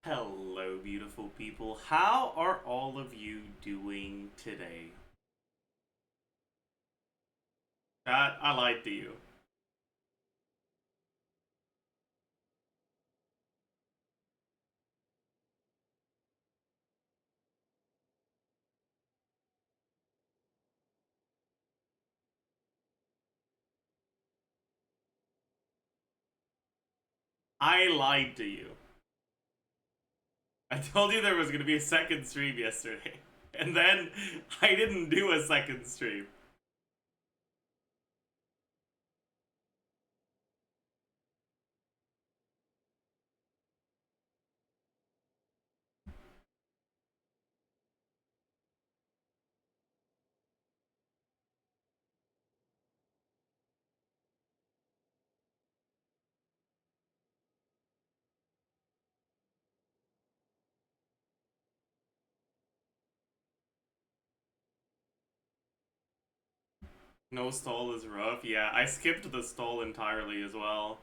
Hello, beautiful people. How are all of you doing today? I lied to you. I lied to you. I told you there was going to be a second stream yesterday. And then I didn't do a second stream. No stall is rough. Yeah, I skipped the stall entirely as well.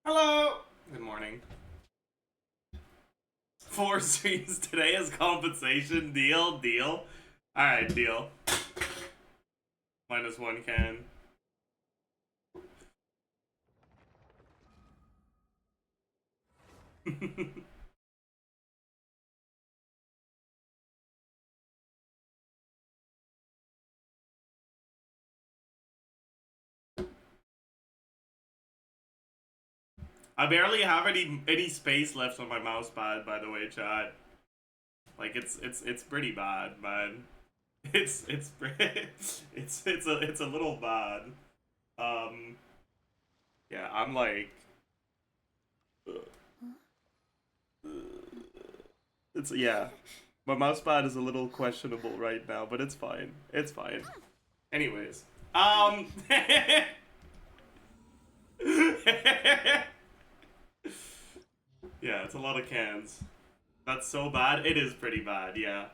Hello! Good morning. 4 streams today as compensation. Deal. Alright, deal. -1 can. I barely have any space left on my mouse pad, by the way, chat. Like it's pretty bad, man. It's it's a little bad. Yeah, I'm like it's yeah. My mouse pad is a little questionable right now, but it's fine. It's fine. Anyways, yeah, it's a lot of cans. That's so bad. It is pretty bad, yeah.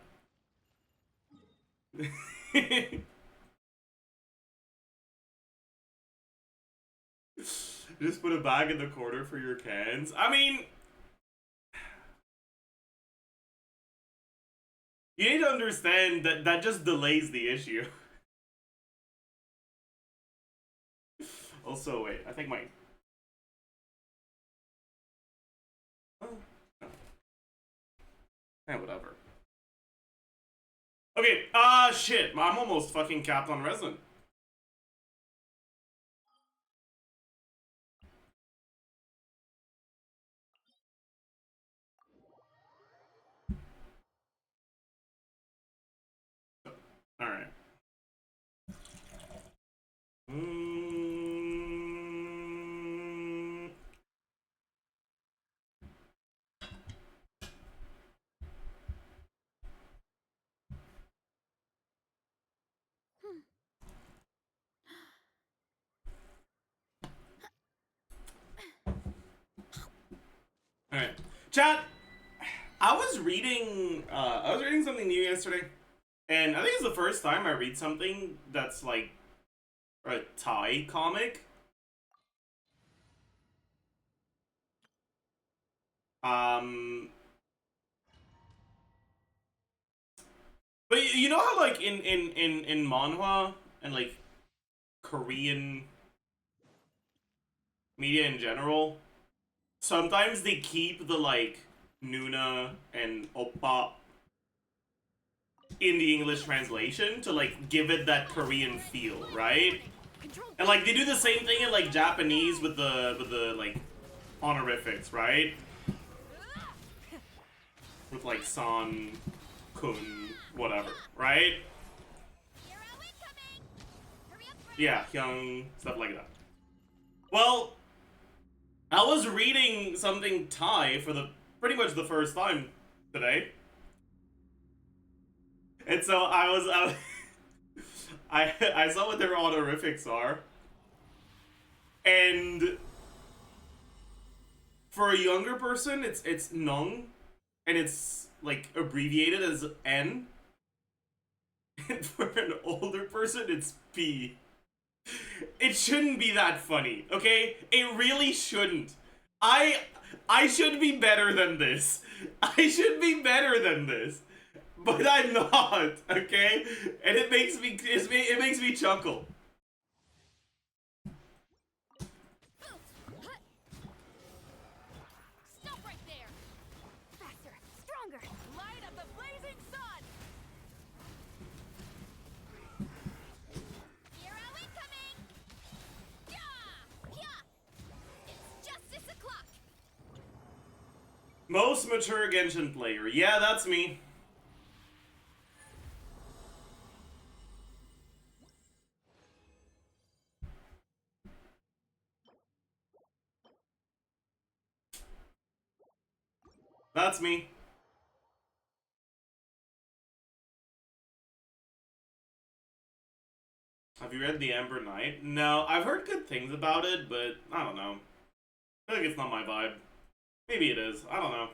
Just put a bag in the corner for your cans. I mean, you need to understand that that just delays the issue. Also, wait, I think my... Oh, no. Whatever. Okay, shit. I'm almost fucking capped on resin. Alright. Alright. Chat, I was reading something new yesterday. And I think it's the first time I read something that's like a Thai comic. But you know how like in manhwa and like Korean media in general, sometimes they keep the like Nuna and Oppa in the English translation to like give it that Korean feel, right? And like they do the same thing in like Japanese with the like honorifics, right? With like San, Kun, whatever, right? Yeah, Hyung, stuff like that. Well, I was reading something Thai for the pretty much the first time today. And so I saw what their honorifics are. And For a younger person, it's Nung, and it's like abbreviated as N. And for an older person, it's P. It shouldn't be that funny, okay? It really shouldn't. I I should be better than this. I should be better than this. But I'm not, okay? And it makes me chuckle. Stop right there. Faster, stronger. Light up the blazing sun. Hero incoming. Yeah, yeah. It's justice o'clock. Most mature Genshin player. Yeah, that's me. That's me. Have you read The Amber Knight? No, I've heard good things about it, but I don't know. I feel like it's not my vibe. Maybe it is. I don't know.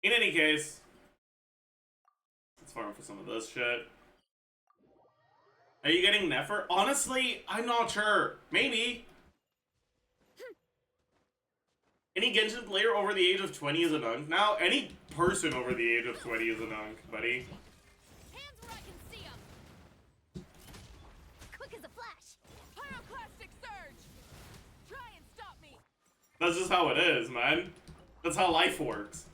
In any case, let's farm for some of this shit. Are you getting Nefer? Honestly, I'm not sure. Maybe. Any Genshin player over the age of 20 is a nunk now? Any person over the age of 20 is a nunk, buddy. Hands where I can see 'em. Quick as a flash. Pyroclastic surge. Try and stop me. That's just how it is, man. That's how life works.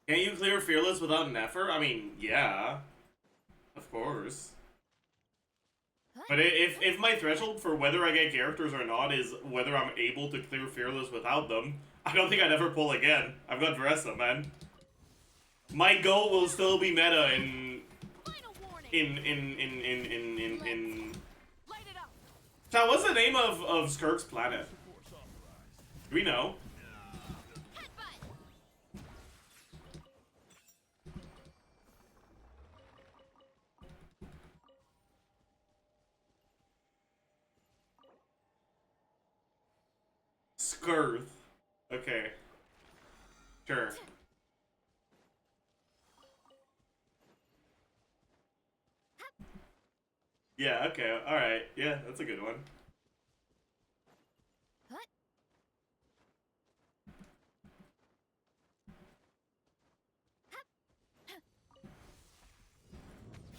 Can you clear Fearless without Nefer? I mean, yeah. Of course. But if my threshold for whether I get characters or not is whether I'm able to clear Fearless without them, I don't think I'd ever pull again. I've got Dressa, man. My goal will still be meta in Light it up. Chat, what's the name of Skirk's planet? Do we know? Headbutt. Skirth. Okay. Sure. Yeah, okay, alright. Yeah, that's a good one. What?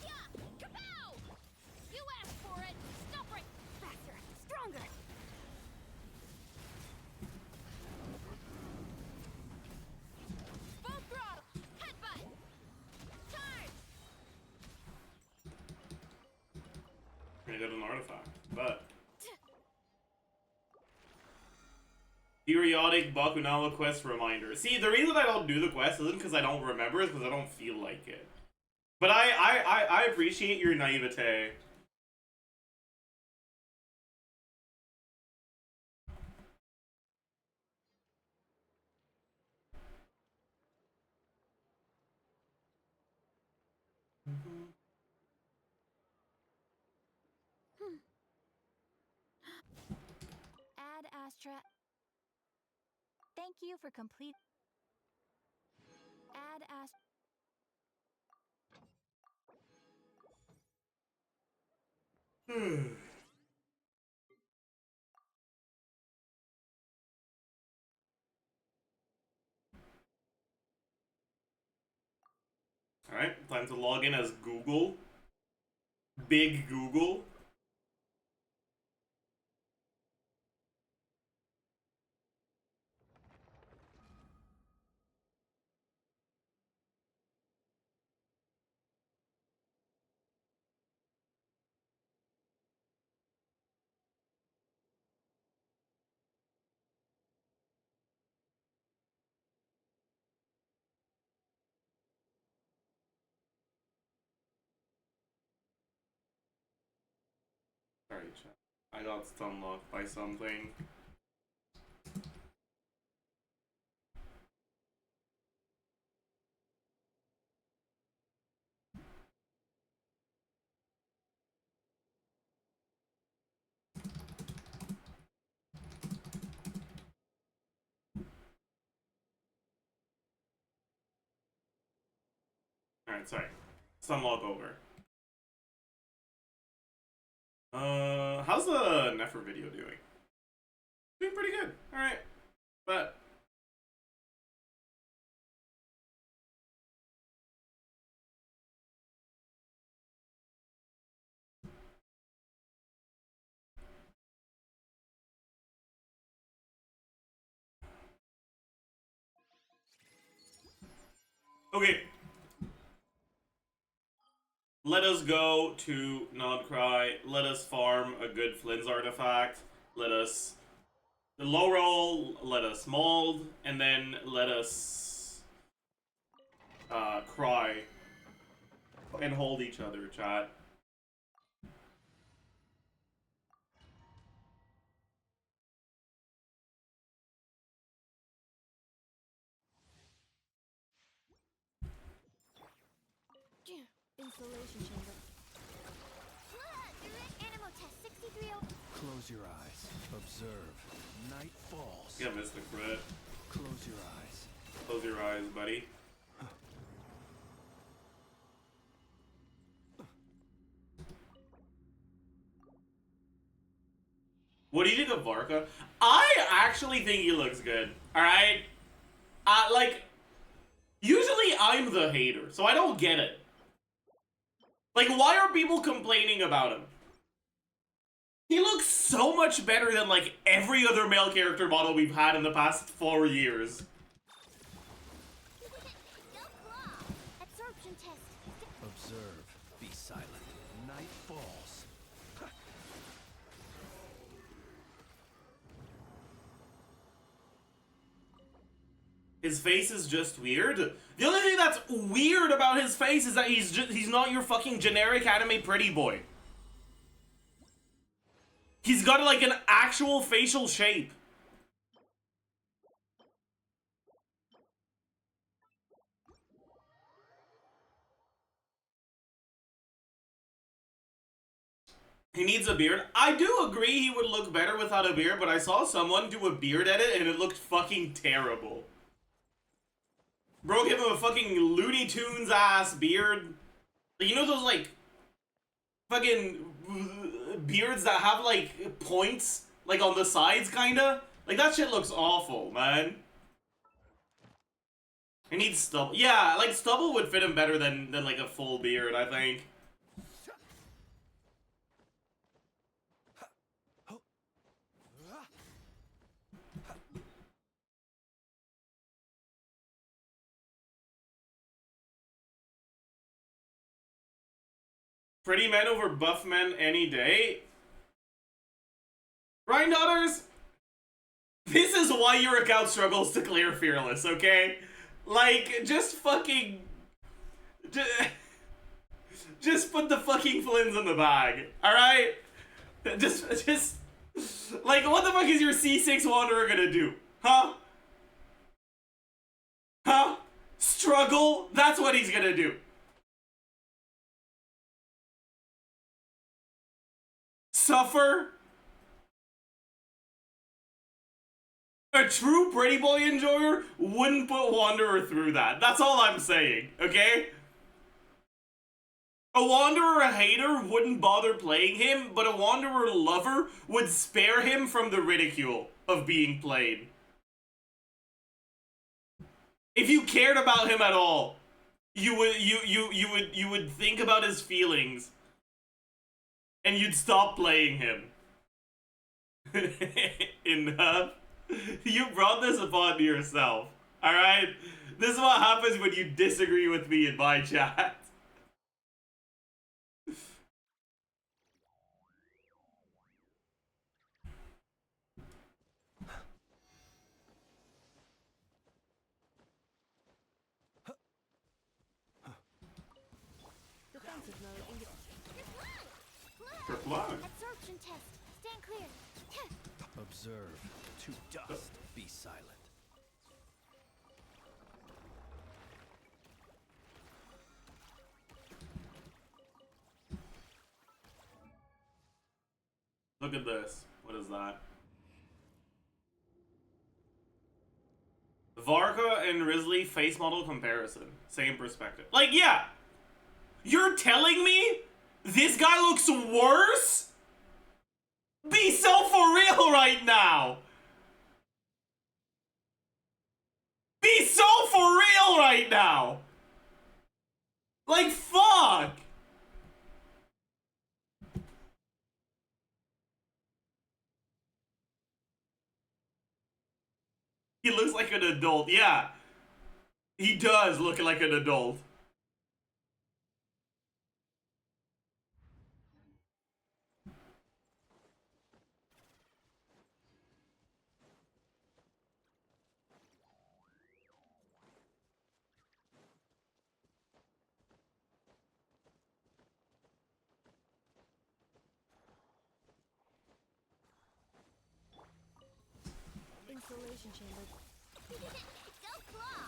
Yeah! Kapow! You asked for it. Stop right. Faster, stronger. Full throttle. Headbutt. Charge. I did an artifact, but periodic Bakunawa quest reminder. See, the reason I don't do the quest isn't because I don't remember, it's because I don't feel like it. But I appreciate your naivete. Ad Astra. Thank you for complete. Ad Astra. Alright, time to log in as Google. Big Google. Sorry, chat. I got unlocked by something. Alright, sorry. Sunlock over. How's the Nefer video doing? Doing pretty good. Alright. But okay. Let us go to Nodcry. Let us farm a good Flynn's artifact. Let us low roll. Let us mold, and then let us cry and hold each other, chat. Installation chamber. Direct animal test 63. Close your eyes. Observe. Night falls. Yeah, Mr. Crit. Close your eyes. Close your eyes, buddy. What do you think of Varka? I actually think he looks good. Alright? Like, usually I'm the hater, so I don't get it. Like, why are people complaining about him? He looks so much better than, like, every other male character model we've had in the past 4 years. No claw. Absorption test. Observe. Be silent. Night falls. His face is just weird. The only thing that's weird about his face is that he's not your fucking generic anime pretty boy. He's got like an actual facial shape. He needs a beard. I do agree he would look better without a beard, but I saw someone do a beard edit and it looked fucking terrible. Bro, give him a fucking Looney Tunes ass beard. Like, you know those like fucking beards that have like points like on the sides kinda? Like that shit looks awful, man. He needs stubble. Yeah, like stubble would fit him better than like a full beard, I think. Pretty men over buff men any day. Ryan Daughters, this is why your account struggles to clear Fearless, okay? Like, just fucking... Just put the fucking Flynn's in the bag, alright? Just... Like, what the fuck is your C6 Wanderer gonna do? Huh? Huh? Struggle? That's what he's gonna do. Suffer? A true pretty boy enjoyer wouldn't put Wanderer through that. That's all I'm saying, okay? A Wanderer hater wouldn't bother playing him, but a Wanderer lover would spare him from the ridicule of being played. If you cared about him at all, you would think about his feelings. And you'd stop playing him. Enough. You brought this upon yourself. Alright? This is what happens when you disagree with me in my chat. Defensive mode engaged. Reply. Absorption test. Stand clear. Observe. To dust. Be silent. Look at this. What is that? Varka and Risley face model comparison. Same perspective. Like, yeah! You're telling me this guy looks worse? Be so for real right now. Be so for real right now. Like, fuck. He looks like an adult. Yeah. He does look like an adult. Insulation chamber. Go claw!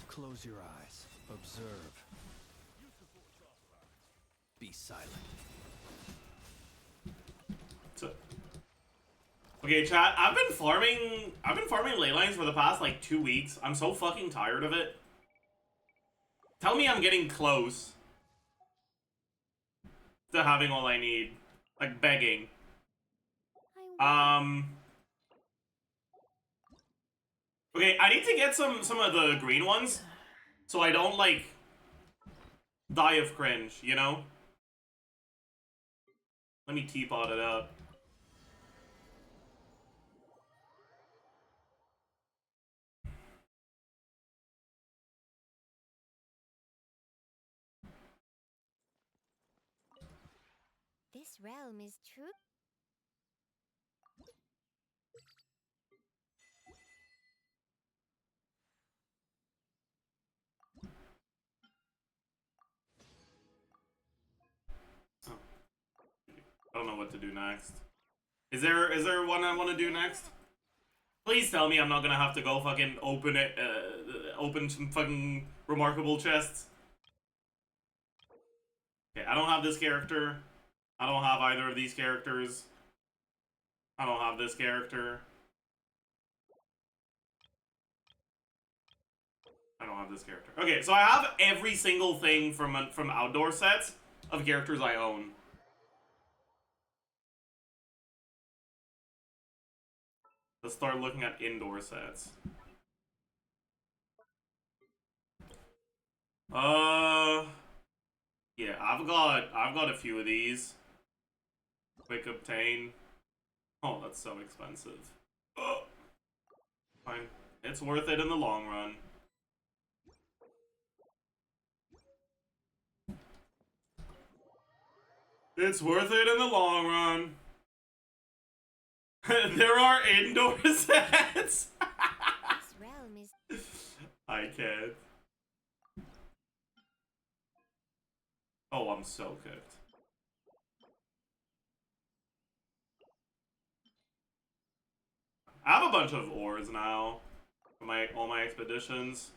Close your eyes. Observe. Be silent. So, okay, chat. I've been farming ley lines for the past like 2 weeks. I'm so fucking tired of it. Tell me I'm getting close to having all I need. Like begging. Okay, I need to get some of the green ones so I don't like die of cringe, you know? Let me teapot it up. This realm is true. Oh. I don't know what to do next. Is there one I want to do next? Please tell me I'm not gonna have to go fucking open it, open some fucking remarkable chests. Okay, I don't have this character. I don't have either of these characters. I don't have this character. I don't have this character. Okay, so I have every single thing from outdoor sets of characters I own. Let's start looking at indoor sets. Yeah, I've got a few of these. Quick obtain. Oh, that's so expensive. Oh. Fine. It's worth it in the long run. It's worth it in the long run. There are indoor sets. This realm is. I can't. Oh, I'm so cooked. I have a bunch of ores now for all my expeditions.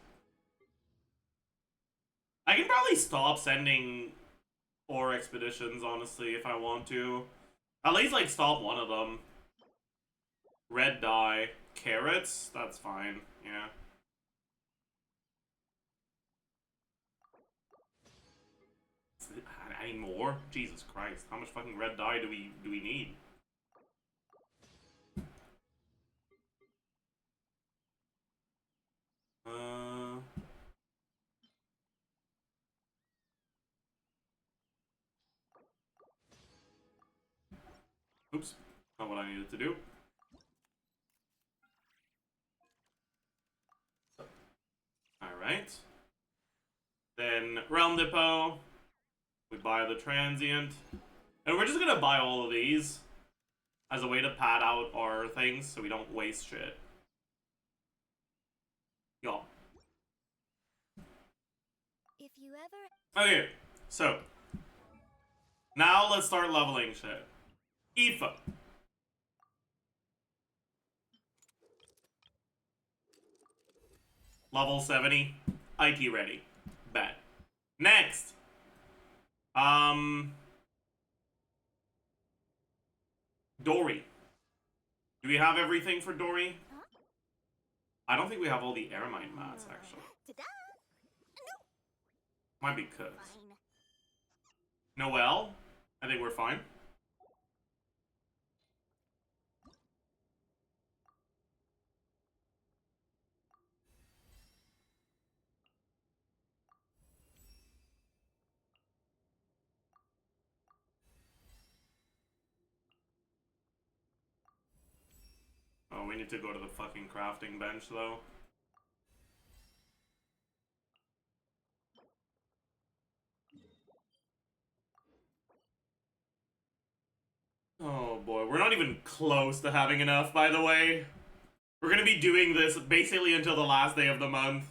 I can probably stop sending ore expeditions, honestly, if I want to. At least, like, stop one of them. Red dye. Carrots? That's fine, yeah. I need more? Jesus Christ. How much fucking red dye do we need? Oops. Not what I needed to do. Alright. Then Realm Depot. We buy the Transient. And we're just gonna buy all of these as a way to pad out our things so we don't waste shit. Y'all. If you ever. Okay, so. Now let's start leveling shit. Aoife. Level 70. IT ready. Bet. Next. Dory. Do we have everything for Dory? I don't think we have all the air mine mats, actually. Ta-da! Might be cooked. Fine. Noelle? I think we're fine. Oh, we need to go to the fucking crafting bench, though. Oh boy, we're not even close to having enough, by the way. We're gonna be doing this basically until the last day of the month.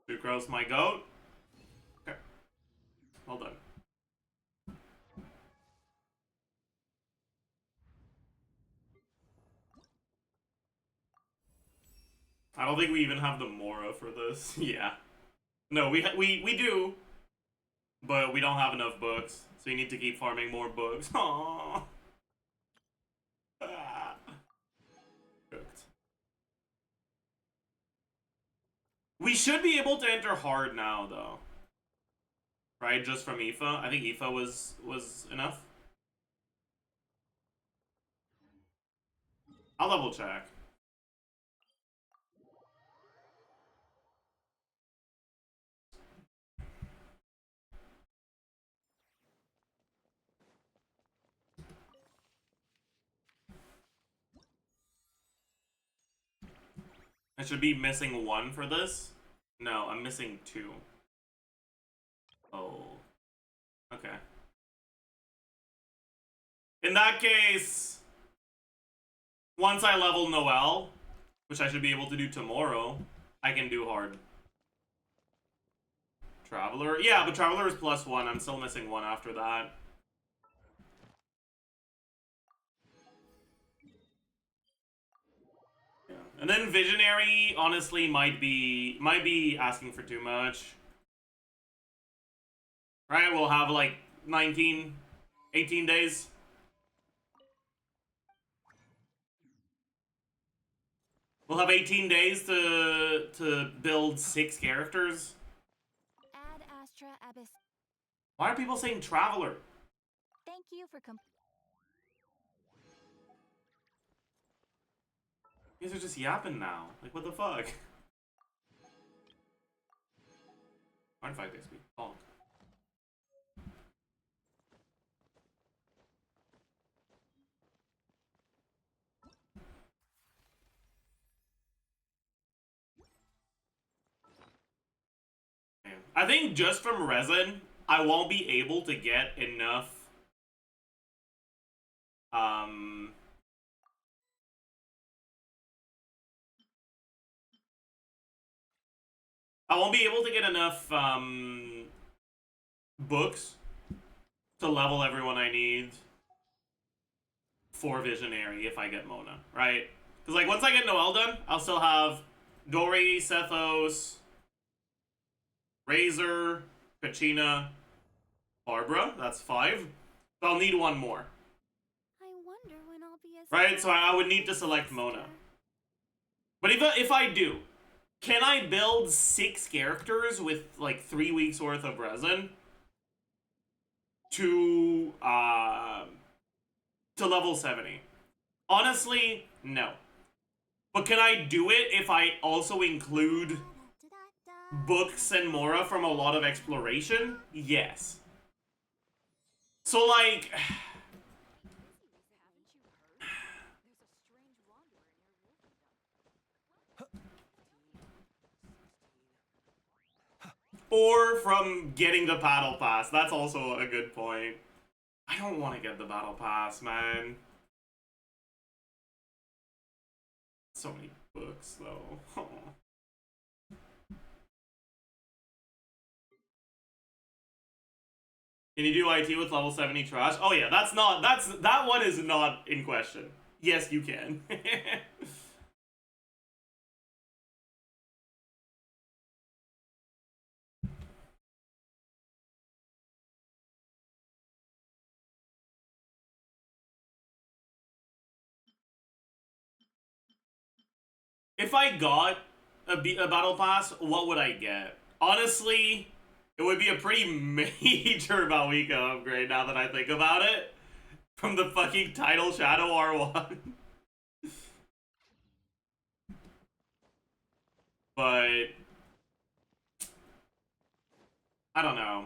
Sucrose, my goat. Okay. Well done. I don't think we even have the Mora for this. Yeah. No, we do. But we don't have enough books. So you need to keep farming more books. Aww. Ah. Cooked. We should be able to enter hard now, though. Right? Just from Aoife. I think Aoife was enough. I'll double check. I should be missing one for this. No, I'm missing two. Oh. Okay. In that case, once I level Noelle, which I should be able to do tomorrow, I can do hard. Traveler? Yeah, but Traveler is +1. I'm still missing one after that. Yeah. And then Visionary, honestly, might be asking for too much. Right, we'll have like 19, 18 days. We'll have 18 days to build 6 characters. Ad Astra Abyss. Why are people saying Traveler? Thank you for You guys are just yapping now. Like, what the fuck? Artifact XP. Oh. I think just from resin, I won't be able to get enough. I won't be able to get enough books to level everyone I need for Visionary if I get Mona, right? Because like once I get Noelle done, I'll still have Dory, Sethos, Razor, Kachina, Barbara. That's 5. So I'll need one more. I wonder when I'll be as Right, so I would need to select Mona. But if I do, can I build 6 characters with like 3 weeks worth of resin to level 70? Honestly, no. But can I do it if I also include books and Mora from a lot of exploration? Yes. So like or from getting the battle pass. That's also a good point. I don't want to get the battle pass, man. So many books, though. Oh. Can you do IT with level 70 trash? Oh yeah, that one is not in question. Yes, you can. If I got a battle pass, what would I get? Honestly, it would be a pretty major Malika upgrade now that I think about it. From the fucking title Shadow R1. But I don't know.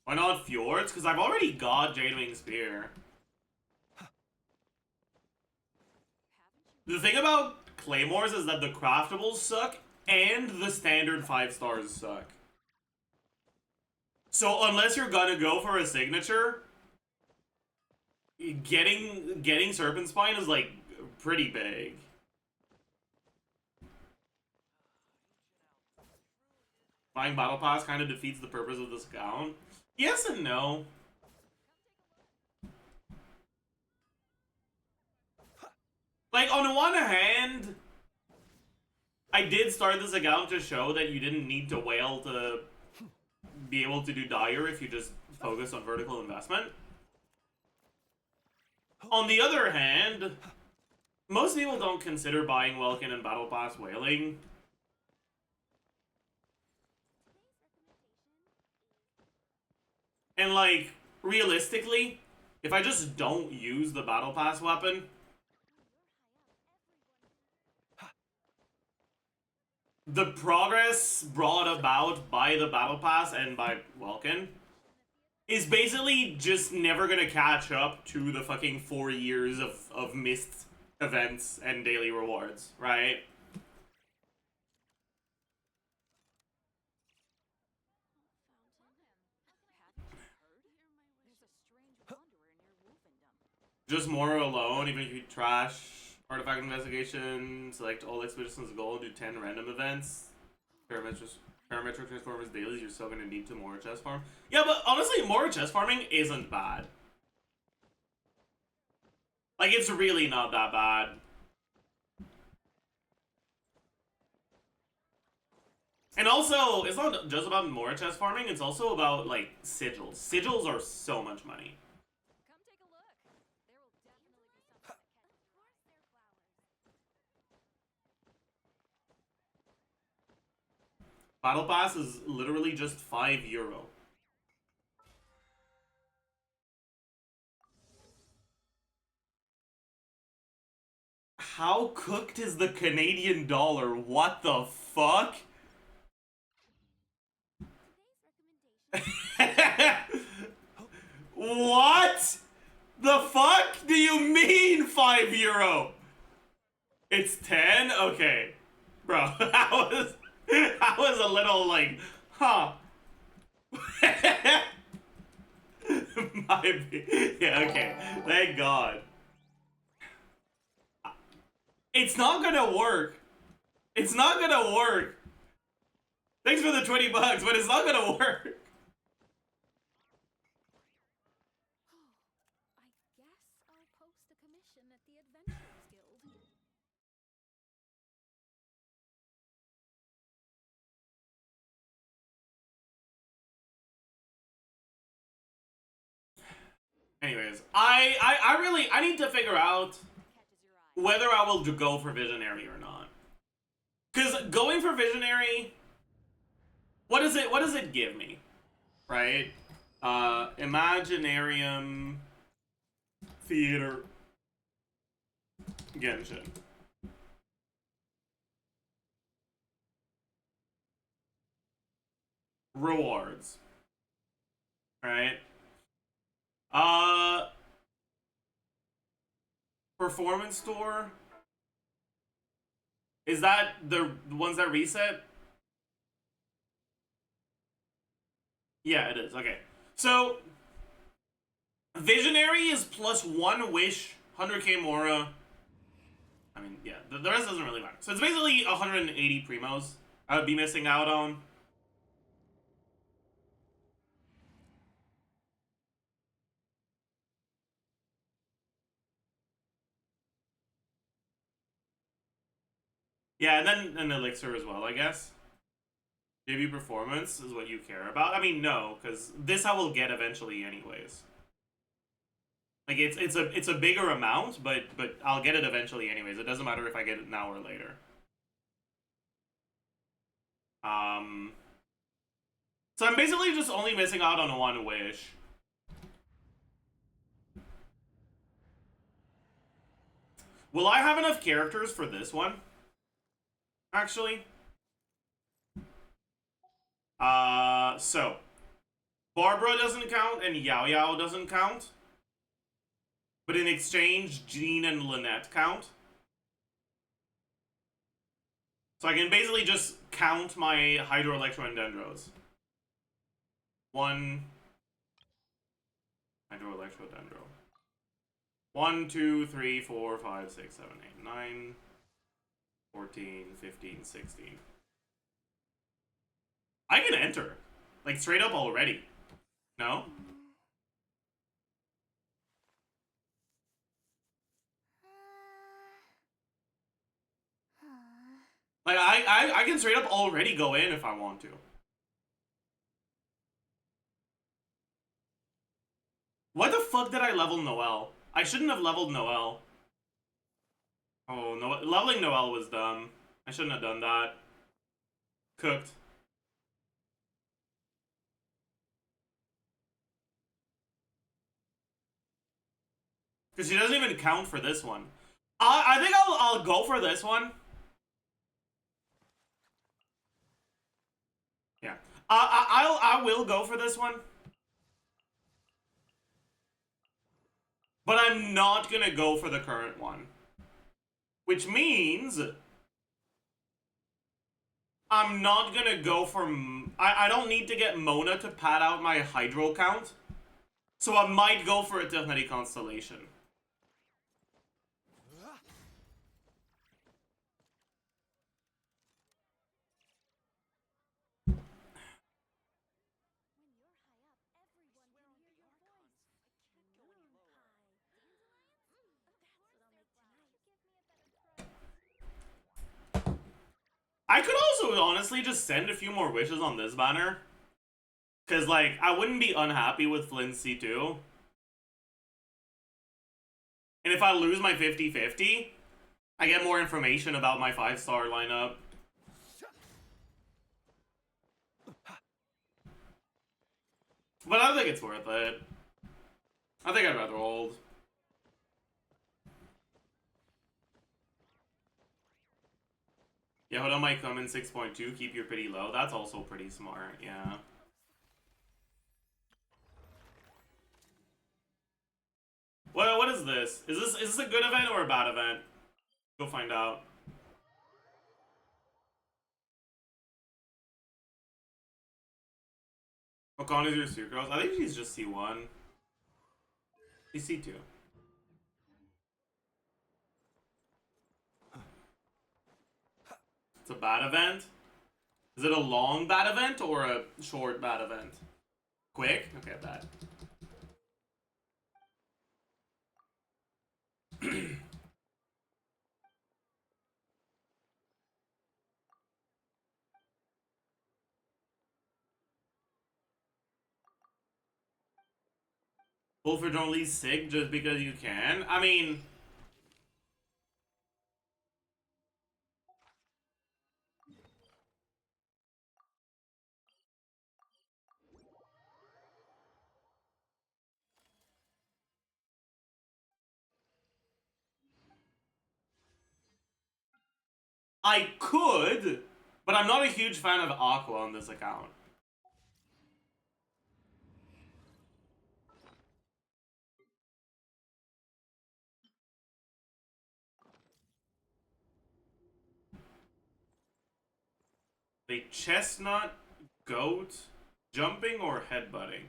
Why not Fjords? Because I've already got Jadewing Spear. The thing about Claymores is that the craftables suck and the standard 5 stars suck. So unless you're gonna go for a signature, getting Serpent Spine is like pretty big. Buying Battle Pass kind of defeats the purpose of this account. Yes and no. Like, on one hand, I did start this account to show that you didn't need to whale to be able to do Dire if you just focus on vertical investment. On the other hand, most people don't consider buying Welkin and Battle Pass whaling. And like, realistically, if I just don't use the Battle Pass weapon, the progress brought about by the Battle Pass and by Welkin is basically just never gonna catch up to the fucking 4 years of missed events and daily rewards, right? Just more alone, even if you trash artifact investigation, select all expeditions gold, do 10 random events, parametric transformers dailies, you're still gonna need to more chest farm. Yeah, but honestly, more chest farming isn't bad. Like, it's really not that bad. And also, it's not just about more chest farming, it's also about, like, sigils. Sigils are so much money. Come take a look. There will definitely be something that catches your eye. Battle Pass is literally just €5. How cooked is the Canadian dollar? What the fuck? What the fuck do you mean €5? It's 10? Okay. Bro, I was a little like, huh. Yeah, okay. Thank God. It's not gonna work. It's not gonna work. Thanks for the 20 bucks, but it's not gonna work. I guess I'll post a commission at the Adventurers Guild. Anyways, I need to figure out whether I will go for Visionary or not. Because going for Visionary, what does it give me? Right? Imaginarium, Theater, Genshin. Rewards. Right? Performance store. Is that the ones that reset? Yeah, it is. Okay. So, Visionary is plus 1 wish, 100k Mora, I mean, yeah, the rest doesn't really matter. So it's basically 180 primos I would be missing out on. Yeah, and then an elixir as well, I guess. JV performance is what you care about. I mean, no, because this I will get eventually anyways. Like it's a bigger amount, but I'll get it eventually anyways. It doesn't matter if I get it now or later. So I'm basically just only missing out on one wish. Will I have enough characters for this one? Actually. So Barbara doesn't count and Yao Yao doesn't count. But in exchange, Jean and Lynette count. So I can basically just count my Hydro, Electro, and Dendros. 1 Hydro, Electro, Dendro. 1, 2, 3, 4, 5, 6, 7, 8, 9, 14, 15, 16. I can enter. Like, straight up already. No? Like, I can straight up already go in if I want to. Why the fuck did I level Noelle? I shouldn't have leveled Noelle. Oh, no, leveling Noelle was dumb. I shouldn't have done that. Cooked. Because she doesn't even count for this one. I think I'll go for this one. Yeah. I will go for this one. But I'm not gonna go for the current one. Which means I'm not gonna go for... I don't need to get Mona to pad out my Hydro count. So I might go for Eternity Constellation. I could also honestly just send a few more wishes on this banner. Because, like, I wouldn't be unhappy with Flynn's C2. And if I lose my 50-50, I get more information about my 5-star lineup. But I don't think it's worth it. I think I'd rather hold. Yehuda might come in 6.2, keep your pretty low. That's also pretty smart, yeah. What is this? Is this a good event or a bad event? Go find out. What con is your Sucrose? I think she's just C1. She's C2. It's a bad event? Is it a long bad event or a short bad event? Quick? Okay, bad. Wolford only sick just because you can? I mean... I could, but I'm not a huge fan of Aqua on this account. A chestnut, goat, jumping, or headbutting?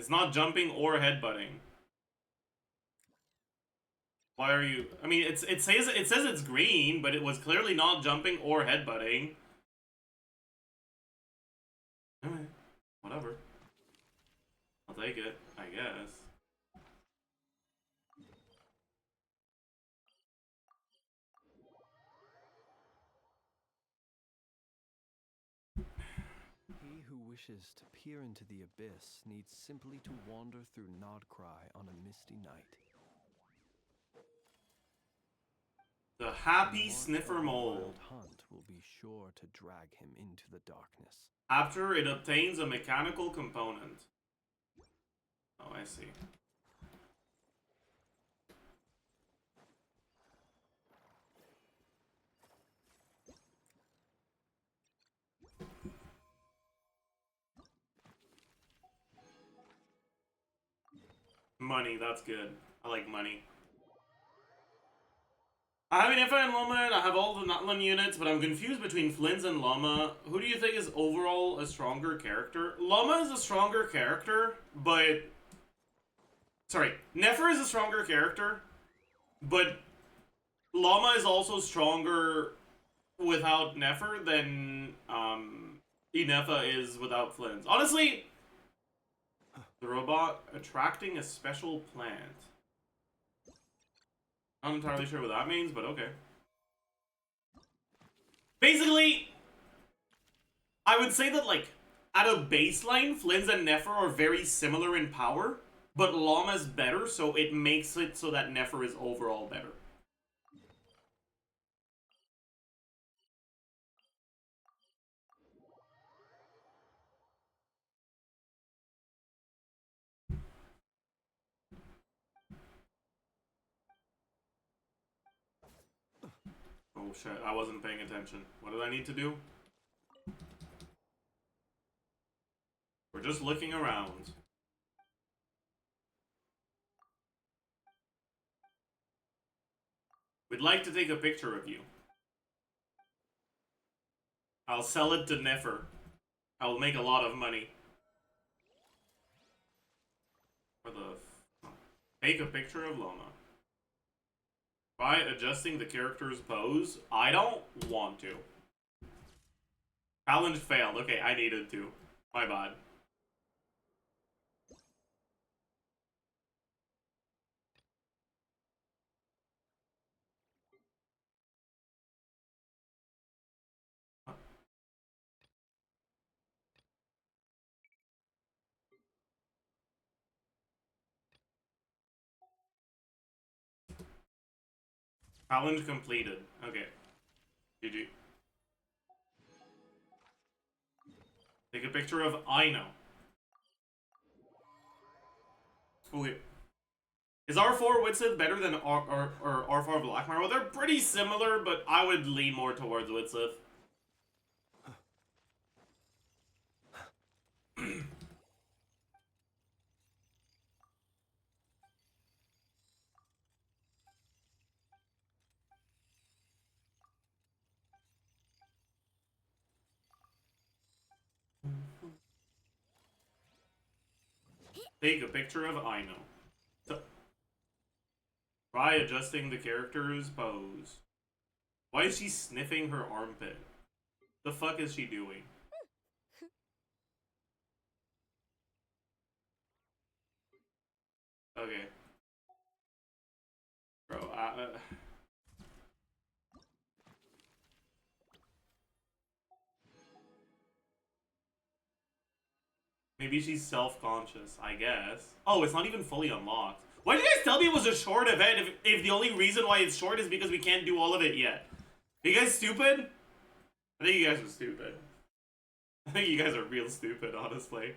It's not jumping or headbutting. Why are you? I mean, it says it's green, but it was clearly not jumping or headbutting. Alright, whatever. I'll take it, I guess. He who wishes to peer into the abyss needs simply to wander through Nodcry on a misty night. The happy What sniffer of a mole. wild hunt will be sure to drag him into the darkness. After it obtains a mechanical component. Oh, I see. Money, that's good. I like money. I have an Infinite Loma and I have all the Nutland units, but I'm confused between Flynn's and Loma. Who do you think is overall a stronger character? Loma is a stronger character, but... Sorry, Nefer is a stronger character, but Lama is also stronger without Nefer than Inefa is without Flynn's. Honestly, the robot attracting a special plant. I'm not entirely sure what that means, but okay. Basically, I would say that, like, at a baseline, Flynn's and Nefer are very similar in power, but Llama's better, so it makes it so that Nefer is overall better. Oh shit, I wasn't paying attention. What did I need to do? We're just looking around. We'd like to take a picture of you. I'll sell it to Nefer. I will make a lot of money. For the... Take a picture of Loma. By adjusting the character's pose, I don't want to. Challenge failed. Okay, I needed to. My bad. Challenge completed. Okay. GG. Take a picture of Ino. Okay. Is R4 Witsith better than R4 Blackmire? Well, they're pretty similar, but I would lean more towards Witsith. Take a picture of Ino. Try adjusting the character's pose. Why is she sniffing her armpit? The fuck is she doing? Okay. Bro, maybe she's self-conscious, I guess. Oh, it's not even fully unlocked. Why did you guys tell me it was a short event if the only reason why it's short is because we can't do all of it yet? Are you guys stupid? I think you guys are stupid. I think you guys are real stupid, honestly.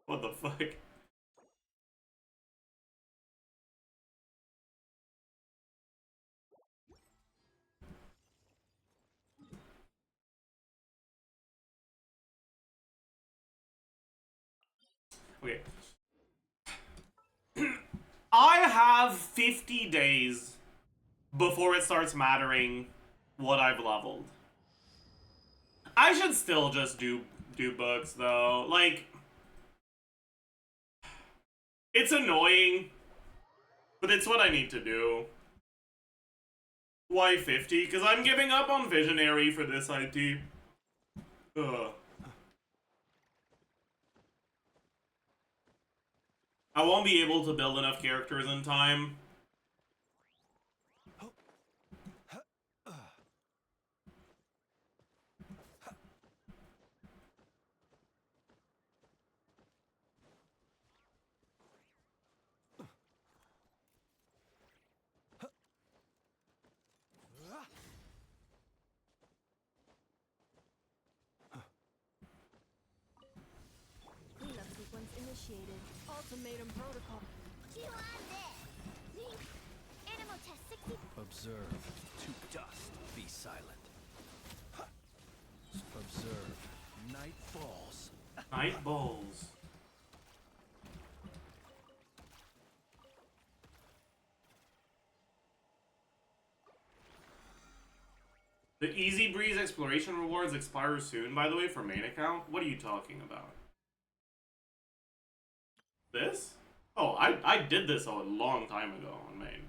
What the fuck? Okay. I have 50 days before it starts mattering what I've leveled. I should still just do books though. Like, It's annoying, but it's what I need to do. Why 50? Because I'm giving up on Visionary for this IT. Ugh. I won't be able to build enough characters in time. Cleanup sequence initiated. Ultimatum protocol. Chew on this. Animal test 60. Observe. To dust. Be silent. Observe. Night falls. Night balls. The Easy Breeze exploration rewards expire soon, by the way, for main account. What are you talking about? This? Oh, I did this a long time ago on main.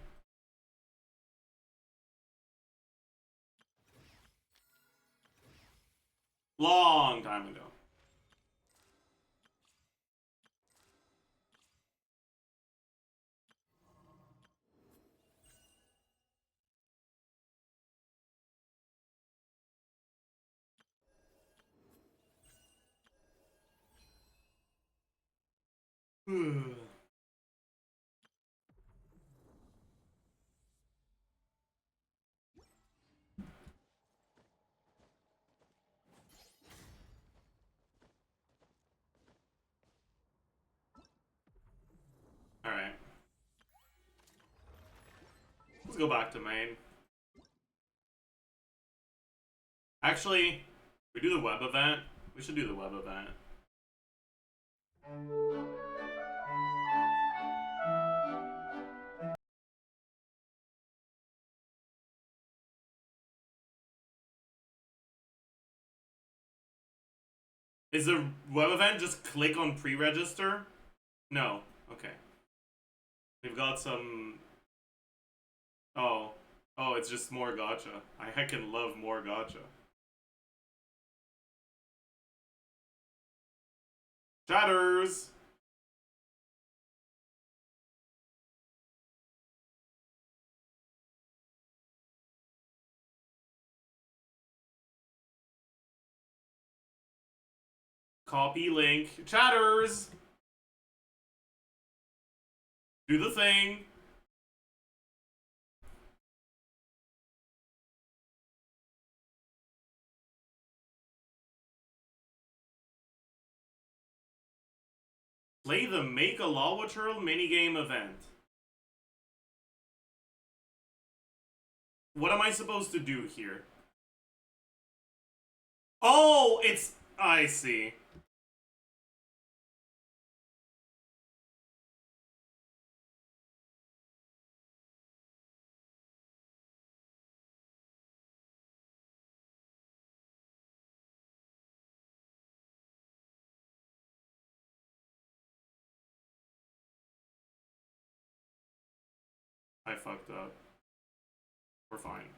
Long time ago. Alright. Let's go back to main. Actually, we do the web event. We should do the web event. Is the web event just click on pre-register? No. Okay. We've got some... Oh. Oh, it's just more gacha. I heckin' love more gacha. Chatters! Copy link. Chatters! Do the thing. Play the Make a Lava Turtle minigame event. What am I supposed to do here? Oh, it's... I see. I fucked up. We're fine.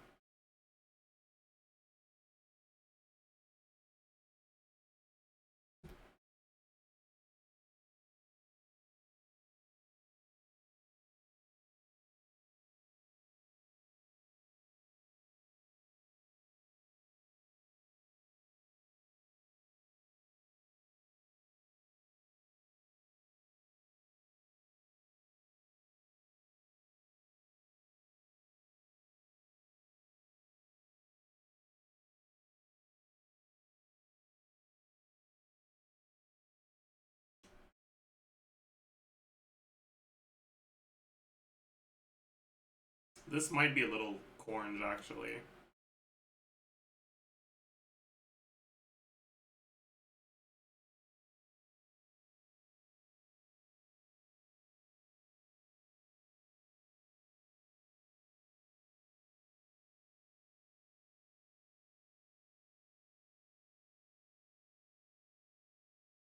This might be a little orange, actually.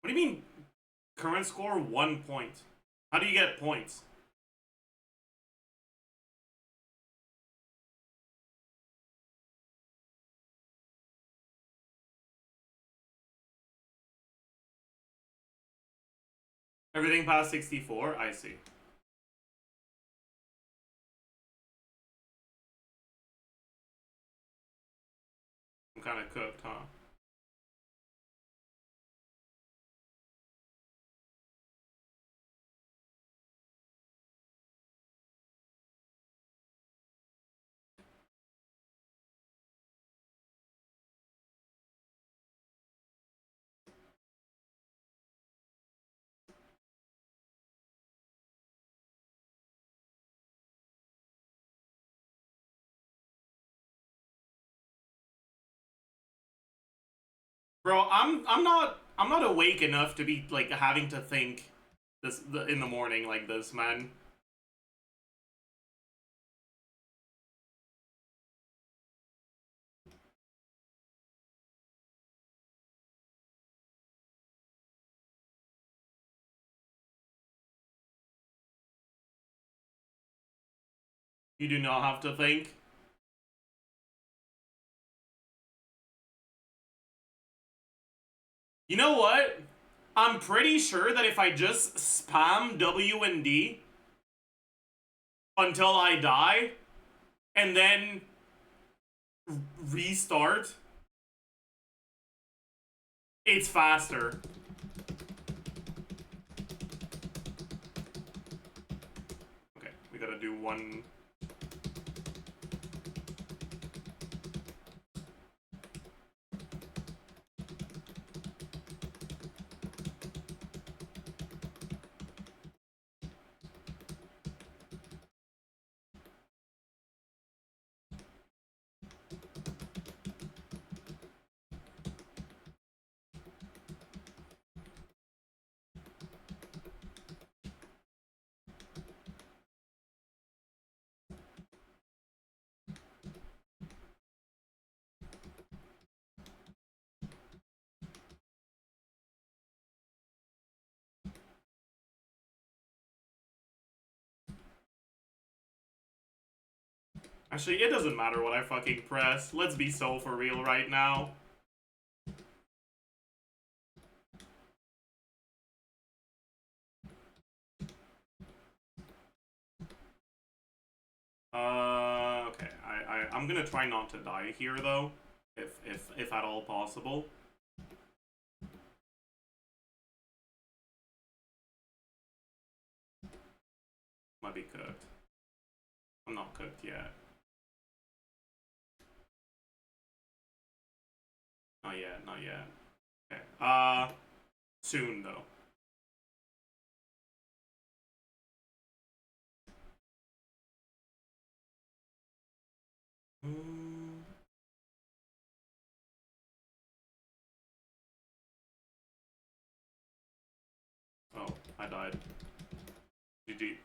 What do you mean? Current score 1 point. How do you get points? Everything past 64? I see. I'm kind of cooked, huh? Bro, I'm not awake enough to be like having to think in the morning like this, man. You do not have to think. You know what? I'm pretty sure that if I just spam W and D until I die, and then restart, it's faster. Okay, we gotta do one. Actually, it doesn't matter what I fucking press. Let's be so for real right now. Okay. I'm gonna try not to die here though, if at all possible. Might be cooked. I'm not cooked yet. Not yet, not yet. Okay. Soon though. Oh, I died. GG.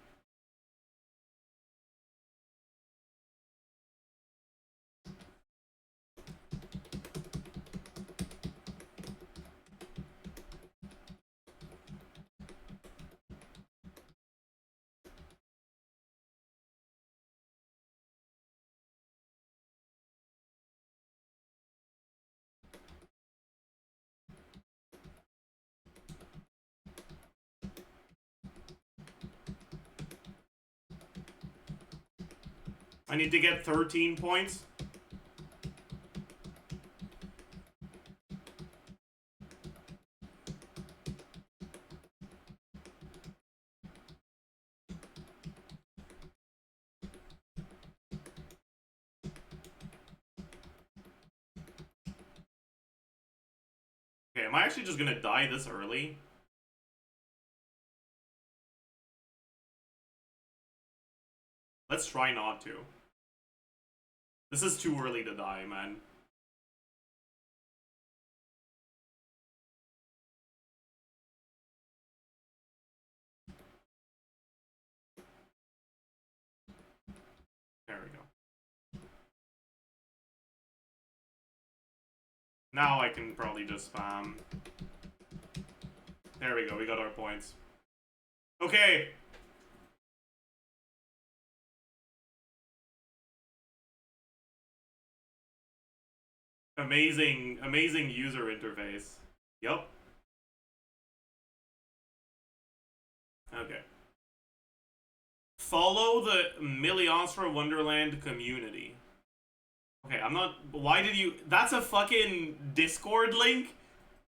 I need to get 13 points. Okay, am I actually just gonna die this early? Let's try not to. This is too early to die, man. There we go. Now I can probably just spam. There we go, we got our points. Okay, Amazing, amazing user interface. Yup. Okay. Follow the Milionstra Wonderland community. Okay, I'm not... Why did you... That's a fucking Discord link?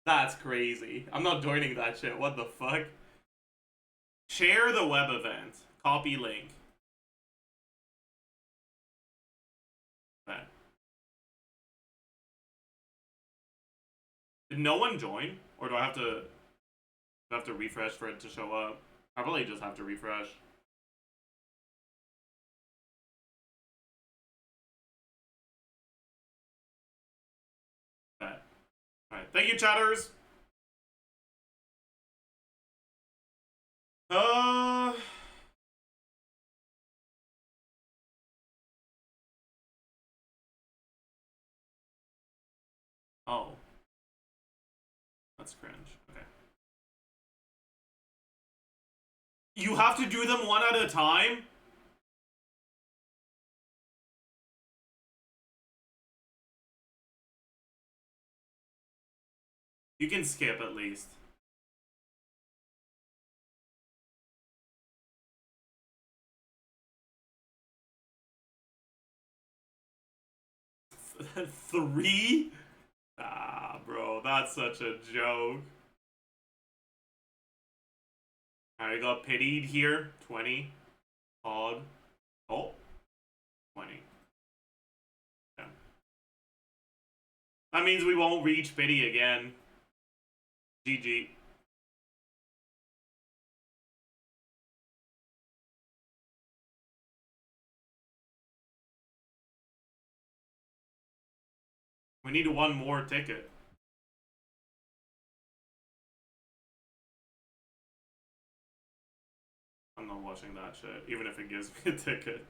That's crazy. I'm not joining that shit. What the fuck? Share the web event. Copy link. Okay. Did no one join? Or do I have to refresh for it to show up? I probably just have to refresh. Okay. Alright. Thank you, chatters. Oh. That's cringe. Okay. You have to do them one at a time? You can skip at least. Three? Ah, bro, that's such a joke. I got pitied here. 20. Hog. Oh. 20. Yeah. That means we won't reach pity again. GG. We need one more ticket. I'm not watching that shit, even if it gives me a ticket.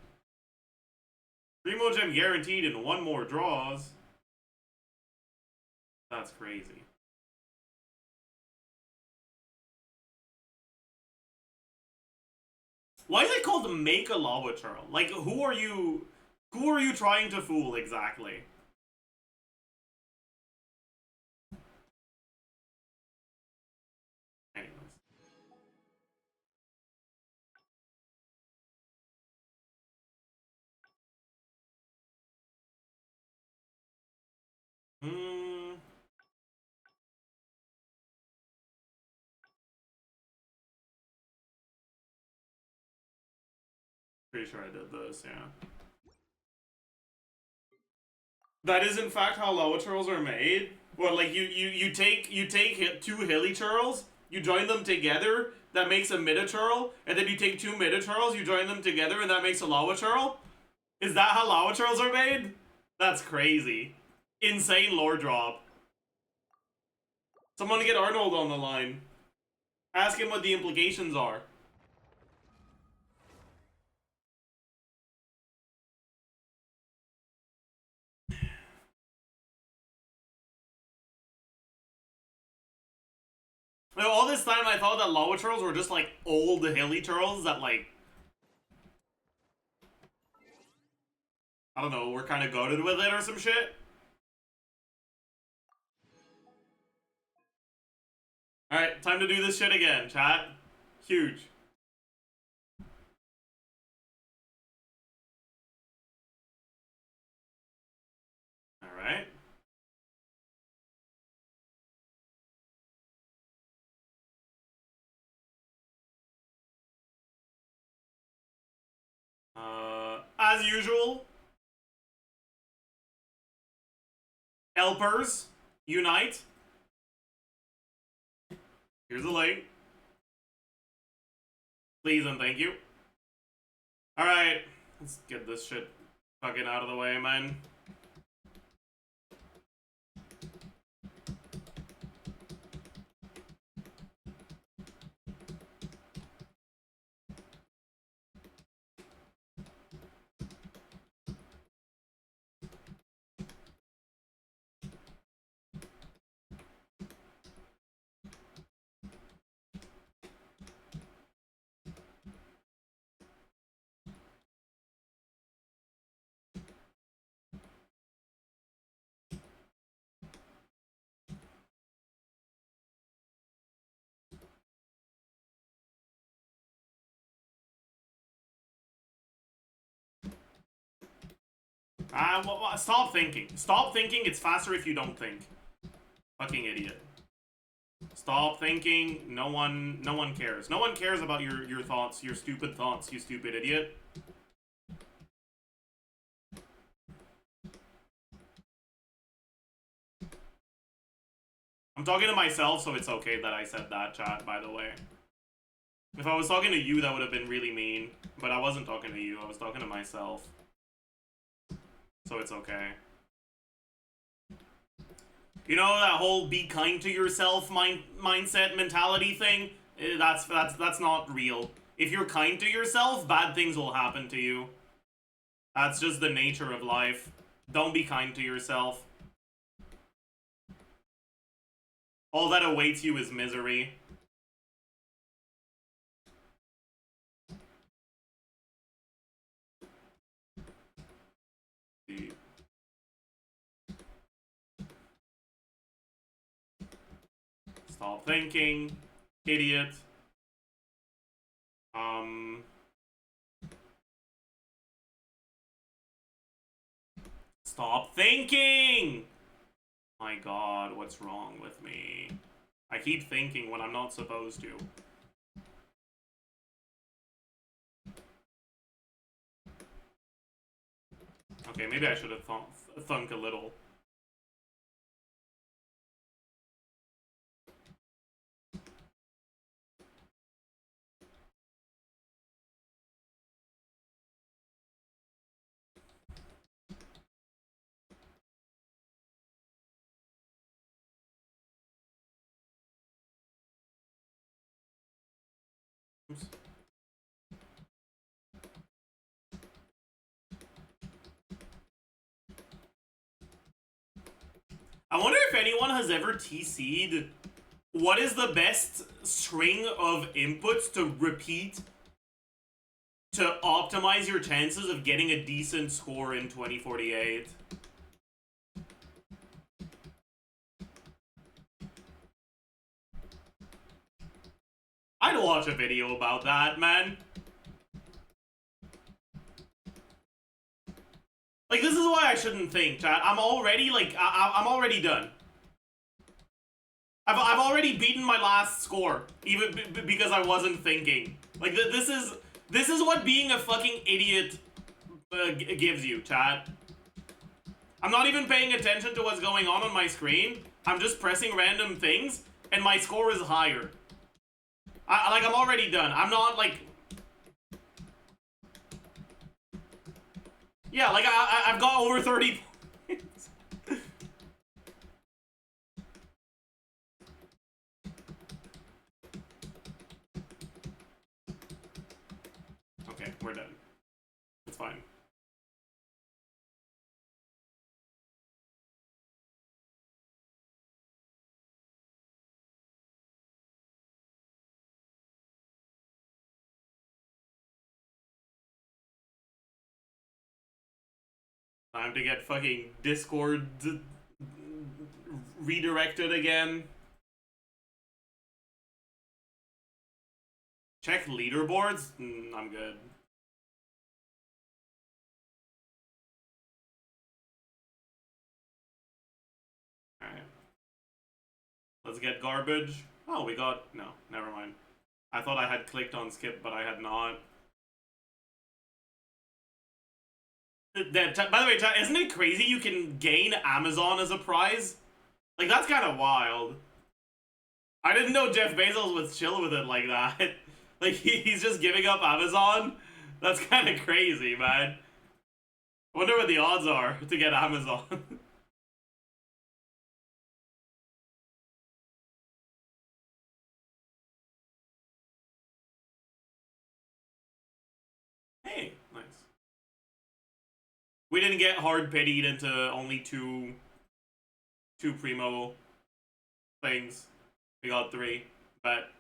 Primo gem guaranteed in one more draws. That's crazy. Why is it called make a lava churl? Like, who are you trying to fool exactly? Anyways. Pretty sure I did this, yeah. That is in fact how lava churls are made. Well, like you take two hilly churls, you join them together, that makes a midi churl, and then you take two midi churls, you join them together, and that makes a lava churl? Is that how lava churls are made? That's crazy. Insane lore drop. Someone get Arnold on the line. Ask him what the implications are. All this time I thought that lava churls were just like old hilly churls that like, I don't know, we're kind of goated with it or some shit. Alright, time to do this shit again, chat. Huge. Alright. As usual, helpers, unite. Here's a link. Please and thank you. Alright, let's get this shit fucking out of the way, man. Stop thinking. Stop thinking. It's faster if you don't think. Fucking idiot. Stop thinking. No one cares. No one cares about your thoughts, your stupid thoughts, you stupid idiot. I'm talking to myself, so it's okay that I said that, chat, by the way. If I was talking to you, that would have been really mean. But I wasn't talking to you, I was talking to myself. So it's okay. You know that whole be kind to yourself mindset mentality thing? That's not real. If you're kind to yourself, bad things will happen to you. That's just the nature of life. Don't be kind to yourself. All that awaits you is misery. Stop thinking, idiot. Stop thinking! My god, what's wrong with me? I keep thinking when I'm not supposed to. Okay, maybe I should have thunk a little. Oops. I wonder if anyone has ever TC'd what is the best string of inputs to repeat to optimize your chances of getting a decent score in 2048. I'd watch a video about that, man. Like, this is why I shouldn't think, chat. I'm already, like, I'm already done. I've already beaten my last score, even because I wasn't thinking. Like, this is what being a fucking idiot gives you, chat. I'm not even paying attention to what's going on my screen. I'm just pressing random things, and my score is higher. I'm already done. I'm not, like... Yeah, like, I've got over 30 points. Okay, we're done. It's fine. Time to get fucking Discord redirected again. Check leaderboards? I'm good. Alright. Let's get garbage. Oh, we got... No, never mind. I thought I had clicked on skip, but I had not. By the way, chat, isn't it crazy you can gain Amazon as a prize? Like, that's kind of wild. I didn't know Jeff Bezos was chill with it like that. Like, he's just giving up Amazon? That's kind of crazy, man. I wonder what the odds are to get Amazon. Hey, nice. We didn't get hard pitied into only two primo things. We got 3, but...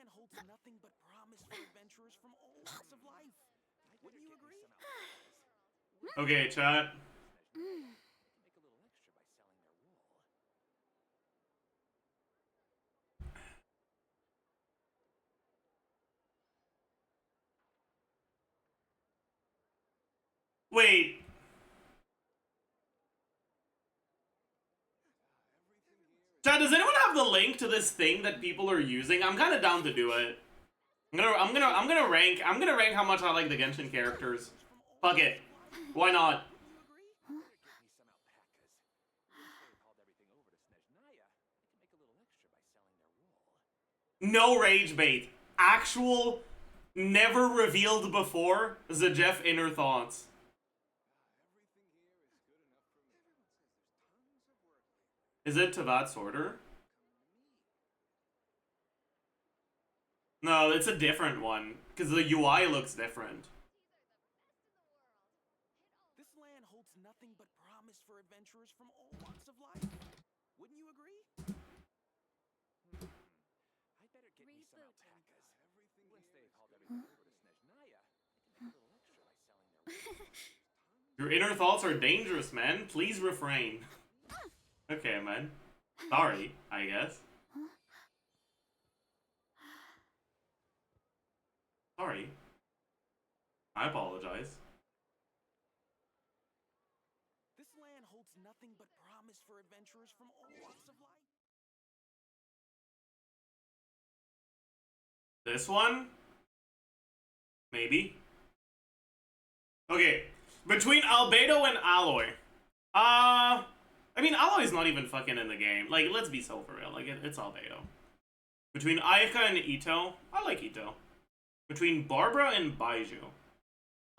land holds nothing but promise for adventurers from all walks of life. Wouldn't you agree? Okay, chat. Wait. Chat, does anyone have the link to this thing that people are using? I'm kind of down to do it. I'm gonna rank how much I like the Genshin characters. Fuck it. Why not? No rage bait. Actual, never revealed before, Zajef inner thoughts. Is it Tavat's order? No, it's a different one, because the UI looks different. This land holds nothing but promise for adventurers from all walks of life. Wouldn't you agree? I better get me some alpacas. Unless they hauled everything over to Snezhnaya, I can make a little extra by selling their wool. Your inner thoughts are dangerous, man. Please refrain. Okay, man. Sorry, I guess. Sorry. I apologize. This land holds nothing but promise for adventurers from all walks of life. This one? Maybe. Okay. Between Albedo and Alloy. I mean, Alloy's not even fucking in the game. Like, let's be so for real. Like, it's Albedo. Between Ayaka and Ito. I like Ito. Between Barbara and Baiju.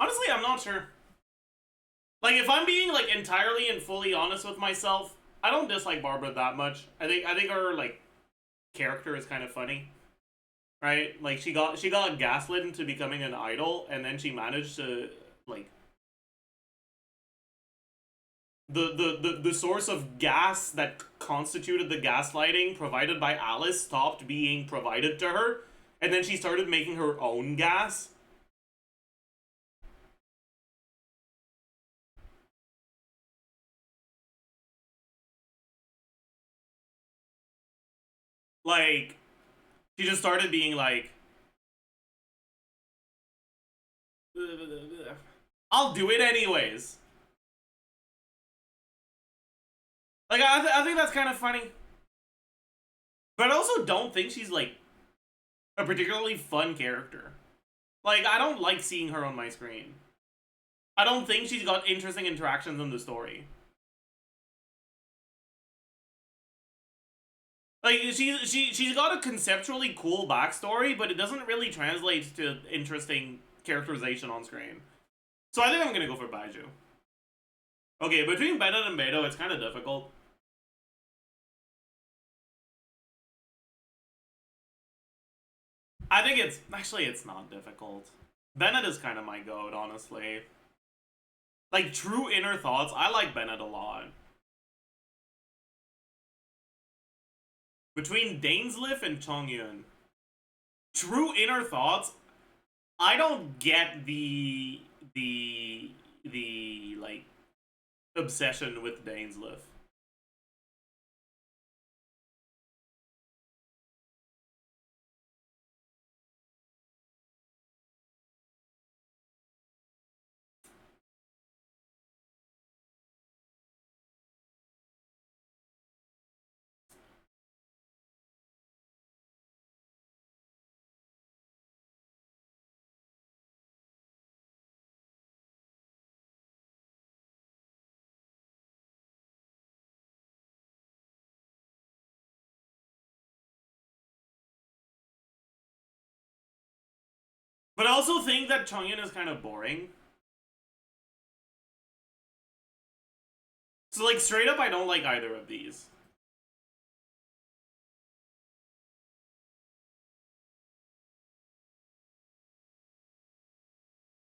Honestly, I'm not sure. Like, if I'm being, like, entirely and fully honest with myself, I don't dislike Barbara that much. I think her, like, character is kind of funny. Right? Like, she got gaslit into becoming an idol, and then she managed to, like, the source of gas that constituted the gaslighting provided by Alice stopped being provided to her, and then she started making her own gas. Like, she just started being like, I'll do it anyways. Like, I think that's kind of funny. But I also don't think she's, like, a particularly fun character. Like, I don't like seeing her on my screen. I don't think she's got interesting interactions in the story. Like, she's got a conceptually cool backstory, but it doesn't really translate to interesting characterization on screen. So I think I'm gonna go for Baiju. Okay, between Bennett and Beto, it's kind of difficult. I think it's not difficult. Bennett is kind of my goat, honestly. Like, true inner thoughts, I like Bennett a lot. Between Dainsleif and Chongyun. True inner thoughts, I don't get the like, obsession with Dainsleif. But I also think that Chongyun is kind of boring. So, like, straight up, I don't like either of these.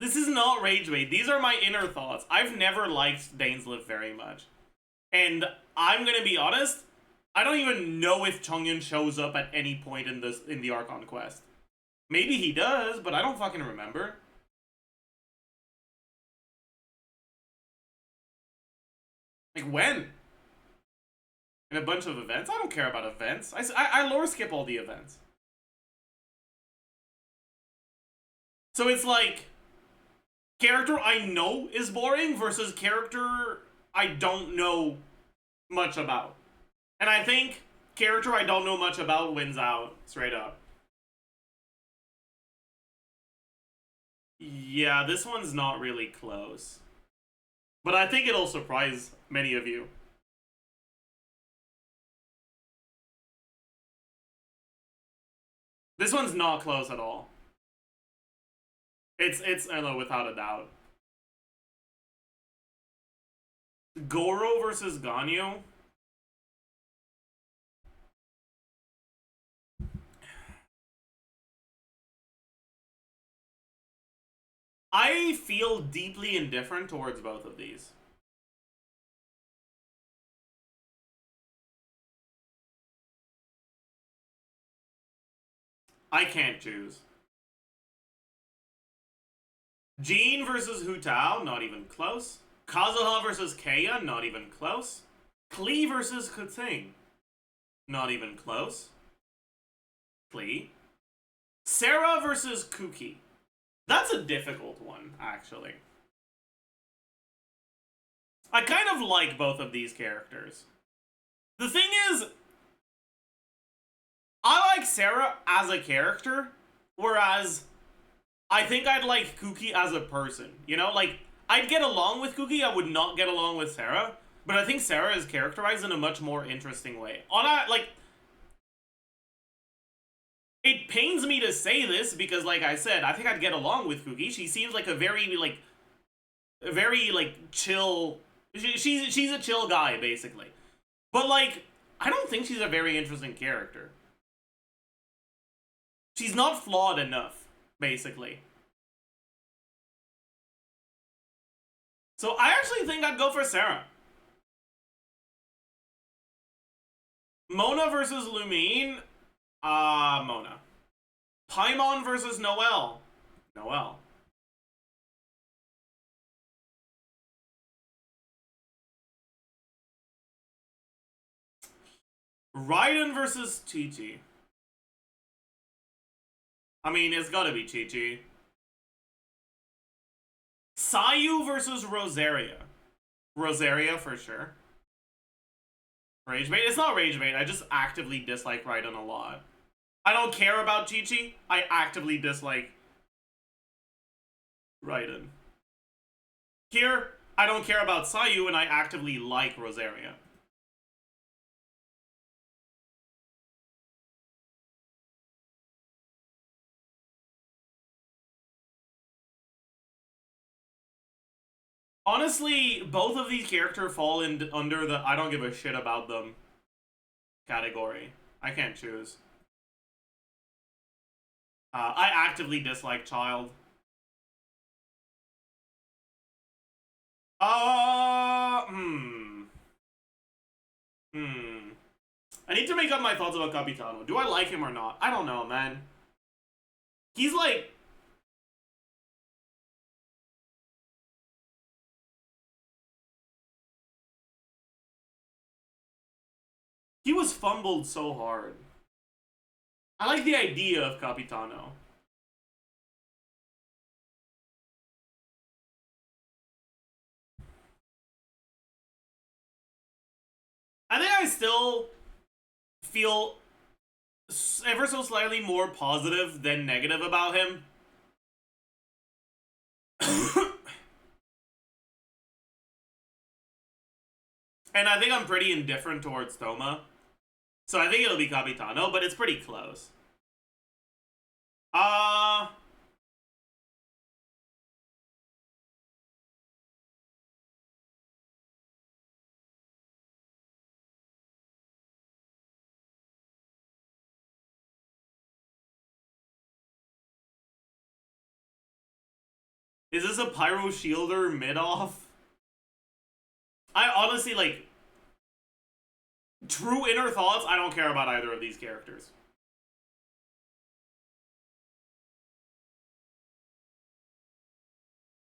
This is not rage bait. These are my inner thoughts. I've never liked Dainsleif very much. And I'm gonna be honest, I don't even know if Chongyun shows up at any point in the Archon quest. Maybe he does, but I don't fucking remember. Like, when? In a bunch of events? I don't care about events. I lore skip all the events. So it's like, character I know is boring versus character I don't know much about. And I think character I don't know much about wins out, straight up. Yeah, this one's not really close. But I think it'll surprise many of you. This one's not close at all. It's I don't know, without a doubt. Goro versus Ganyu. I feel deeply indifferent towards both of these. I can't choose. Jean versus Hu Tao, not even close. Kazuha versus Keiya, not even close. Klee versus Kuting, not even close. Klee. Sarah versus Kuki. That's a difficult one, actually. I kind of like both of these characters. The thing is, I like Sarah as a character, whereas I think I'd like Kuki as a person. You know, like, I'd get along with Kuki, I would not get along with Sarah, but I think Sarah is characterized in a much more interesting way. It pains me to say this because, like I said, I think I'd get along with Kuki. She seems like a very chill. She's a chill guy, basically. But, like, I don't think she's a very interesting character. She's not flawed enough, basically. So I actually think I'd go for Sarah. Mona versus Lumine. Mona. Paimon versus Noelle. Noelle. Raiden versus Chi-Chi. I mean, it's gotta be Chi-Chi. Sayu versus Rosaria. Rosaria for sure. Rage bait? It's not rage bait. I just actively dislike Raiden a lot. I don't care about Chi-Chi. I actively dislike Raiden. Here, I don't care about Sayu and I actively like Rosaria. Honestly, both of these characters fall under the I don't give a shit about them category. I can't choose. I actively dislike Child. I need to make up my thoughts about Capitano. Do I like him or not? I don't know, man. He's like... He was fumbled so hard. I like the idea of Capitano. I think I still feel ever so slightly more positive than negative about him. And I think I'm pretty indifferent towards Toma. So I think it'll be Capitano, but it's pretty close. Is this a Pyro Shielder mid-off? I honestly, like... True inner thoughts, I don't care about either of these characters.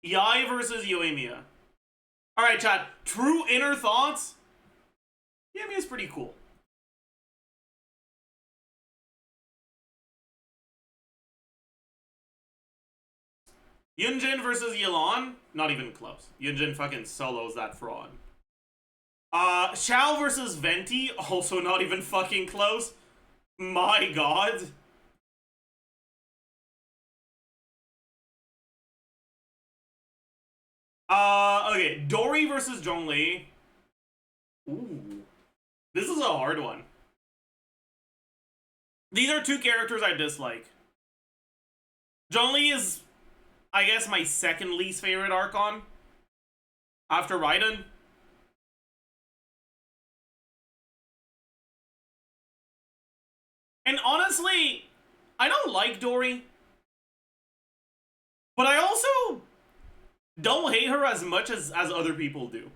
Yai versus Yoimiya. Alright, chat. True inner thoughts? Yoimiya's pretty cool. Yunjin versus Yelan? Not even close. Yunjin fucking solos that fraud. Xiao versus Venti? Also not even fucking close. My god. Okay. Dory versus Zhongli. Ooh. This is a hard one. These are two characters I dislike. Zhongli is, I guess, my second least favorite Archon. After Raiden. And honestly, I don't like Dory. But I also don't hate her as much as other people do.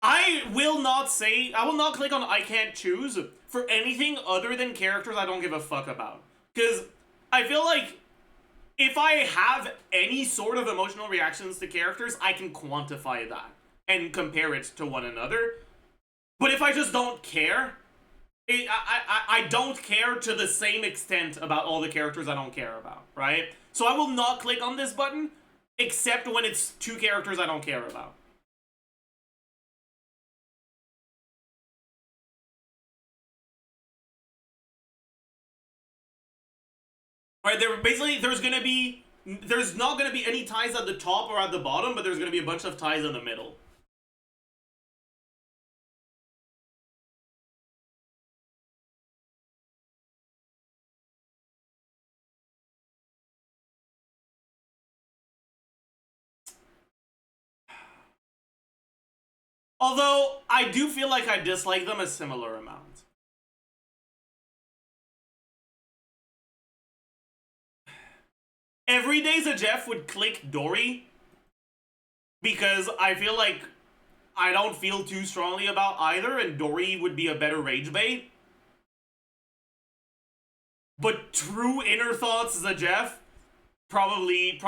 I will not click on I can't choose for anything other than characters I don't give a fuck about. Because I feel like if I have any sort of emotional reactions to characters, I can quantify that and compare it to one another. But if I just don't care, I don't care to the same extent about all the characters I don't care about, right? So I will not click on this button, except when it's two characters I don't care about. Right, there's not gonna be any ties at the top or at the bottom, but there's gonna be a bunch of ties in the middle. Although, I do feel like I dislike them a similar amount. Every day Zajef would click Dory, because I feel like I don't feel too strongly about either, and Dory would be a better rage bait. But true inner thoughts Zajef probably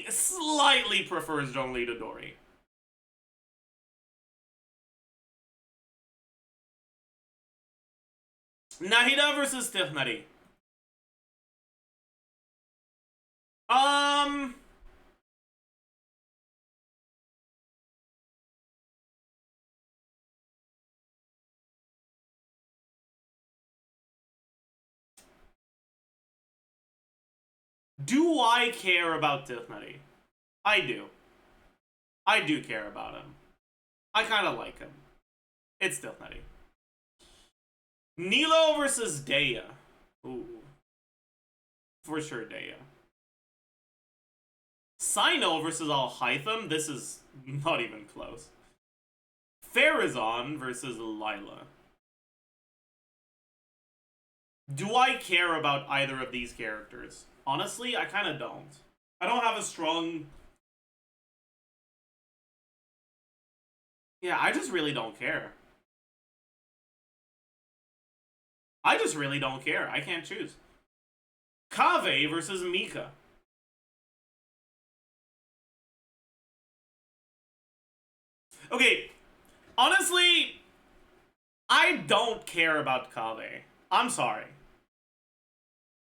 slightly prefers Zhongli to Dory. Nahida versus Tifnari. Do I care about Tifnari? I do. I do care about him. I kind of like him. It's Tifnari. Nilo versus Daya. Ooh. For sure, Daya. Sino versus Al-Hytham. This is not even close. Farazan versus Lila. Do I care about either of these characters? Honestly, I kind of don't. I don't have a strong... Yeah, I just really don't care. I just really don't care. I can't choose. Kaveh versus Mika. Okay, honestly, I don't care about Kaveh. I'm sorry.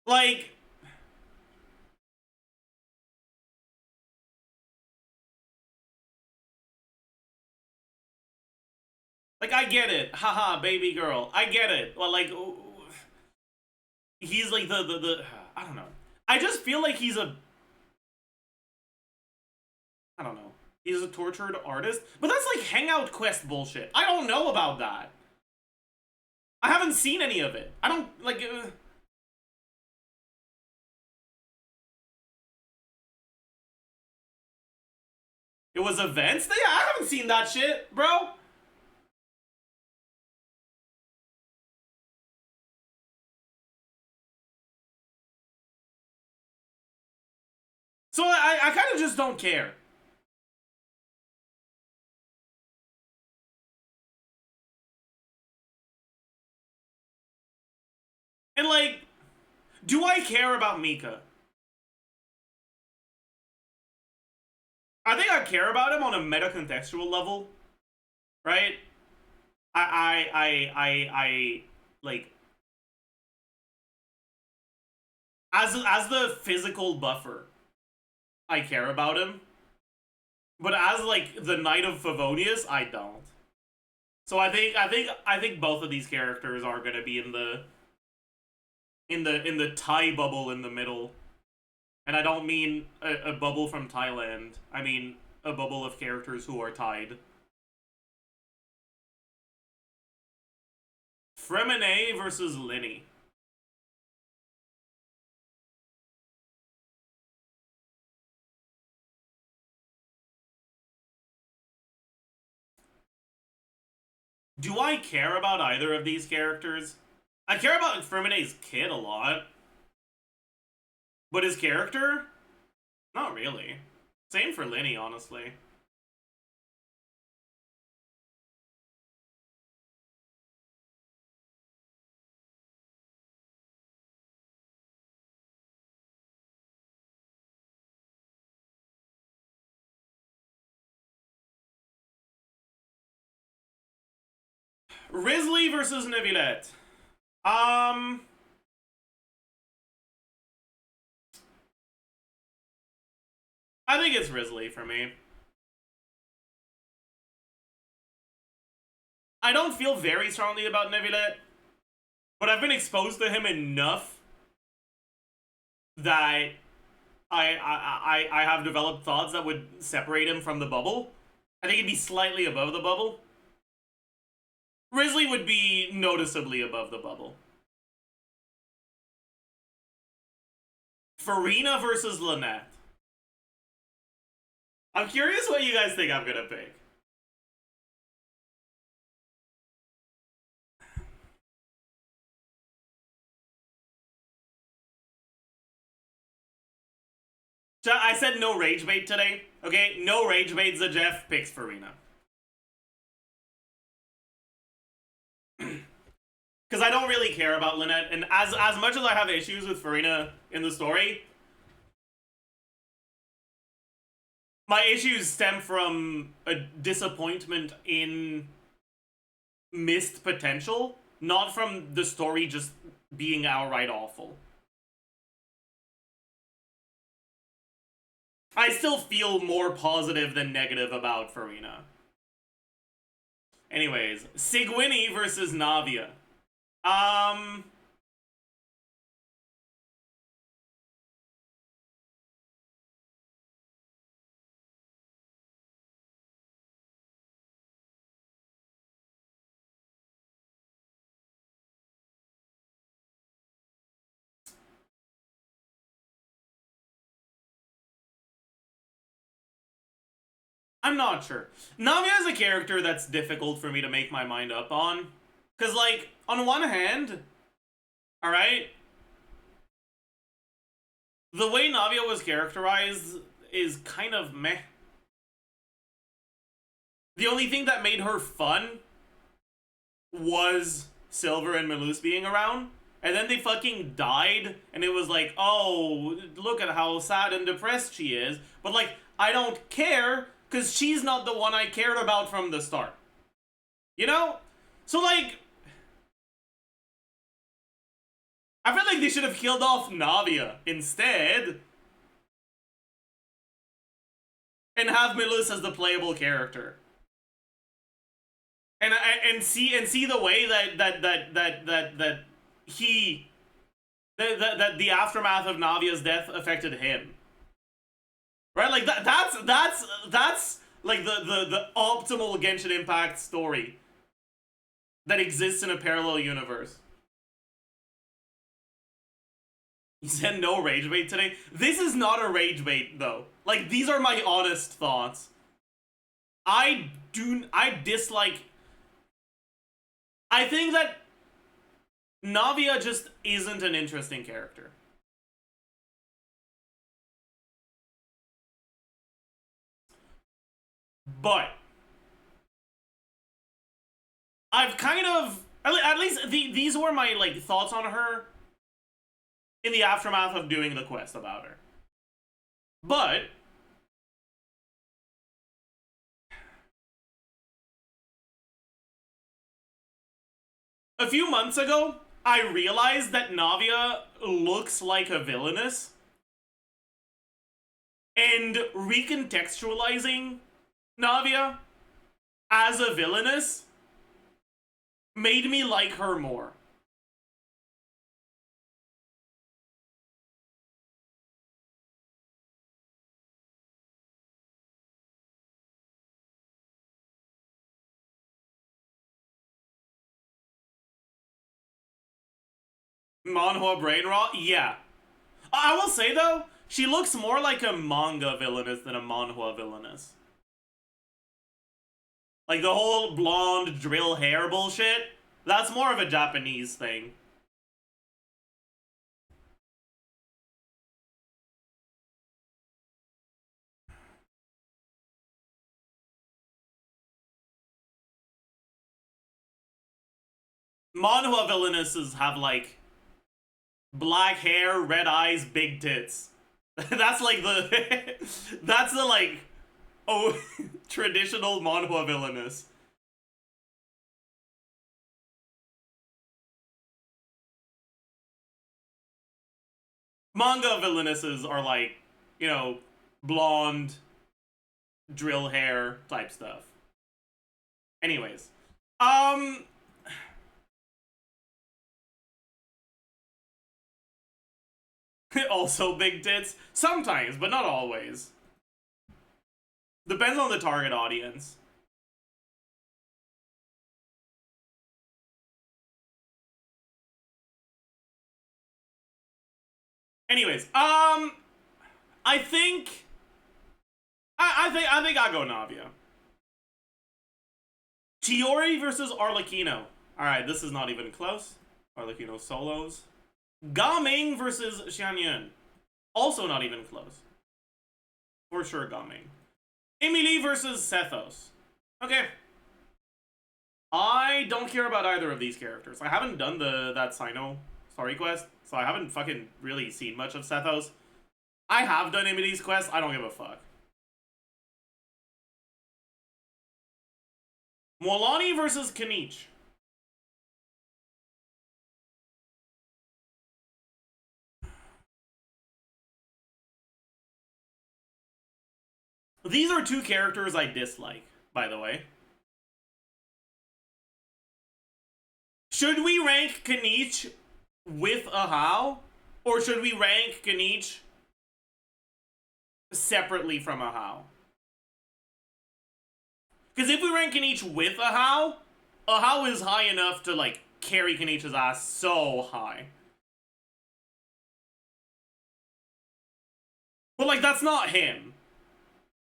Like... Like, I get it. Haha, baby girl. I get it. Well, like... He's like the... I don't know. I just feel like he's a... I don't know. He's a tortured artist. But that's like Hangout Quest bullshit. I don't know about that. I haven't seen any of it. I don't, like... It was events? Yeah, I haven't seen that shit, bro. So I kind of just don't care. And like, do I care about Mika? I think I care about him on a meta-contextual level, right? I like, as the physical buffer, I care about him. But as like the Knight of Favonius, I don't. So I think both of these characters are gonna be in the Thai bubble in the middle. And I don't mean a bubble from Thailand. I mean a bubble of characters who are tied. Fremine versus Linny. Do I care about either of these characters? I care about Fremine's kid a lot. But his character? Not really. Same for Linny, honestly. Risley versus Neuvillette. I think it's Risley for me. I don't feel very strongly about Neuvillette, but I've been exposed to him enough that I have developed thoughts that would separate him from the bubble. I think he'd be slightly above the bubble. Risley would be noticeably above the bubble. Farina versus Lynette. I'm curious what you guys think I'm gonna pick. I said no rage bait today, okay? No rage bait. Zajef picks Farina. Because I don't really care about Lynette, and as much as I have issues with Farina in the story, my issues stem from a disappointment in missed potential, not from the story just being outright awful. I still feel more positive than negative about Farina. Anyways, Sigwini versus Navia. I'm not sure. Navia is a character that's difficult for me to make my mind up on. Because, like, on one hand, alright, the way Navia was characterized is kind of meh. The only thing that made her fun was Silver and Melus being around. And then they fucking died, and it was like, oh, look at how sad and depressed she is. But, like, I don't care, because she's not the one I cared about from the start. You know? So, like, I feel like they should have killed off Navia instead. And have Melus as the playable character. And see the way that the aftermath of Navia's death affected him. Right? Like that's like the optimal Genshin Impact story that exists in a parallel universe. You said no rage bait today? This is not a rage bait though. Like, these are my honest thoughts. I dislike... I think that Navia just isn't an interesting character. But I've kind of... At least these were my, like, thoughts on her in the aftermath of doing the quest about her. But a few months ago, I realized that Navia looks like a villainess. And recontextualizing Navia as a villainess made me like her more. Manhwa brain rot? Yeah. I will say though, she looks more like a manga villainess than a manhwa villainess. Like the whole blonde drill hair bullshit, that's more of a Japanese thing. Manhwa villainesses have like black hair, red eyes, big tits. That's like the that's the like traditional manhwa villainess. Manga villainesses are like, you know, blonde, drill hair type stuff. Anyways, also big tits sometimes, but not always. Depends on the target audience. Anyways, I think I think I'll go Navia. Chiori versus Arlecchino. Alright, this is not even close. Arlecchino solos. Gaming versus Xianyun. Also not even close. For sure, Gaming. Emily versus Sethos. Okay. I don't care about either of these characters. I haven't done that Sino story quest, so I haven't fucking really seen much of Sethos. I have done Emily's quest, I don't give a fuck. Molani versus Kanich. These are two characters I dislike, by the way. Should we rank Kanich with a How? Or should we rank Kanich separately from a How? Because if we rank Kanich with a How is high enough to, like, carry Kanich's ass so high. But, like, that's not him.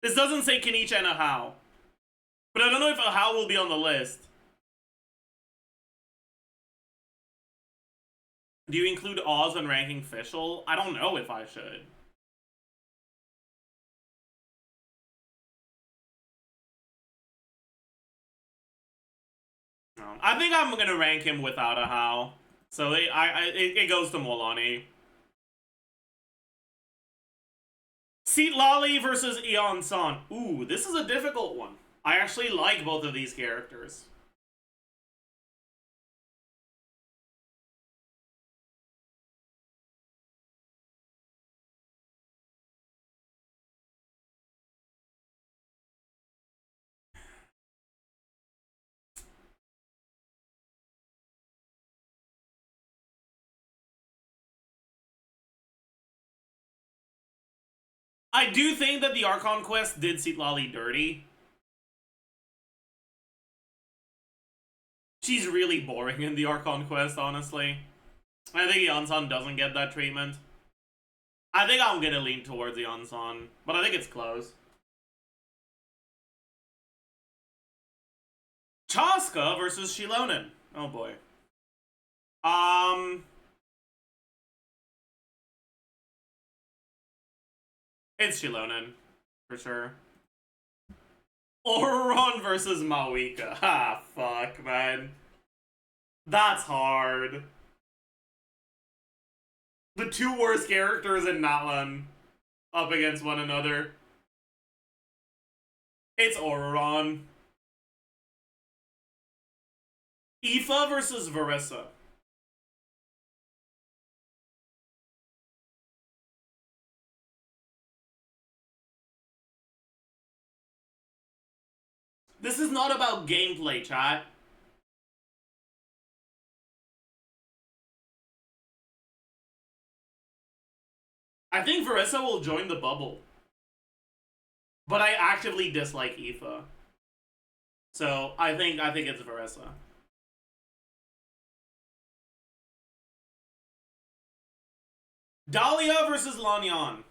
This doesn't say Kanich and a How. But I don't know if a How will be on the list. Do you include Oz when ranking Fischl? I don't know if I should. I think I'm gonna rank him without a How. So it goes to Molani. Seat Lali versus Eon San. Ooh, this is a difficult one. I actually like both of these characters. I do think that the Archon quest did Seat Lali dirty. She's really boring in the Archon quest, honestly. I think Eon-san doesn't get that treatment. I think I'm gonna lean towards Eon-san, but I think it's close. Chaska versus Shilonen. Oh boy. It's Shilonen, for sure. Oron versus Mawika. Ha, fuck, man. That's hard. The two worst characters in Natlan up against one another. It's Auroron. Aoife versus Varissa. This is not about gameplay, chat. I think Varissa will join the bubble. But I actively dislike Aoife. So I think it's Varissa. Dahlia versus Lanyan.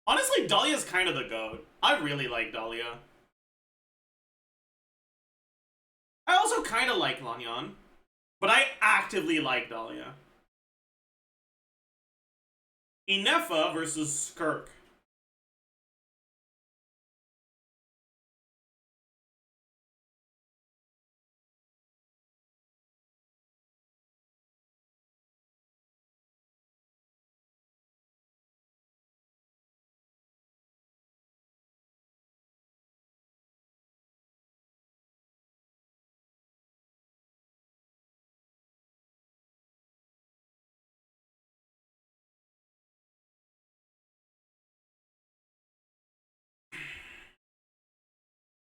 Honestly, Dahlia's kind of the GOAT. I really like Dahlia. I also kind of like Lanyan, but I actively like Dahlia. Inefa versus Skirk.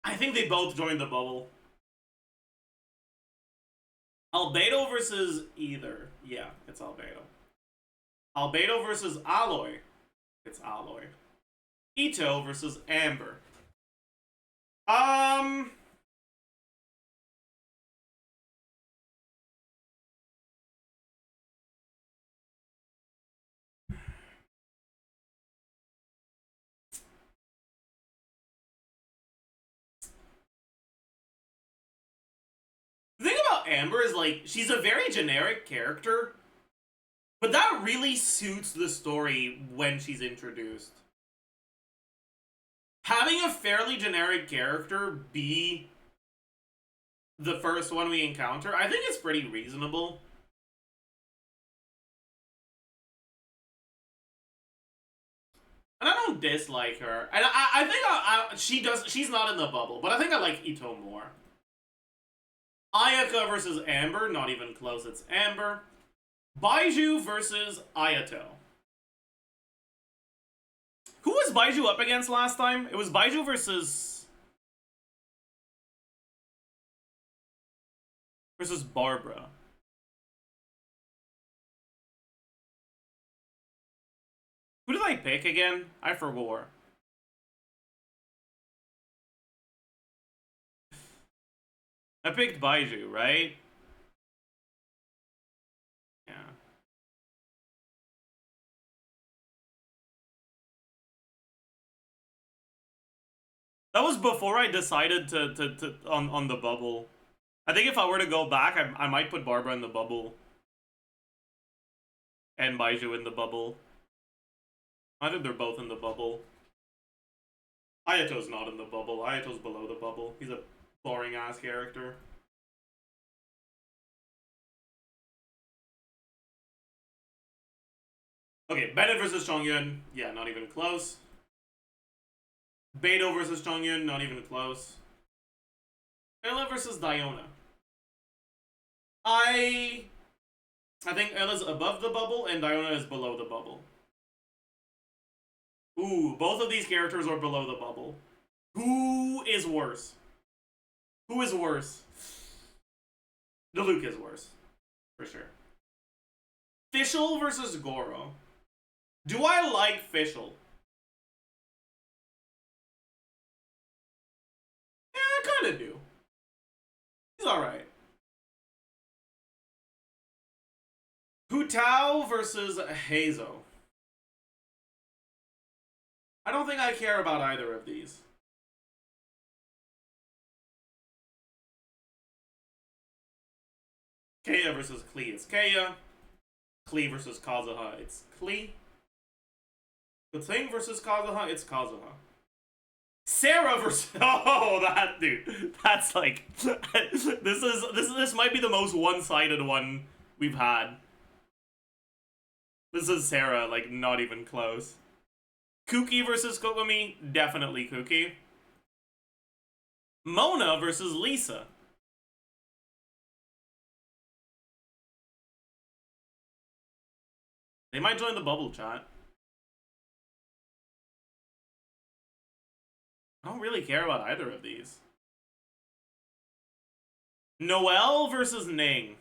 I think they both joined the bubble. Albedo versus either. Yeah, it's Albedo. Albedo versus Alloy. It's Alloy. Ito versus Amber. The thing about Amber is, like, she's a very generic character, but that really suits the story when she's introduced. Having a fairly generic character be the first one we encounter, I think it's pretty reasonable. And I don't dislike her. And I think she's not in the bubble, but I think I like Ito more. Ayaka versus Amber, not even close, it's Amber. Baiju versus Ayato. Who was Baiju up against last time? It was Baiju versus Barbara. Who did I pick again? I forgot. I picked Baiju, right? Yeah. That was before I decided to on the bubble. I think if I were to go back, I might put Barbara in the bubble. And Baiju in the bubble. I think they're both in the bubble. Ayato's not in the bubble. Ayato's below the bubble. He's a boring ass character. Okay, Bennett versus Chongyun. Yeah, not even close. Beidou versus Chongyun. Not even close. Ella versus Diona. I think Ella's above the bubble and Diona is below the bubble. Ooh, both of these characters are below the bubble. Who is worse? Who is worse? Diluc is worse. For sure. Fischl versus Goro. Do I like Fischl? Yeah, I kinda do. He's alright. Hu Tao versus Hazo. I don't think I care about either of these. Kea versus Klee, it's Kea. Klee versus Kazuha, it's Klee. The Thing versus Kazuha, it's Kazuha. Sarah versus that dude. That's like this might be the most one-sided one we've had. This is Sarah, like, not even close. Kuki versus Kokomi, definitely Kuki. Mona versus Lisa. They might join the bubble chat. I don't really care about either of these. Noelle versus Ning.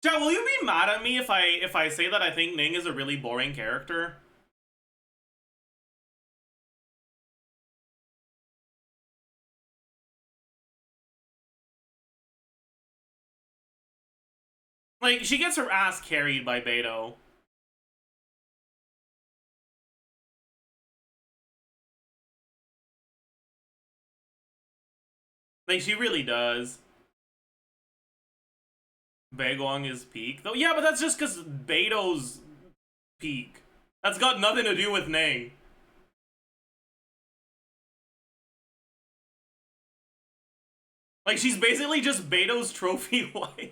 Chat, will you be mad at me if I say that I think Ning is a really boring character? Like, she gets her ass carried by Beto. Like, she really does. Baegwang is peak. Though, yeah, but that's just because Beto's peak. That's got nothing to do with Ning. Like, she's basically just Beto's trophy wife.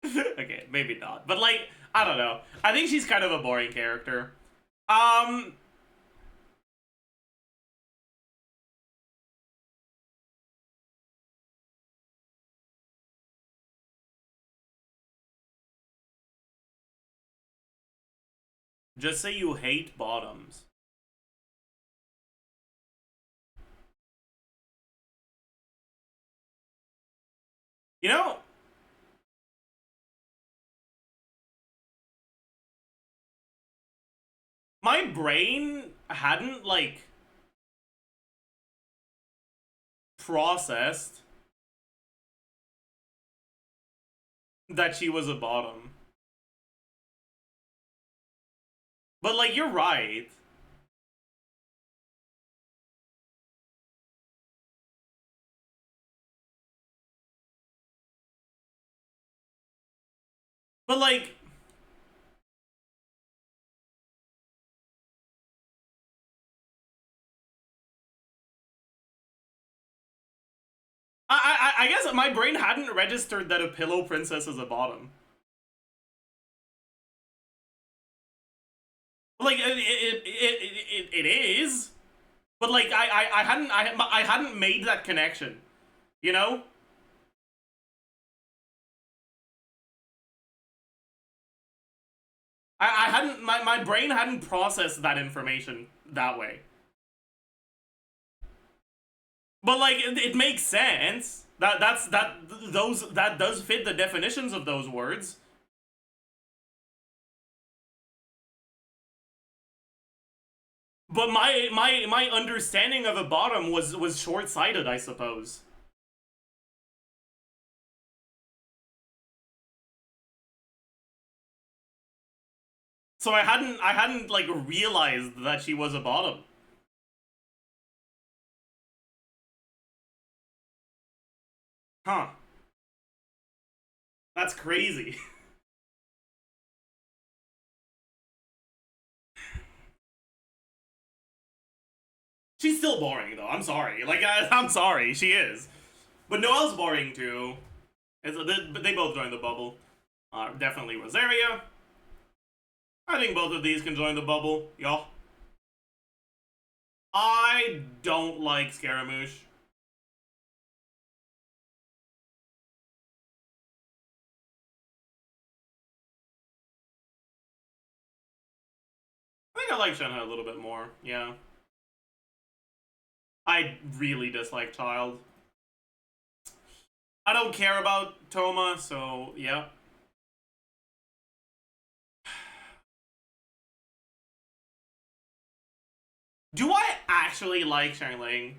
Okay, maybe not. But, like, I don't know. I think she's kind of a boring character. Just say you hate bottoms. You know, my brain hadn't, like, processed that she was a bottom. But, like, you're right. But, like, I guess my brain hadn't registered that a pillow princess is a bottom. Like, it is, but, like, I hadn't made that connection, you know? I hadn't, my brain hadn't processed that information that way. But, like, it makes sense. That does fit the definitions of those words. But my understanding of a bottom was short-sighted, I suppose. So I hadn't like realized that she was a bottom. Huh. That's crazy. She's still boring though. I'm sorry. Like, I'm sorry. She is. But Noelle's boring too. They both joined the bubble. Definitely Rosaria. I think both of these can join the bubble, y'all. I don't like Scaramouche. I think I like Shenhe a little bit more, yeah. I really dislike Child. I don't care about Toma, so yeah. Do I actually like Xiangling?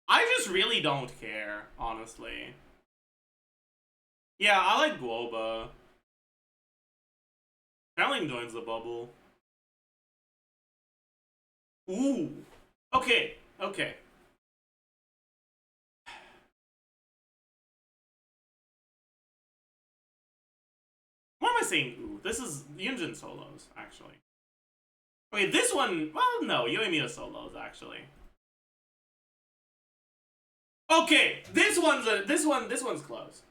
I just really don't care, honestly. Yeah, I like Guoba. Xiangling joins the bubble. Ooh. Okay, okay. Why am I saying ooh? This is Yunjin solos, actually. Okay, this one, well, no, Yoimiya solos, actually. Okay, this one's close.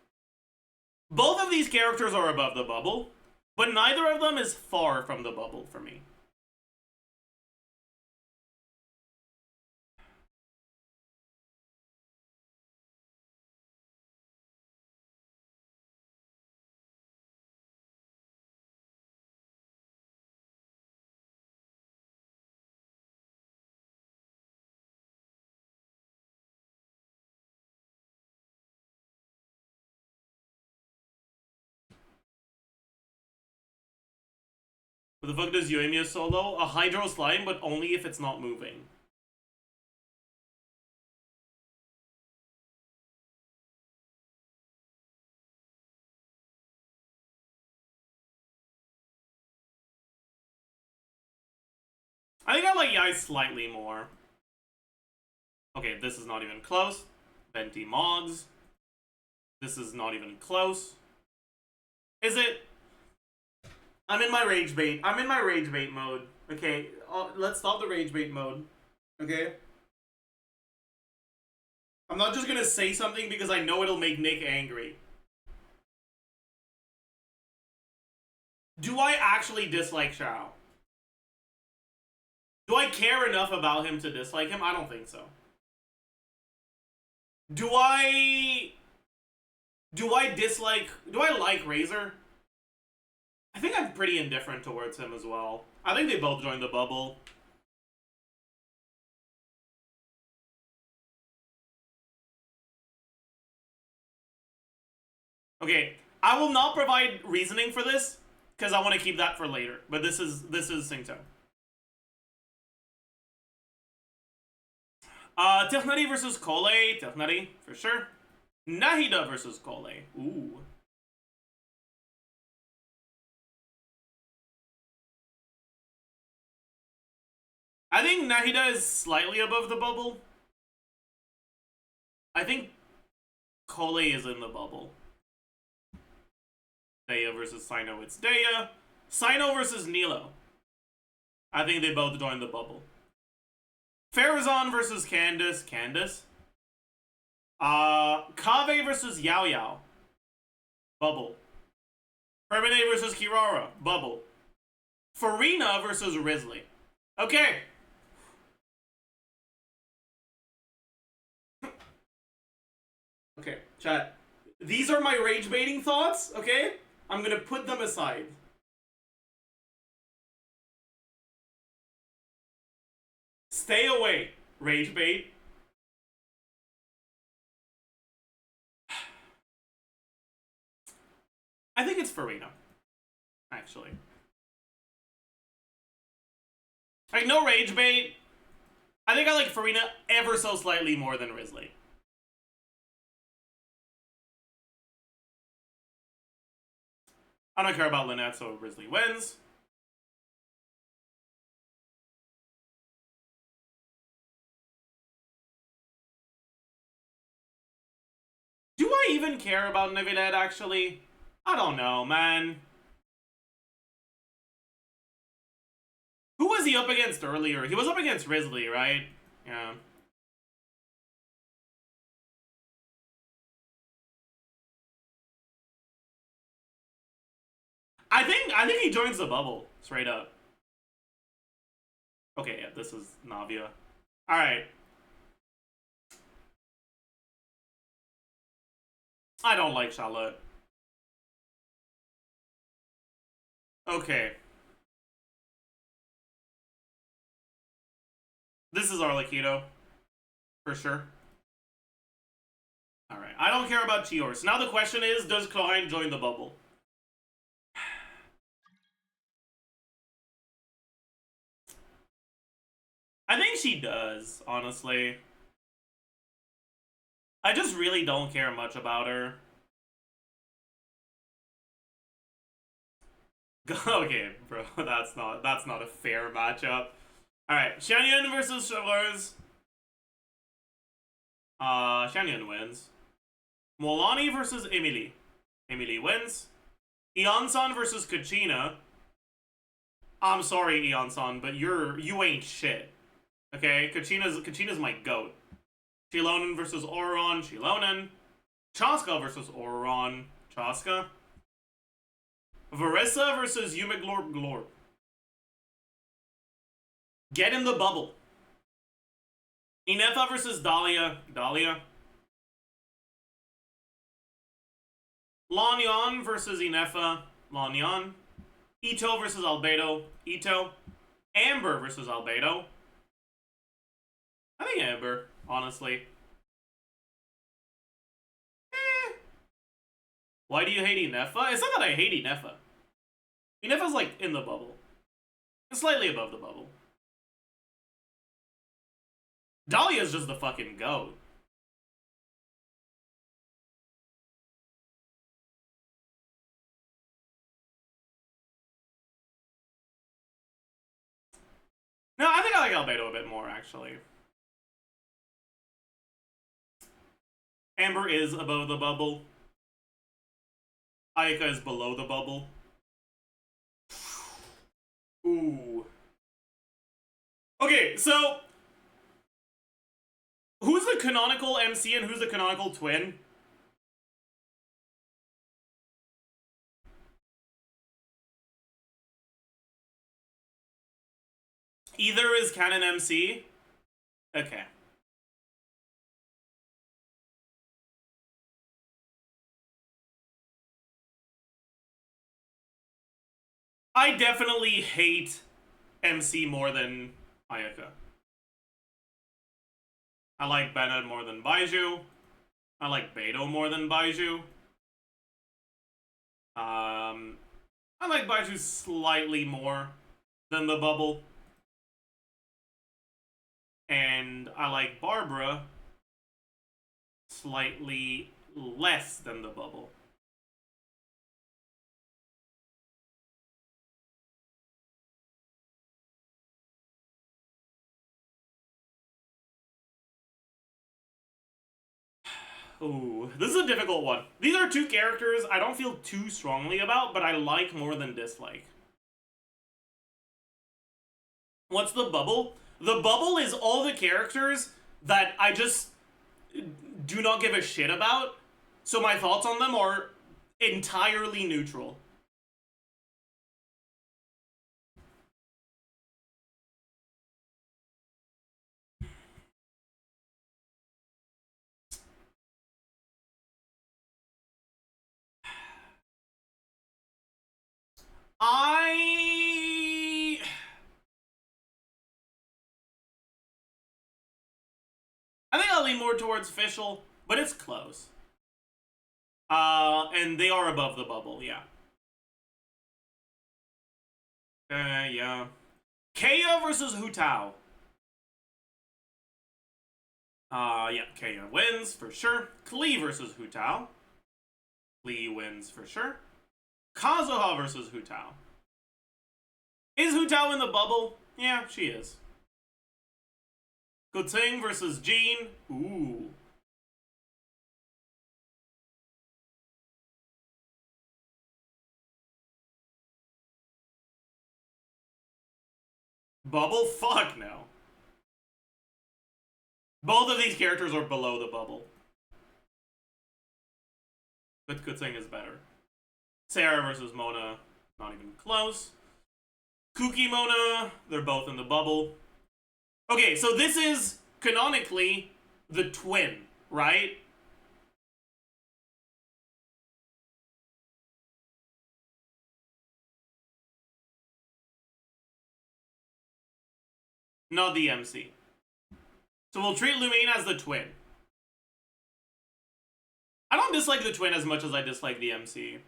Both of these characters are above the bubble, but neither of them is far from the bubble for me. What the fuck does Yoimiya solo? A Hydro Slime, but only if it's not moving. I think I like Yai slightly more. Okay, this is not even close. Venti Mogs. This is not even close. Is it? I'm in my rage bait. I'm in my rage bait mode. Okay, let's stop the rage bait mode. Okay? I'm not just gonna say something because I know it'll make Nick angry. Do I actually dislike Shao? Do I care enough about him to dislike him? I don't think so. Do I like Razor? I think I'm pretty indifferent towards him as well. I think they both joined the bubble. Okay, I will not provide reasoning for this because I want to keep that for later. But this is Singto. Tifnari versus Kole. Tifnari, for sure. Nahida versus Kole. Ooh. I think Nahida is slightly above the bubble. I think Kole is in the bubble. Daya versus Sino, it's Daya. Sino versus Nilo. I think they both joined the bubble. Farazan versus Candace. Candace. Kave versus Yao Yao. Bubble. Hermine versus Kirara. Bubble. Farina versus Risley. Okay. Okay, chat. These are my rage baiting thoughts, okay? I'm gonna put them aside. Stay away, rage bait. I think it's Farina, actually. Like, no rage bait. I think I like Farina ever so slightly more than Risley. I don't care about Lynette, so Risley wins. Do I even care about Navidad, actually? I don't know, man. Who was he up against earlier? He was up against Risley, right? Yeah. I think he joins the bubble, straight up. Okay, yeah, this is Navia. Alright. I don't like Charlotte. Okay. This is Arlecchino. For sure. Alright, I don't care about Chior. So now the question is, does Klein join the bubble? I think she does, honestly. I just really don't care much about her. Okay, bro, that's not a fair matchup. Alright, Xianyun versus Chevreuse. Xianyun wins. Molani versus Emily. Emily wins. Iansan versus Kachina. I'm sorry, Eon-san, but you ain't shit. Okay, Kachina's my goat. Chilonen versus Auron, Chilonen. Chaska versus Auron, Chaska. Varissa versus Yumiglorp Glorp. Get in the bubble. Inefa versus Dahlia, Dahlia. Lanyan versus Inefa, Lanyan. Ito versus Albedo, Ito. Amber versus Albedo. I think Amber, honestly. Why do you hate Inefa? It's not that I hate Inefa. Inefa's like in the bubble. It's slightly above the bubble. Dahlia's just the fucking goat. No, I think I like Albedo a bit more, actually. Amber is above the bubble. Ayaka is below the bubble. Ooh. Okay, so who's the canonical MC and who's the canonical twin? Either is canon MC. Okay. I definitely hate MC more than Ayaka. I like Bennett more than Baiju. I like Beto more than Baiju. I like Baiju slightly more than the bubble. And I like Barbara slightly less than the bubble. Ooh, this is a difficult one. These are two characters I don't feel too strongly about, but I like more than dislike. What's the bubble? The bubble is all the characters that I just do not give a shit about, so my thoughts on them are entirely neutral. I think I'll lean more towards Fischl, but it's close. And they are above the bubble, yeah. Yeah. Kea versus Hu Tao. Yeah, Kea wins for sure. Klee versus Hu Tao. Klee wins for sure. Kazuha versus Hu Tao. Is Hu Tao in the bubble? Yeah, she is. Goting versus Jean. Ooh. Bubble? Fuck no. Both of these characters are below the bubble. But Goting is better. Sarah versus Mona. Not even close. Kuki Mona. They're both in the bubble. Okay, so this is canonically the twin, right? Not the MC. So we'll treat Lumine as the twin. I don't dislike the twin as much as I dislike the MC.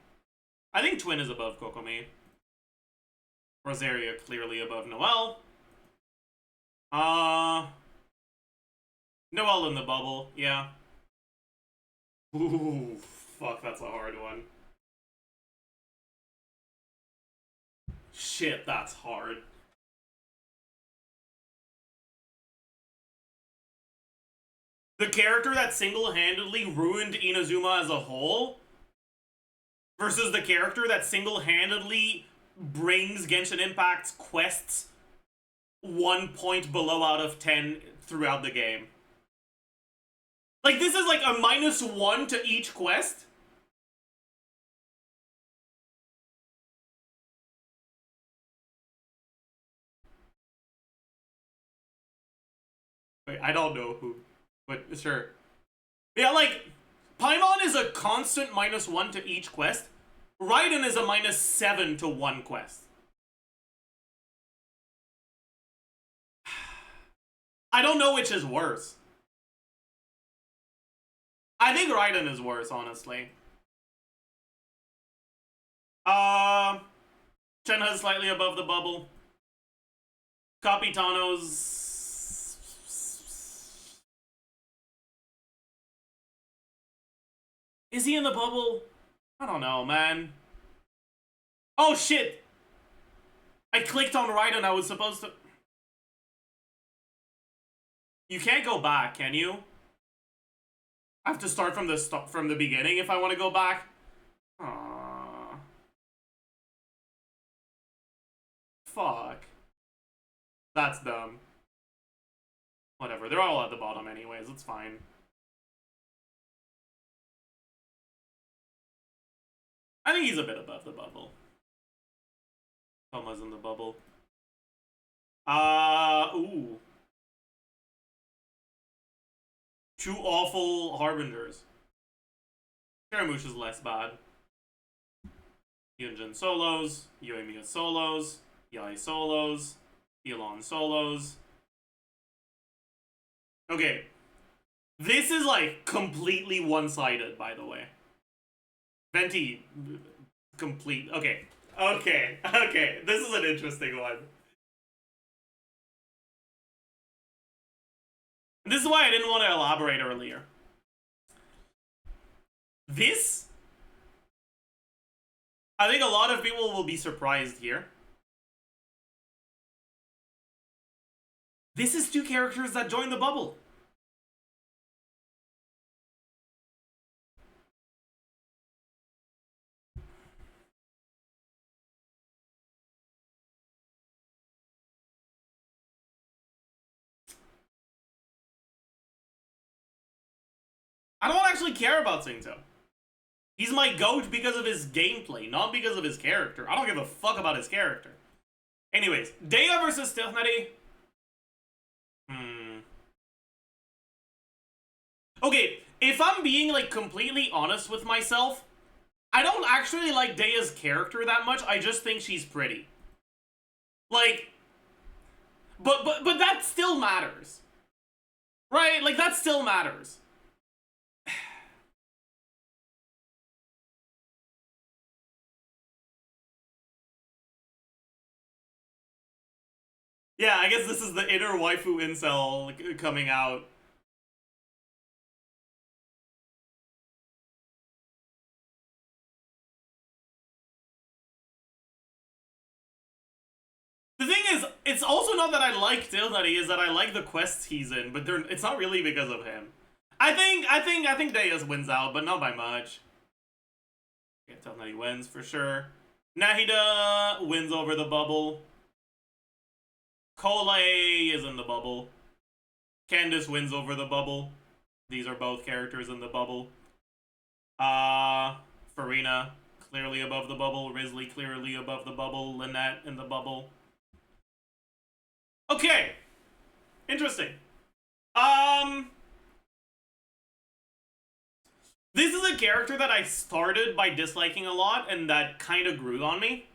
I think twin is above Kokomi. Rosaria clearly above Noelle. Noelle in the bubble, yeah. Ooh, fuck, that's a hard one. Shit, that's hard. The character that single-handedly ruined Inazuma as a whole versus the character that single-handedly brings Genshin Impact's quests 1 point below out of 10 throughout the game. Like, this is like a -1 to each quest. Wait, I don't know who, but sure. Yeah, like, Paimon is a constant -1 to each quest. Raiden is a -7 to 1 quest. I don't know which is worse. I think Raiden is worse, honestly. Shenhe is slightly above the bubble. Capitano's... Is he in the bubble? I don't know, man. Oh, shit! I clicked on Raiden, I was supposed to... You can't go back, can you? I have to start from the beginning if I want to go back. Aww. Fuck. That's dumb. Whatever, they're all at the bottom anyways, it's fine. I think he's a bit above the bubble. Toma's in the bubble. Ooh. Two awful harbingers. Scaramouche is less bad. Yunjin solos, Yoimiya solos, Yai solos, Elon solos. Okay. This is like completely one-sided, by the way. Venti, complete. Okay. This is an interesting one. This is why I didn't want to elaborate earlier. This, I think a lot of people will be surprised here. This is two characters that joined the bubble. I don't actually care about Singto. He's my GOAT because of his gameplay, not because of his character. I don't give a fuck about his character. Anyways, Daya versus Stilthnari. Okay, if I'm being like completely honest with myself, I don't actually like Daya's character that much. I just think she's pretty. Like, but that still matters. Right? Like, that still matters. Yeah, I guess this is the inner waifu incel coming out. The thing is, it's also not that I like Stilthnari, is that I like the quests he's in, but it's not really because of him. I think Deus wins out, but not by much. Yeah, Stilthnari wins for sure. Nahida wins over the bubble. Cole is in the bubble. Candace wins over the bubble. These are both characters in the bubble. Farina clearly above the bubble. Risley clearly above the bubble. Lynette in the bubble. Okay. Interesting. This is a character that I started by disliking a lot and that kind of grew on me.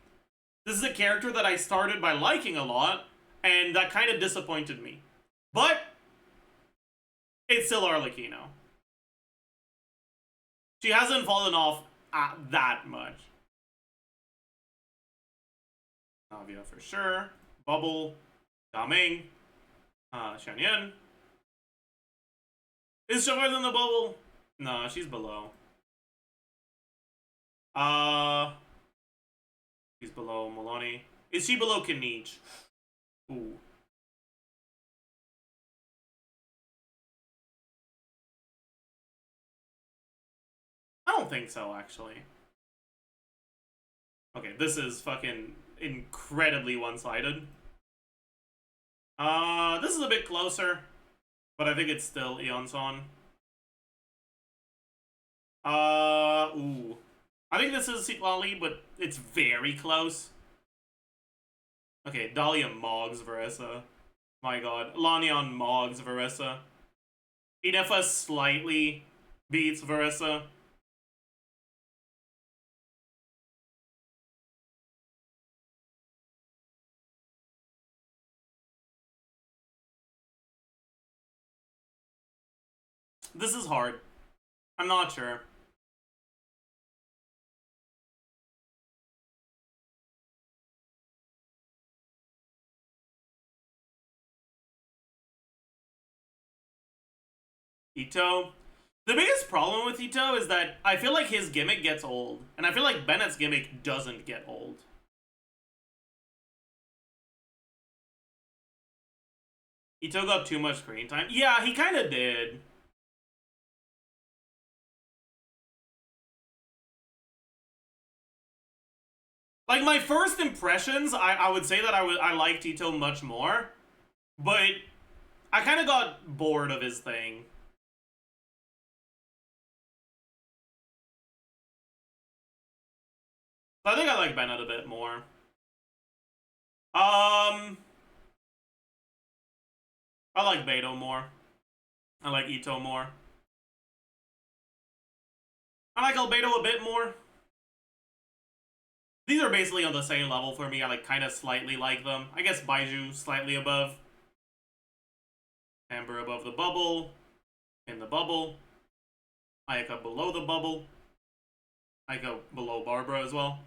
This is a character that I started by liking a lot and that kind of disappointed me. But it's still Arlecchino. She hasn't fallen off that much. Navia for sure. Bubble. Daming. Shanyan. Is Shogun in the bubble? No, she's below. She's below Maloney. Is she below Kinich? Ooh. I don't think so, actually. Okay, this is fucking incredibly one-sided. This is a bit closer, but I think it's still Eonson. Ooh. I think this is Citlali, but it's very close. Okay, Dahlia Moggs Veressa. My god. Lanyan Moggs Veressa. Inefa slightly beats Veressa. This is hard. I'm not sure. Ito. The biggest problem with Ito is that I feel like his gimmick gets old. And I feel like Bennett's gimmick doesn't get old. Ito got too much screen time. Yeah, he kind of did. Like, my first impressions, I would say that I liked Ito much more. But I kind of got bored of his thing. I think I like Bennett a bit more. I like Beto more. I like Ito more. I like Albedo a bit more. These are basically on the same level for me. I like kind of slightly like them. I guess Baiju slightly above. Amber above the bubble. In the bubble. Ayaka below the bubble. Ayaka below Barbara as well.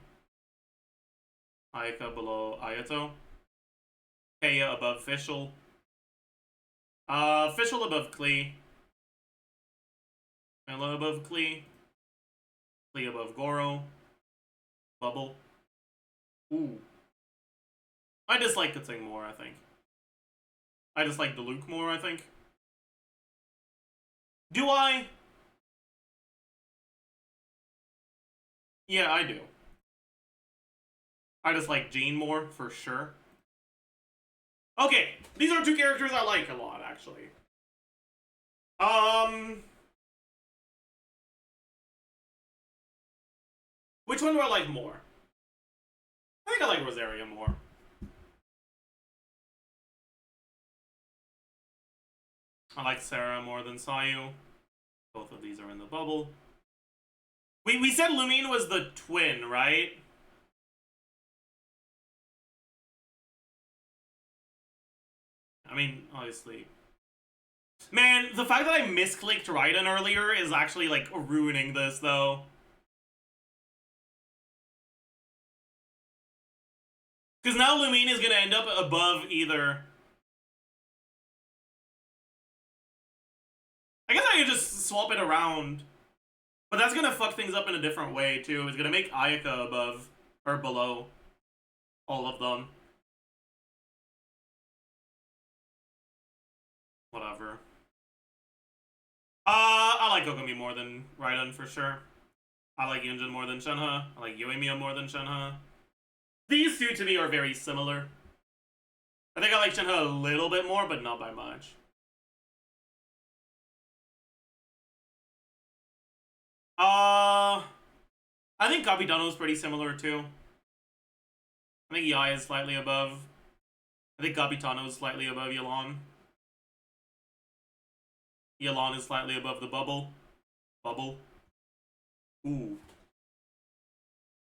Ayaka below Ayato. Kaya above Fischl. Fischl above Klee. Mela above Klee. Klee above Goro. Bubble. Ooh. I dislike the thing more, I think. I dislike the Luke more, I think. Do I? Yeah, I do. I dislike Jean more, for sure. Okay, these are two characters I like a lot, actually. Which one do I like more? I think I like Rosaria more. I like Sarah more than Sayu. Both of these are in the bubble. We said Lumine was the twin, right? I mean, obviously. Man, the fact that I misclicked Raiden earlier is actually, like, ruining this, though. Because now Lumine is gonna end up above either. I guess I could just swap it around. But that's gonna fuck things up in a different way, too. It's gonna make Ayaka above, or below, all of them. Whatever. I like Kokomi more than Raiden, for sure. I like Yunjin more than Shenhe. I like Yoimiya more than Shenhe. These two, to me, are very similar. I think I like Shenhe a little bit more, but not by much. I think Capitano is pretty similar, too. I think Yai is slightly above. I think Capitano is slightly above Yelan. Yelan is slightly above the bubble. Bubble. Ooh.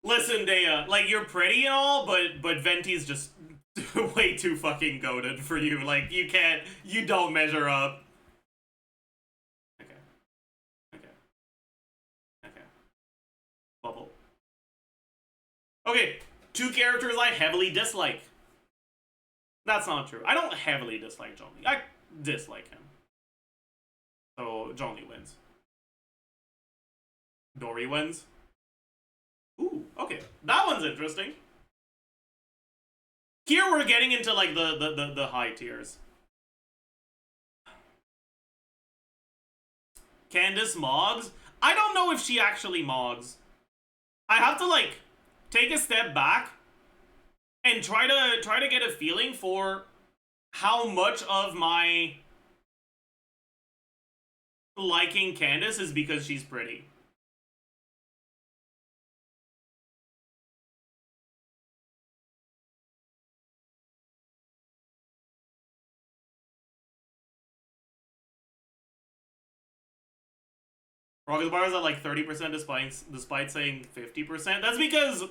Listen, Dea, like, you're pretty and all, but Venti's just way too fucking goated for you. Like, you don't measure up. Okay. Okay. Okay. Bubble. Okay, two characters I heavily dislike. That's not true. I don't heavily dislike Zhongli. I dislike him. So, Zhongli wins. Dory wins. Ooh, okay. That one's interesting. Here we're getting into, like, the high tiers. Candice Moggs? I don't know if she actually Moggs. I have to, like, take a step back and try to get a feeling for how much of my liking Candace is because she's pretty. Rocket Bar is at like 30% despite saying 50%. That's because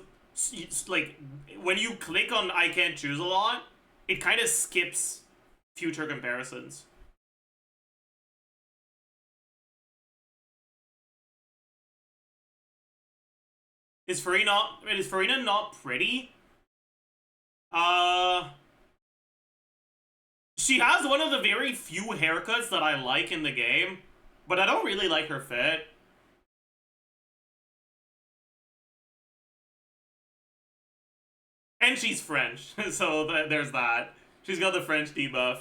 like when you click on I can't choose a lot, it kind of skips future comparisons. Is Farina not pretty? She has one of the very few haircuts that I like in the game, but I don't really like her fit. And she's French, so there's that. She's got the French debuff.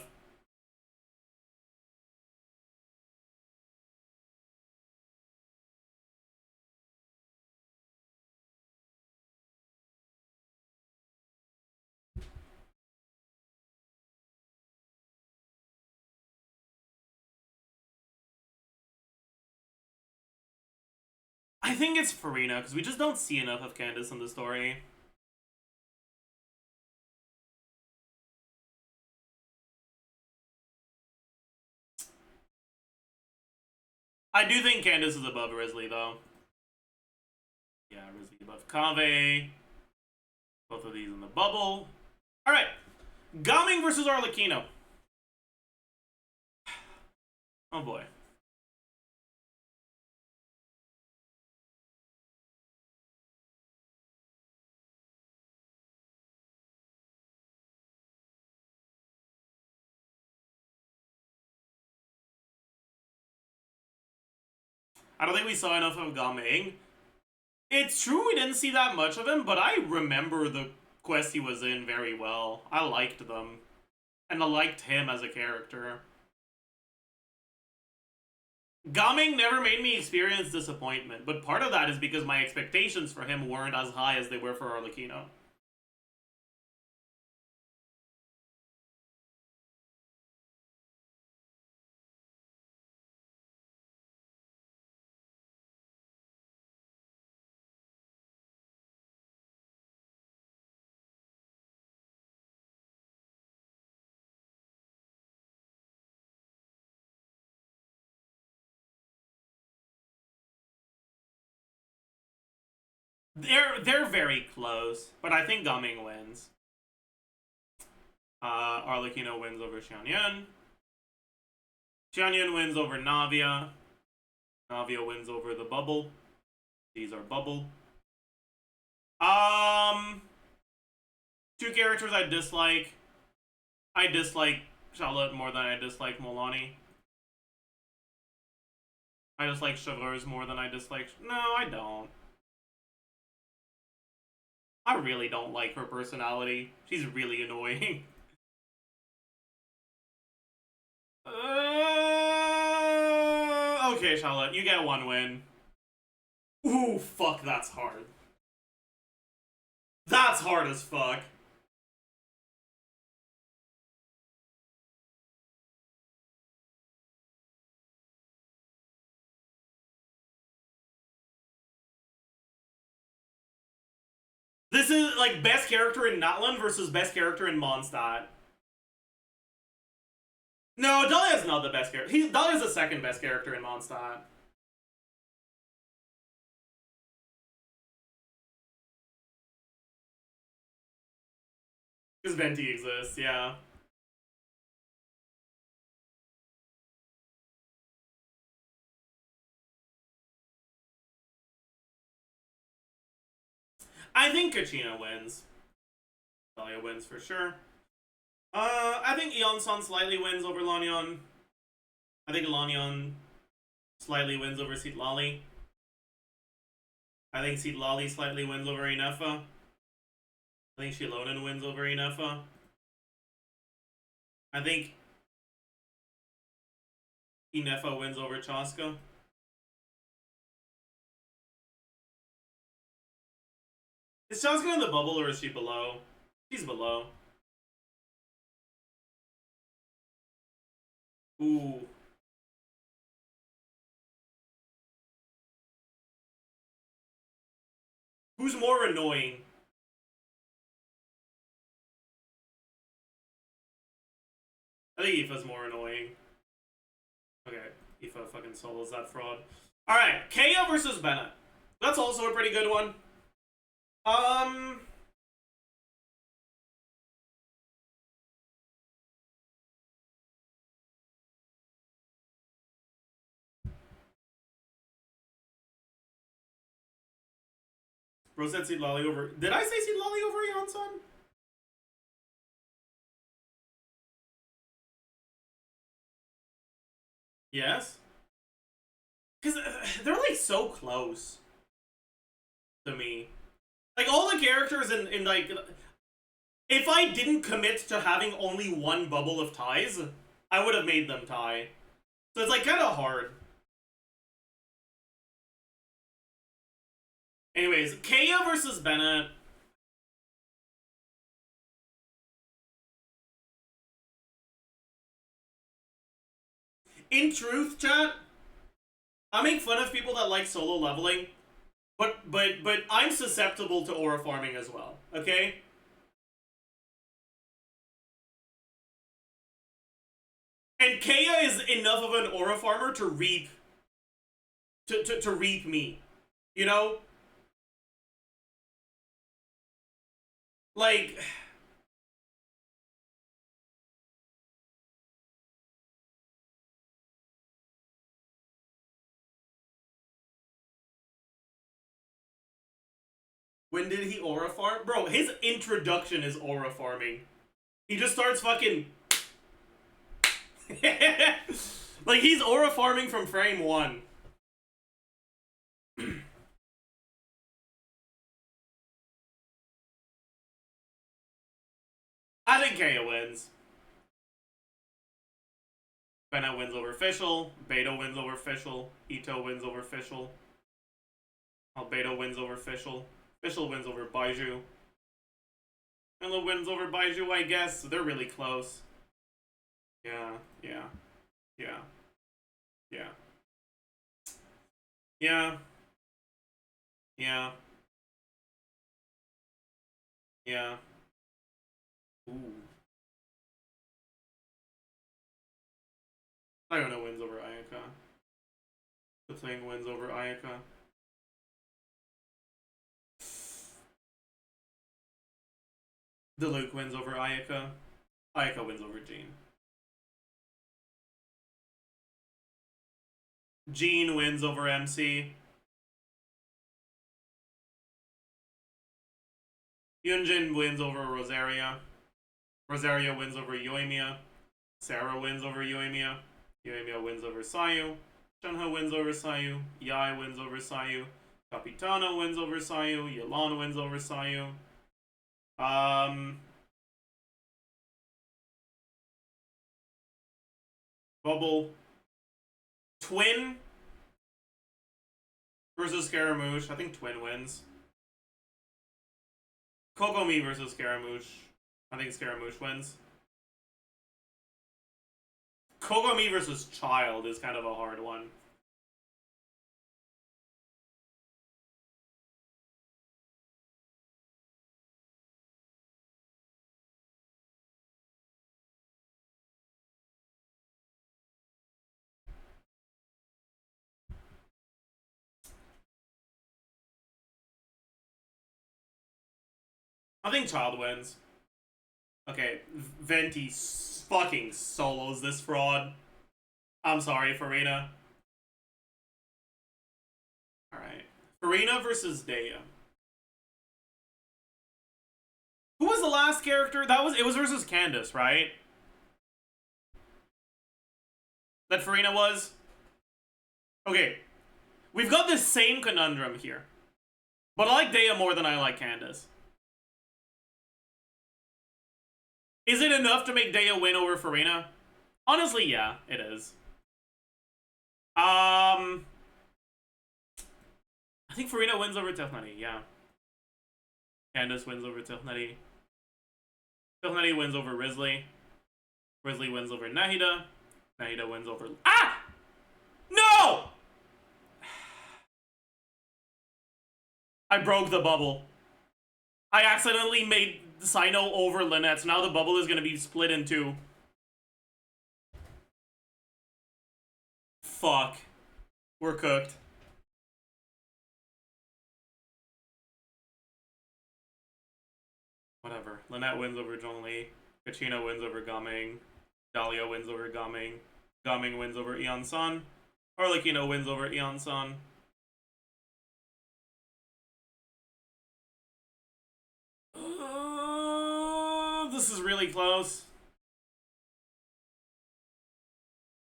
I think it's Farina, because we just don't see enough of Candace in the story. I do think Candace is above Risley, though. Yeah, Risley above Kave. Both of these in the bubble. Alright. Gaming versus Arlecchino. Oh boy. I don't think we saw enough of Gaming. It's true we didn't see that much of him, but I remember the quest he was in very well. I liked them. And I liked him as a character. Gaming never made me experience disappointment, but part of that is because my expectations for him weren't as high as they were for Arlecchino. They're very close, but I think Gaming wins. Arlecchino wins over Xianyun. Xianyun wins over Navia. Navia wins over the bubble. These are bubble. Two characters I dislike. I dislike Charlotte more than I dislike Molani. I dislike Chevreuse more than I dislike... No, I don't. I really don't like her personality. She's really annoying. Okay, Charlotte, you get one win. Ooh, fuck, that's hard. That's hard as fuck. This is like best character in Natlan versus best character in Mondstadt. No, Dahlia's not the best character. Dahlia's the second best character in Mondstadt. Because Venti exists, yeah. I think Kachina wins. Dahlia wins for sure. I think Eonson slightly wins over Lanyon. I think Lanyon slightly wins over Citlali. I think Citlali slightly wins over Inefa. I think Shilonen wins over Inefa. I think Inefa wins over Chaska. Is Chaska in the bubble or is she below? She's below. Ooh. Who's more annoying? I think Aoife's more annoying. Okay, Aoife fucking solos that fraud. Alright, Kaya versus Bennett. That's also a pretty good one. Bro said Seed Lolly over... Did I say Seed Lolly over Yansan? Yes? Because they're, like, so close to me. Like, all the characters in like... If I didn't commit to having only one bubble of ties, I would have made them tie. So it's, like, kind of hard. Anyways, Kaya versus Bennett. In truth, chat, I make fun of people that like solo leveling, but I'm susceptible to aura farming as well, okay? And Kaya is enough of an aura farmer to reap to reap me. You know? Like, when did he aura farm? Bro, his introduction is aura farming. He just starts fucking... like, he's aura farming from frame 1. I think Kaya wins. Bennett wins over Fischl. Beto wins over Fischl. Ito wins over Fischl. Albedo wins over Fischl. Fischl wins over Baiju. Milo wins over Baiju, I guess. They're really close. Yeah. Yeah. Yeah. Yeah. Yeah. Yeah. Ooh. Iona wins over Ayaka. The Thing wins over Ayaka. The Luke wins over Ayaka. Ayaka wins over Jean. Jean wins over MC. Yunjin wins over Rosaria. Rosaria wins over Yoimiya. Sarah wins over Yoimiya. Yoimiya wins over Sayu. Shunha wins over Sayu. Yai wins over Sayu. Capitano wins over Sayu. Yelan wins over Sayu. Bubble. Twin versus Scaramouche. I think Twin wins. Kokomi versus Scaramouche. I think Scaramouche wins. Kokomi versus Child is kind of a hard one. I think Child wins. Okay, Venti fucking solos this fraud. I'm sorry, Farina. Alright. Farina versus Daya. Who was the last character? It was versus Candace, right? That Farina was? Okay. We've got the same conundrum here. But I like Daya more than I like Candace. Is it enough to make Daya win over Farina? Honestly, yeah, it is. I think Farina wins over Tifnati, yeah. Candace wins over Tifnati. Philneti wins over Risley. Risley wins over Nahida. Nahida wins over... Ah! No! I broke the bubble. I accidentally made Sino over Lynette, so now the bubble is going to be split in two. Fuck. We're cooked. Whatever. Lynette wins over Zhongli. Kachina wins over Gaming. Dahlia wins over Gaming. Gaming wins over Eon Sun. Arlecchino wins over Eon Sun. This is really close.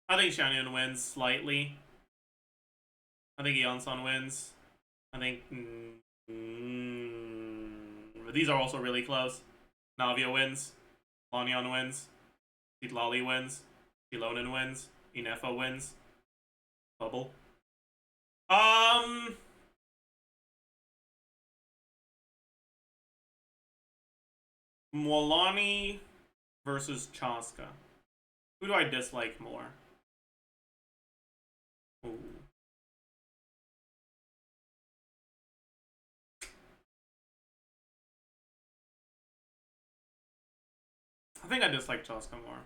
I think Shannon wins slightly. I think Eon Sun wins. I think... these are also really close. Navia wins. Lanyan wins. Citlali wins. Ilonin wins. Inefa wins. Bubble. Mwalani versus Chaska. Who do I dislike more? Ooh. I think I dislike Chaska more.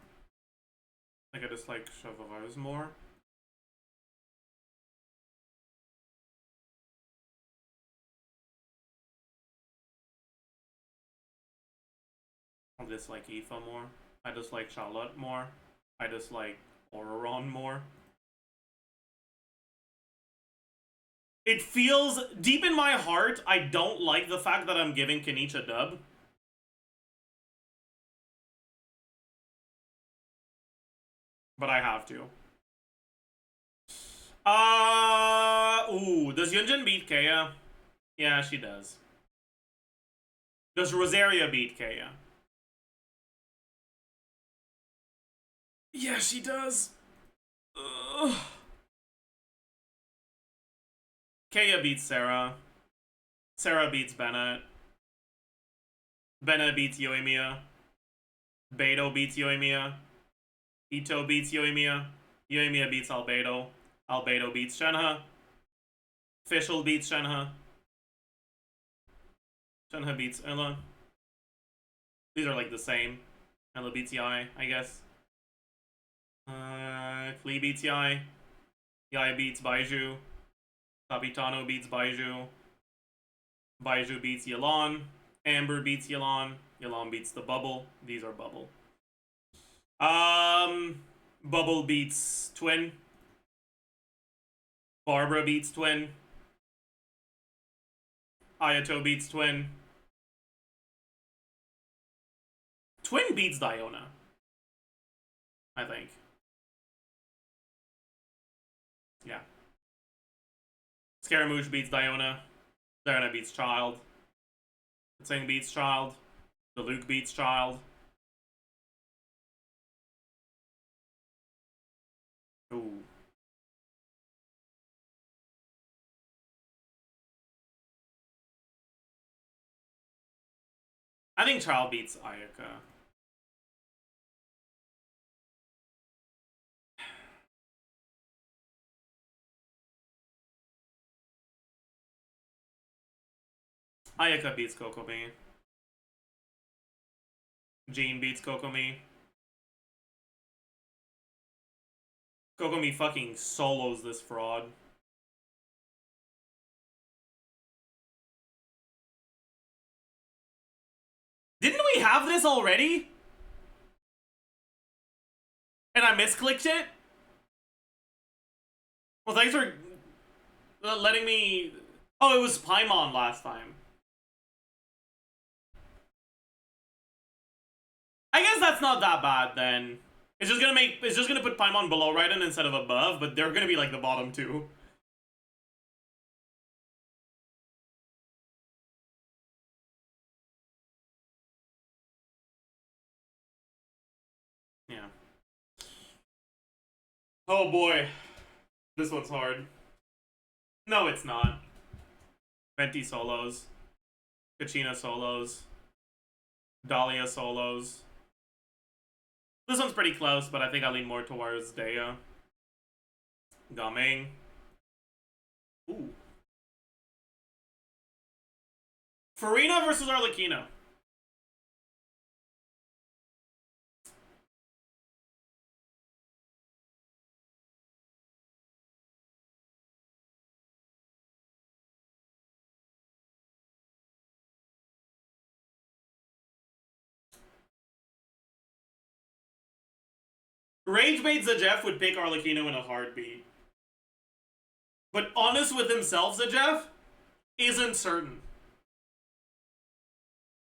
I think I dislike Shavavars more. I dislike Aoife more. I dislike Charlotte more. I dislike Auroron more. It feels deep in my heart, I don't like the fact that I'm giving Kanich a dub. But I have to. Ooh, does Yunjin beat Kaya? Yeah, she does. Does Rosaria beat Kaya? Yeah, she does. Ugh. Kaya beats Sarah. Sarah beats Bennett. Bennett beats Yoimiya. Beto beats Yoimiya. Ito beats Yoimiya. Yoimiya beats Albedo. Albedo beats Shenhe. Fischl beats Shenhe. Shenhe beats Ella. These are like the same. Ella beats Yai, I guess. Klee beats Yai. Yai beats Baiju. Sabitano beats Baiju. Baiju beats Yelan. Amber beats Yelan. Yelan beats the Bubble. These are Bubble. Bubble beats Twin. Barbara beats Twin. Ayato beats Twin. Twin beats Diona, I think. Yeah. Scaramouche beats Diona. Diona beats Child. Tsing beats Child. The Luke beats Child. Ooh. I think Child beats Ayaka. Ayaka beats Kokomi. Jean beats Kokomi. Kokomi fucking solos this fraud. Didn't we have this already? And I misclicked it? Well, thanks for letting me... Oh, it was Paimon last time. I guess that's not that bad then. It's just gonna put Paimon below Raiden instead of above, but they're gonna be like the bottom two. Yeah. Oh boy. This one's hard. No, it's not. Venti solos. Kachina solos. Dahlia solos. This one's pretty close, but I think I lean more towards Daya. Gaming. Ooh. Farina versus Arlecchino. Rage Bait Zajef would pick Arlecchino in a heartbeat. But honest with himself, Zajef isn't certain.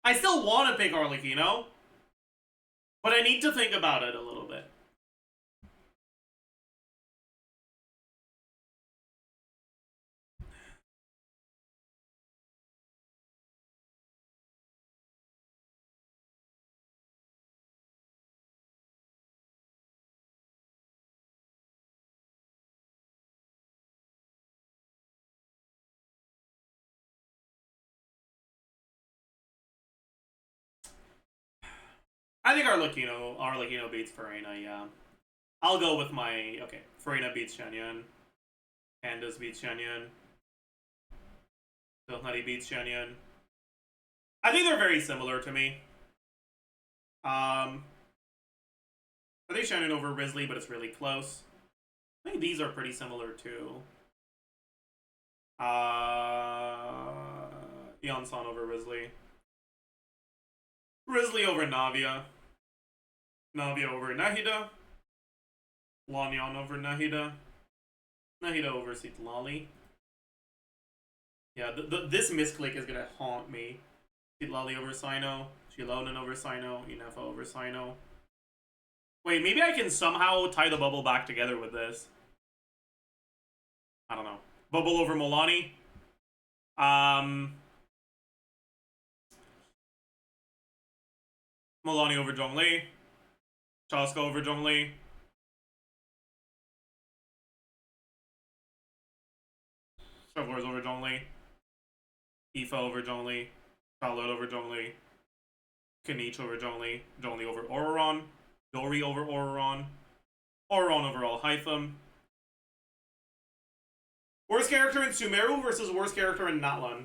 I still want to pick Arlecchino, but I need to think about it a little bit. I think Arlecchino beats Farina, yeah. I'll go with my... Okay, Farina beats Shenyun. Candace beats Shenyun. Nutty beats Shenyun. I think they're very similar to me. I think Shenyun over Risley, but it's really close. I think these are pretty similar too. Yeonsan over Risley. Risley over Navia. Navia over Nahida. Lanyan over Nahida. Nahida over Citlali. Yeah, this misclick is gonna haunt me. Citlali over Sino. Shilonan over Sino. Inefa over Sino. Wait, maybe I can somehow tie the bubble back together with this. I don't know. Bubble over Molani. Molani over Zhongli. Chaska over Zhongli. Travelers over Zhongli. Ifa over Zhongli. Charlotte over Zhongli. Kanich over Zhongli. Zhongli over Ororon. Dori over Ororon. Ororon over Alhaitham. Worst character in Sumeru versus worst character in Natlan.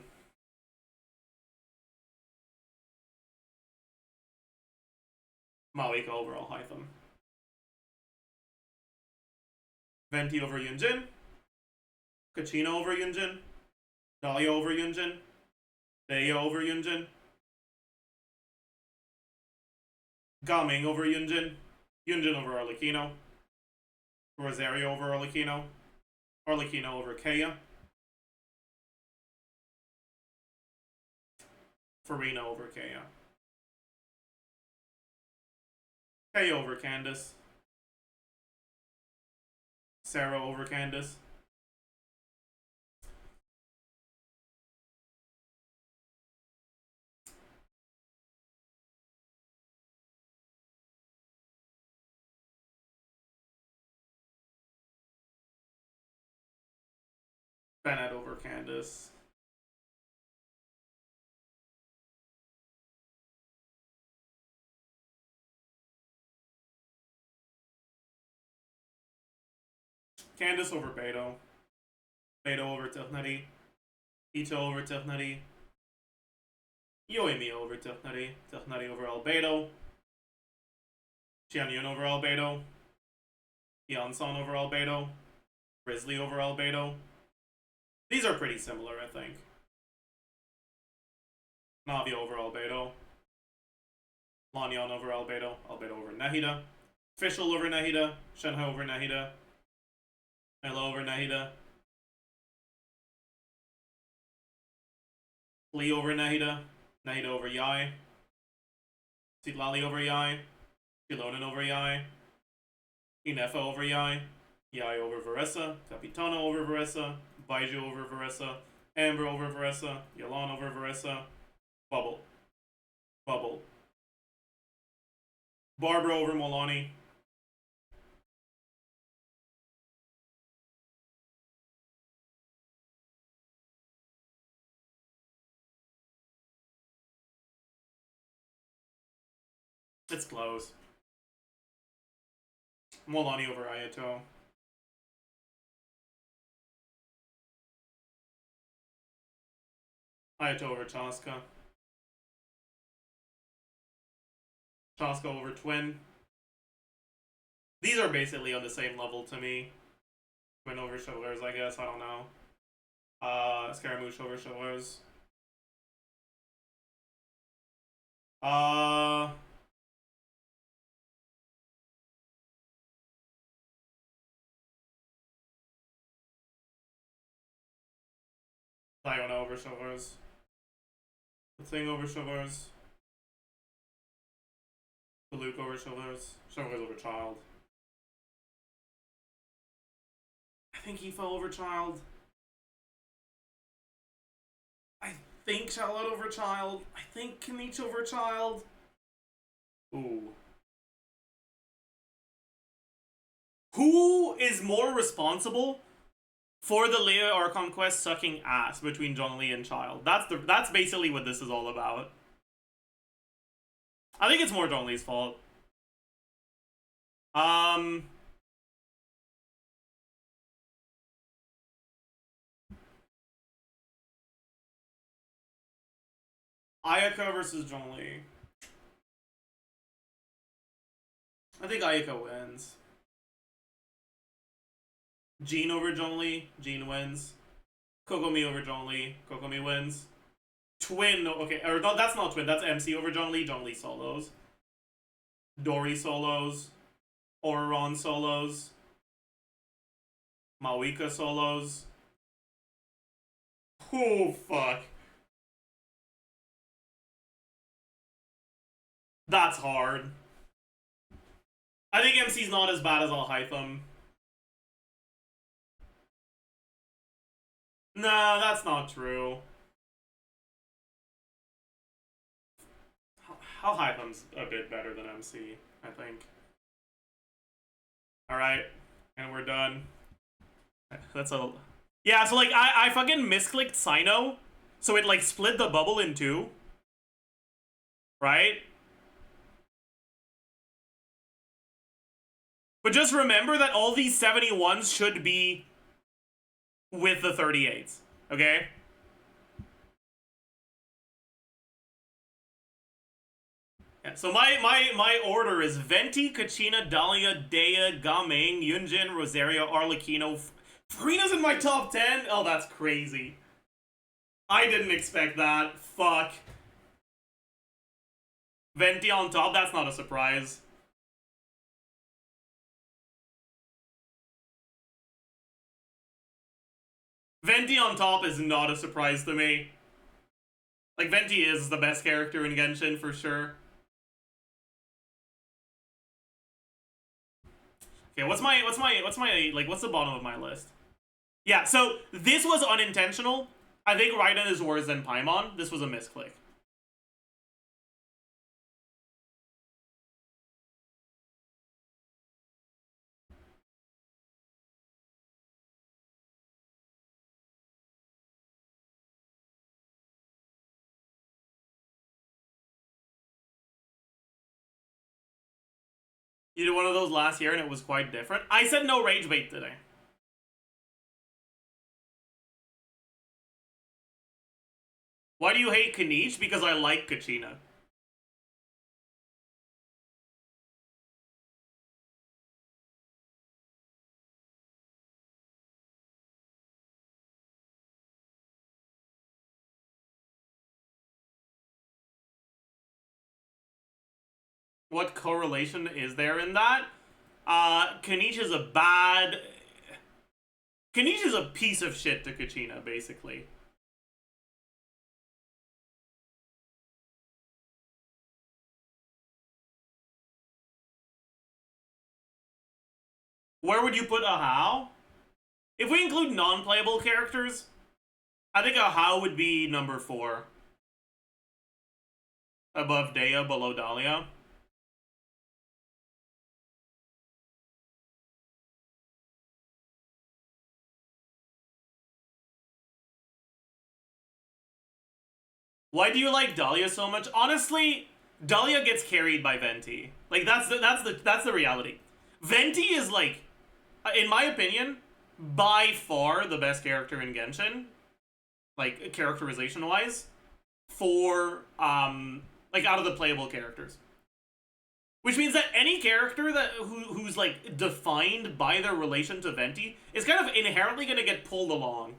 Malika over Alhaitham. Venti over Yunjin. Kachina over Yunjin. Dahlia over Yunjin. Daya over Yunjin. Gaming over Yunjin. Yunjin over Arlecchino. Rosario over Arlecchino. Arlecchino over Kaya. Farina over Kaya. Kaya over Candace. Sarah over Candace. Bennett over Candace. Candace over Beto. Beto over Tifnati. Ito over Tifnati. Yoemi over Tifnati. Tifnati over Albedo. Xianyun over Albedo. Yeonsan over Albedo. Grizzly over Albedo. These are pretty similar, I think. Navia over Albedo. Lanyan over Albedo. Albedo over Nahida. Fischl over Nahida. Shenhe over Nahida. Hello over Nahida. Lee over Nahida. Nahida over Yai. Citlali over Yai. Shilonan over Yai. Inefa over Yai. Yai over Varessa. Capitano over Varessa. Baiju over Varessa. Amber over Varessa. Yalan over Varessa. Bubble. Bubble. Barbara over Molani. It's close. Molani over Ayato. Ayato over Chaska. Chaska over Twin. These are basically on the same level to me. Twin over Chivalers, I guess. I don't know. Scaramouche over Chivalers. Diona over Chivalers. The Thing over Chivalers. The Luke over Chivalers. Chivalers over Child. I think he fell over Child. I think Charlotte over Child. I think Kanich over Child. Ooh. Who is more responsible for the Leia Archon quest sucking ass between Zhongli and Child? That's basically what this is all about. I think it's more Zhongli's fault. Ayaka versus Zhongli. I think Ayaka wins. Jean over Zhongli. Jean wins. Kokomi over Zhongli. Kokomi wins. Twin. Okay, or no, that's not Twin. That's MC over Zhongli. Zhongli solos. Dory solos. Auron solos. Mawika solos. Oh, fuck. That's hard. I think MC's not as bad as Al-Hytham. Nah, that's not true. Al-Hytham's a bit better than MC, I think. Alright, and we're done. That's a... Yeah, so like, I fucking misclicked Sino, so it like split the bubble in two. Right? But just remember that all these 71s should be with the 38s, okay? Yeah, so my order is Venti, Kachina, Dahlia, Dea, Gaming, Yunjin, Rosario, Arlecchino. Farina's in my top 10? Oh, that's crazy. I didn't expect that. Fuck. Venti on top, that's not a surprise. Venti on top is not a surprise to me. Like, Venti is the best character in Genshin for sure. Okay, what's the bottom of my list? Yeah, so this was unintentional. I think Raiden is worse than Paimon. This was a misclick. You did one of those last year and it was quite different. I said no rage bait today. Why do you hate Kanich? Because I like Kachina. What correlation is there in that? Kanich is a bad... Kanich is a piece of shit to Kachina, basically. Where would you put Ahau? If we include non-playable characters, I think Ahau would be number 4. Above Dea, below Dahlia. Why do you like Dahlia so much? Honestly, Dahlia gets carried by Venti. Like that's the reality. Venti is like, in my opinion, by far the best character in Genshin, like characterization wise, for like out of the playable characters. Which means that any character who's like defined by their relation to Venti is kind of inherently gonna get pulled along.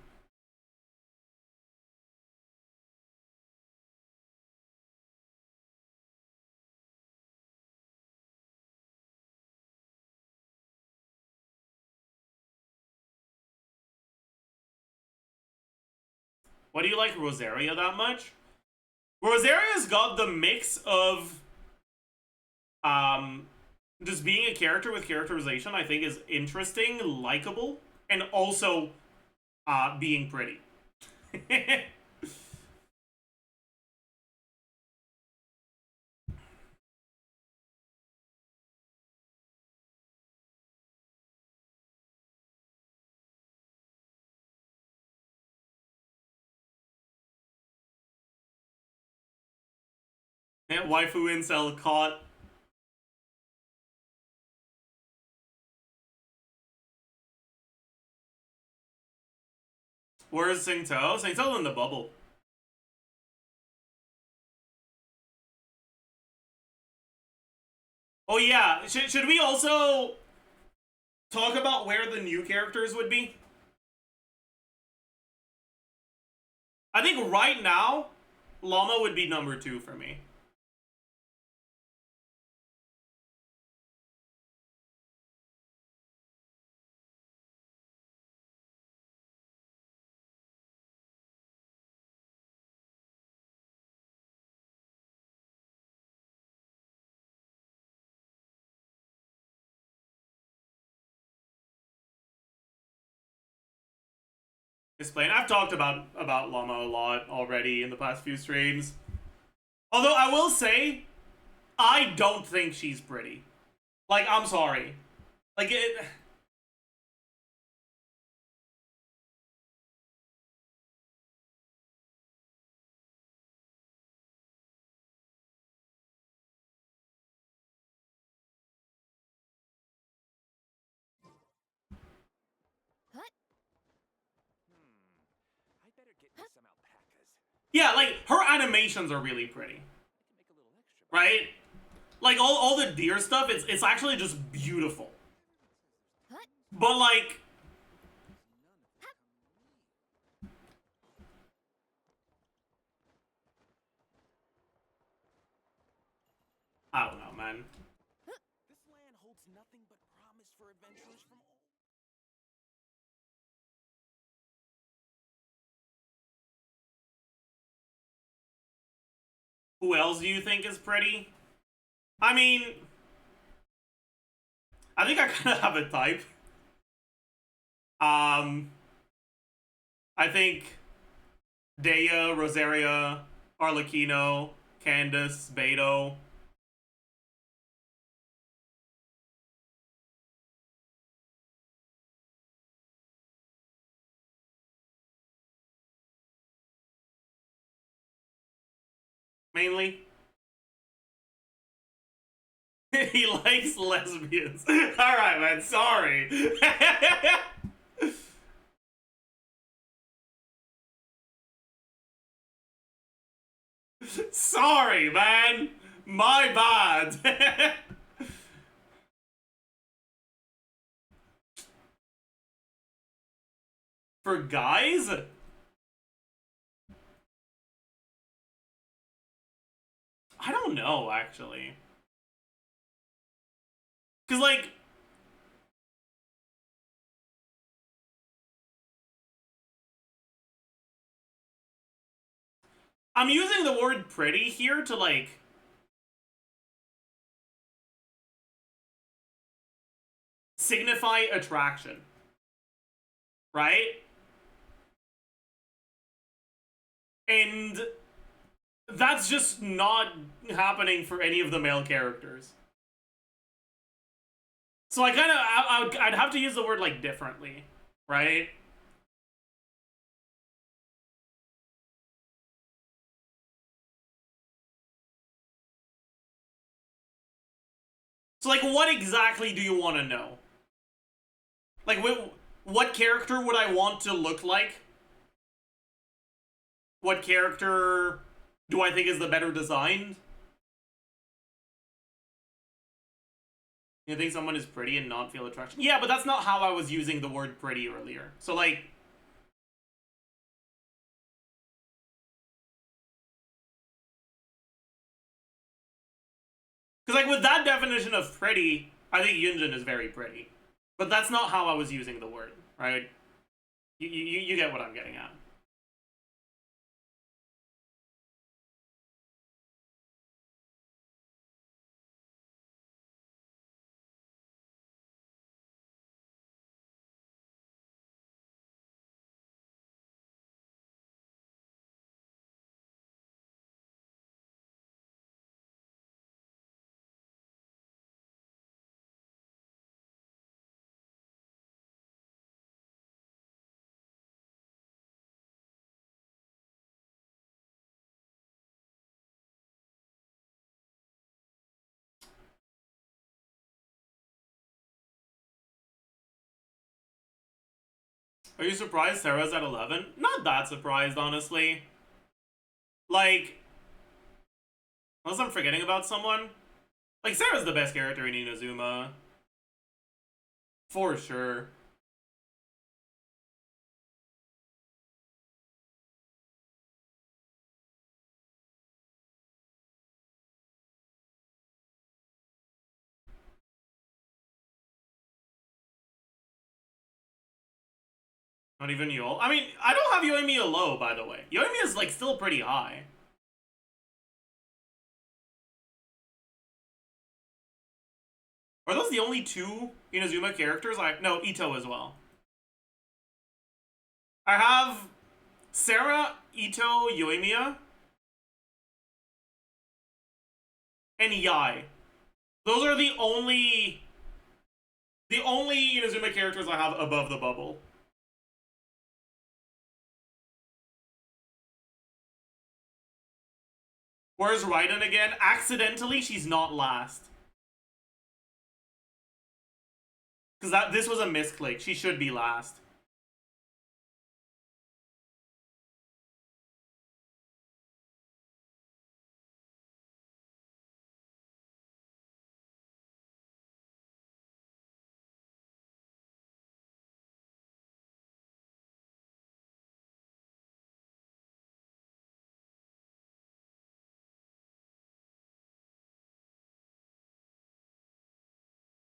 Why do you like Rosaria that much? Rosaria's got the mix of just being a character with characterization I think is interesting, likable, and also being pretty. Yeah, waifu incel caught. Where's Singto? Singto's in the bubble. Oh yeah, should we also talk about where the new characters would be? I think right now, Llama would be number 2 for me. Explain. I've talked about Llama a lot already in the past few streams. Although I will say, I don't think she's pretty. Like, I'm sorry. Like, it... I better get me some alpacas. Yeah, like, her animations are really pretty. I can make a little extra. Right? Like, all the deer stuff, it's actually just beautiful. But, like... I don't know, man. This land holds nothing but promise for adventurers from all. Who else do you think is pretty? I mean... I think I kind of have a type. I think Dea, Rosaria, Arlecchino, Candace, Beto. Mainly. He likes lesbians. Alright, man, sorry. Sorry, man. My bad. For guys? I don't know, actually. Because, like... I'm using the word pretty here to, like... signify attraction. Right? And... that's just not happening for any of the male characters. So I kind of... I'd have to use the word, like, differently. Right? So, like, what exactly do you want to know? Like, what character would I want to look like? What character do I think is the better designed? You think someone is pretty and not feel attraction? Yeah, but that's not how I was using the word pretty earlier. So, like... Because, like, with that definition of pretty, I think Yunjin is very pretty. But that's not how I was using the word, right? You get what I'm getting at. Are you surprised Sarah's at 11? Not that surprised, honestly. Like, unless I'm forgetting about someone. Like, Sarah's the best character in Inazuma. For sure. Not even Yol. I mean, I don't have Yoimiya low, by the way. Yoimiya is, like, still pretty high. Are those the only two Inazuma characters? No, Ito as well. I have Sarah, Ito, Yoimiya, and Yai. Those are the only Inazuma characters I have above the bubble. Where's Raiden again? Accidentally, she's not last. Because this was a misclick. She should be last.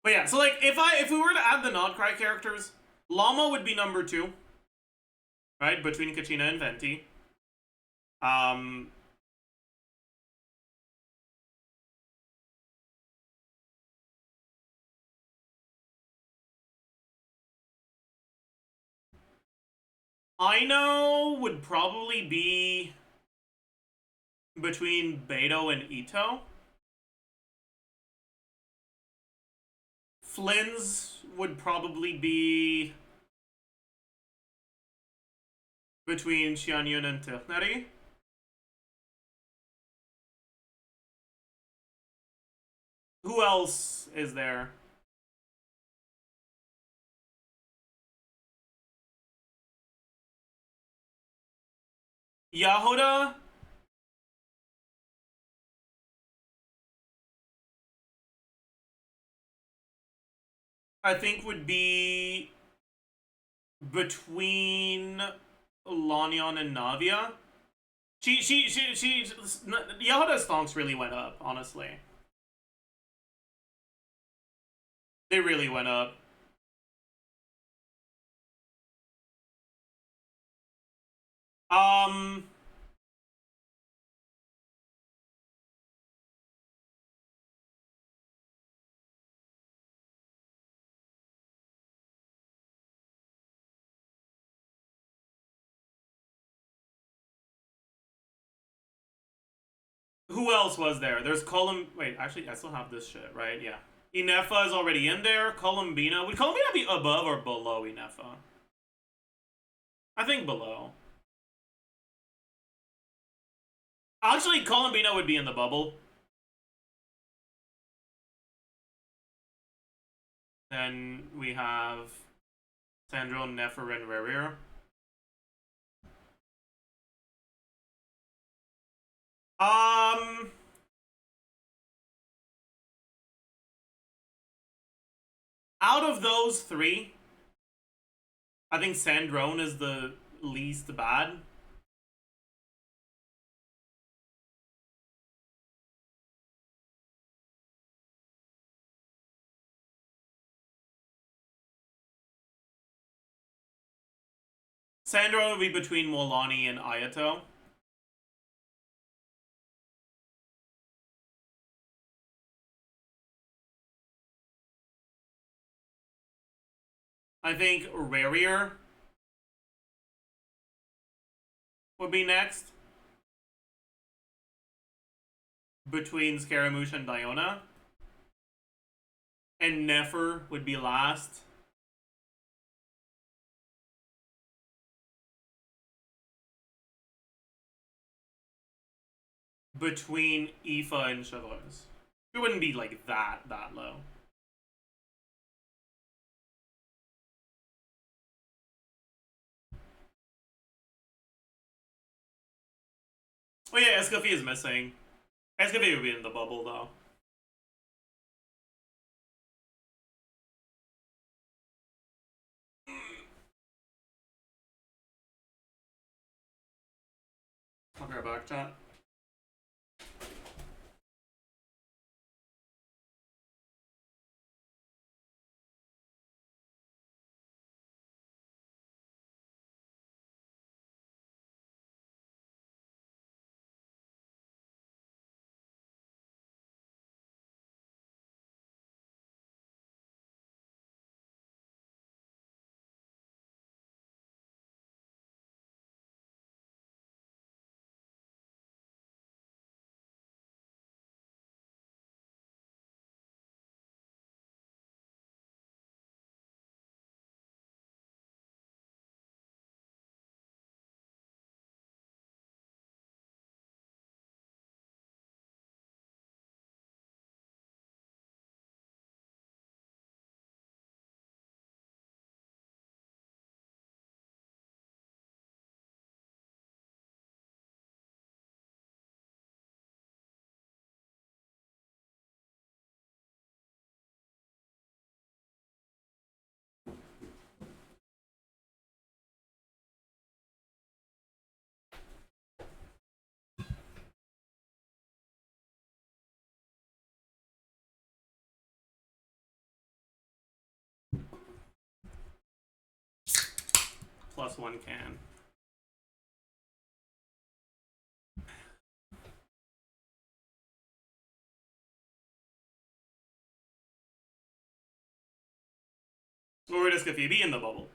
But yeah, so like if we were to add the Nodcry characters, Llama would be number 2. Right? Between Kachina and Venti. Aino would probably be between Beto and Ito. Flynn's would probably be between Xianyun and Tichneri. Who else is there? Yahoda? I think would be between Lanyon and Navia. Yahoda's stonks really went up, honestly. They really went up. Who else was there? There's Wait, actually, I still have this shit, right? Yeah. Inefa is already in there. Columbina. Would Columbina be above or below Inefa? I think below. Actually, Columbina would be in the bubble. Then we have Sandro, Nefer, and Rerir. Out of those three, I think Sandrone is the least bad. Sandrone would be between Molani and Ayato. I think Rerir would be next. Between Scaramouche and Diona. And Nefer would be last. Between Aoife and Chevreuse. It wouldn't be like that low. Oh yeah, Escoffier is missing. Escoffier would be in the bubble though. I'll be right back, chat. +1 can. Or would Escoffier be in the bubble?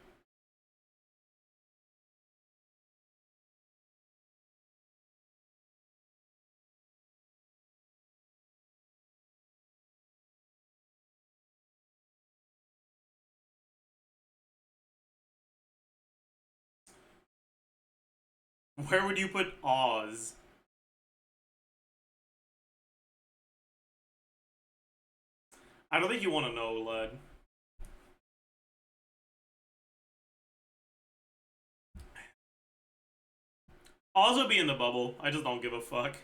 Where would you put Oz? I don't think you want to know, Lud. Oz would be in the bubble. I just don't give a fuck.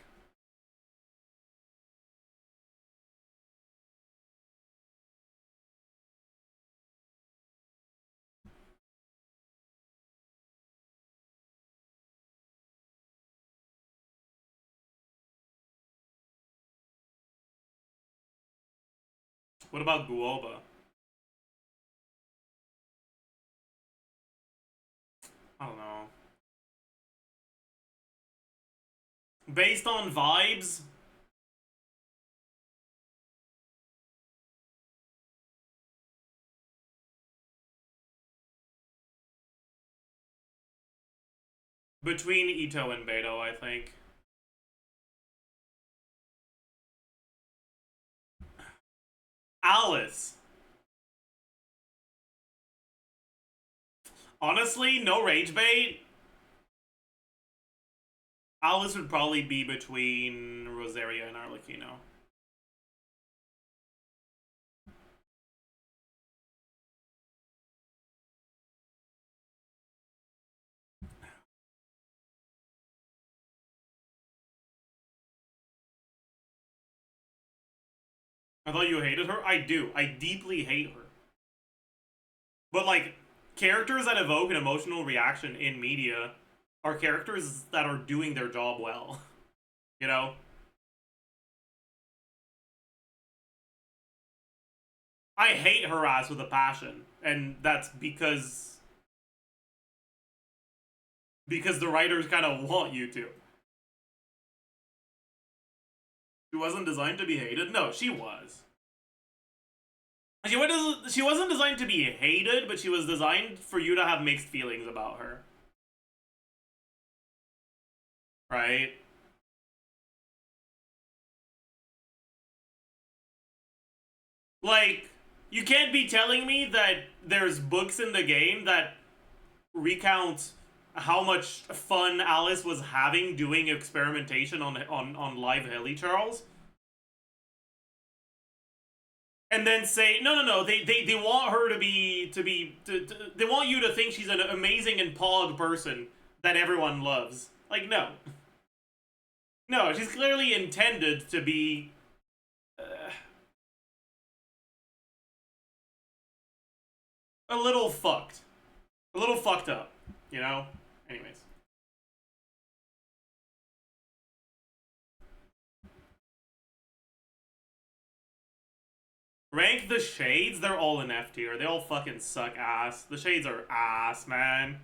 What about Guoba? I don't know. Based on vibes? Between Ito and Beto, I think. Alice. Honestly, no rage bait. Alice would probably be between Rosaria and Arlecchino. I thought you hated her? I do. I deeply hate her. But, like, characters that evoke an emotional reaction in media are characters that are doing their job well. You know? I hate her ass with a passion. And that's because the writers kind of want you to. She wasn't designed to be hated? No, she was. She wasn't designed to be hated, but she was designed for you to have mixed feelings about her. Right? Like, you can't be telling me that there's books in the game that recount how much fun Alice was having doing experimentation on live Hilly Charles, and then say no, they want her to they want you to think she's an amazing and pog person that everyone loves. Like, no, she's clearly intended to be a little fucked up, you know. Anyways, rank the shades. They're all in F tier. They all fucking suck ass. The shades are ass, man.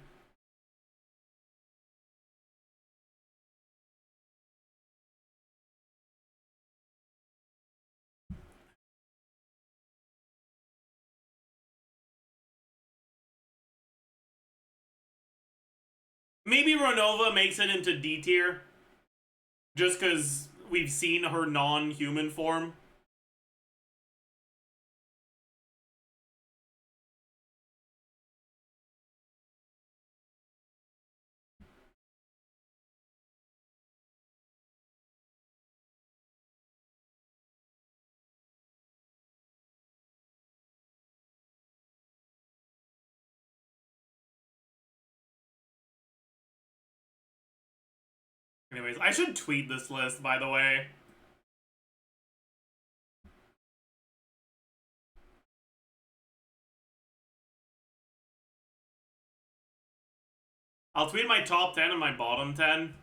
Maybe Renova makes it into D tier, just because we've seen her non-human form. Anyways, I should tweet this list, by the way. I'll tweet my top 10 and my bottom 10.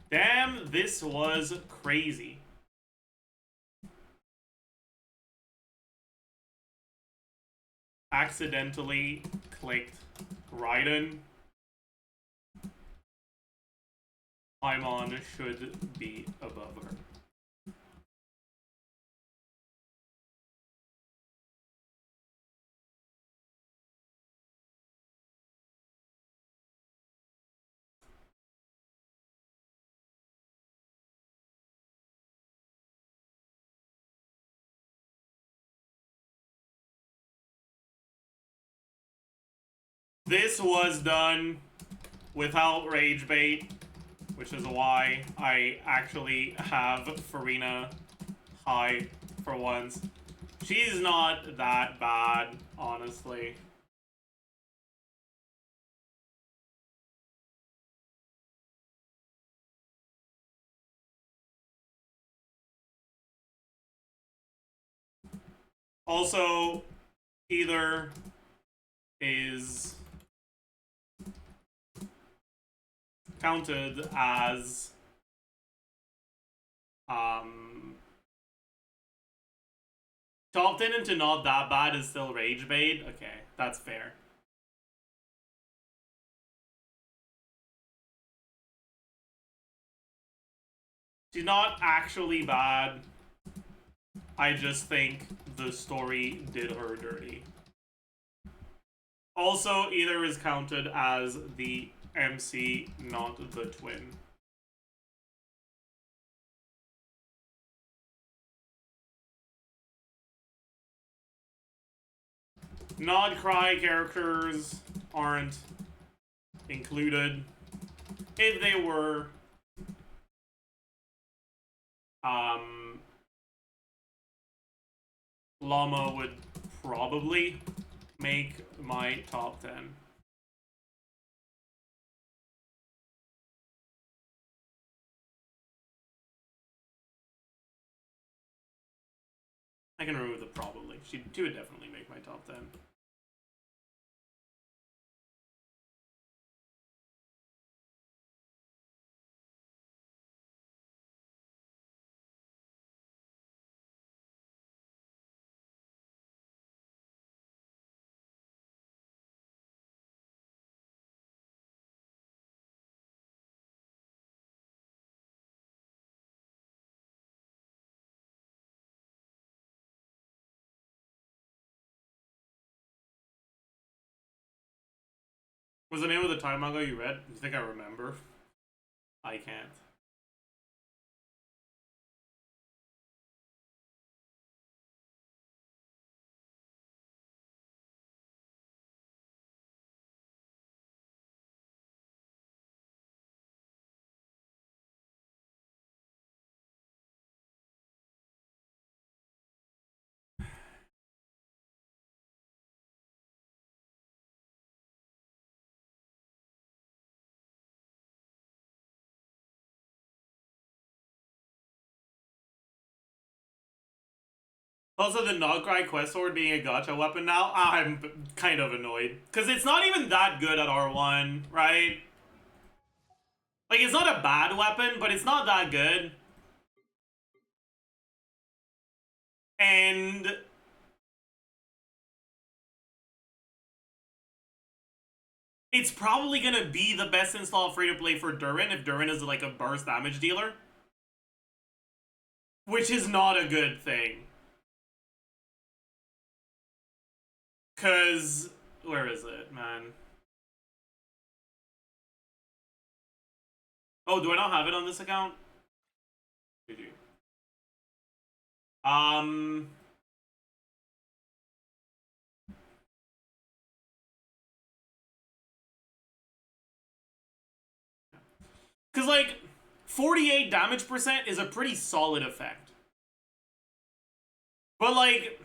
Damn, this was crazy. Accidentally clicked Raiden. Paimon should be above her. This was done without rage bait, which is why I actually have Farina high for once. She's not that bad, honestly. Also, either is counted as top 10 into not that bad is still rage bait. Okay, that's fair. She's not actually bad. I just think the story did her dirty. Also, either is counted as the MC, not the twin. Nod Cry characters aren't included. If they were, Llama would probably make my top 10. I can remove the probably. She would definitely make my top 10. What's the name of the time manga you read? You think I remember? I can't. Also, the Nograi quest sword being a gacha weapon now, I'm kind of annoyed. Because it's not even that good at R1, right? Like, it's not a bad weapon, but it's not that good. And it's probably gonna be the best install free-to-play for Durin if Durin is like a burst damage dealer. Which is not a good thing. Cause, where is it, man? Oh, do I not have it on this account? GG. Cause like, 48 damage percent is a pretty solid effect. But like,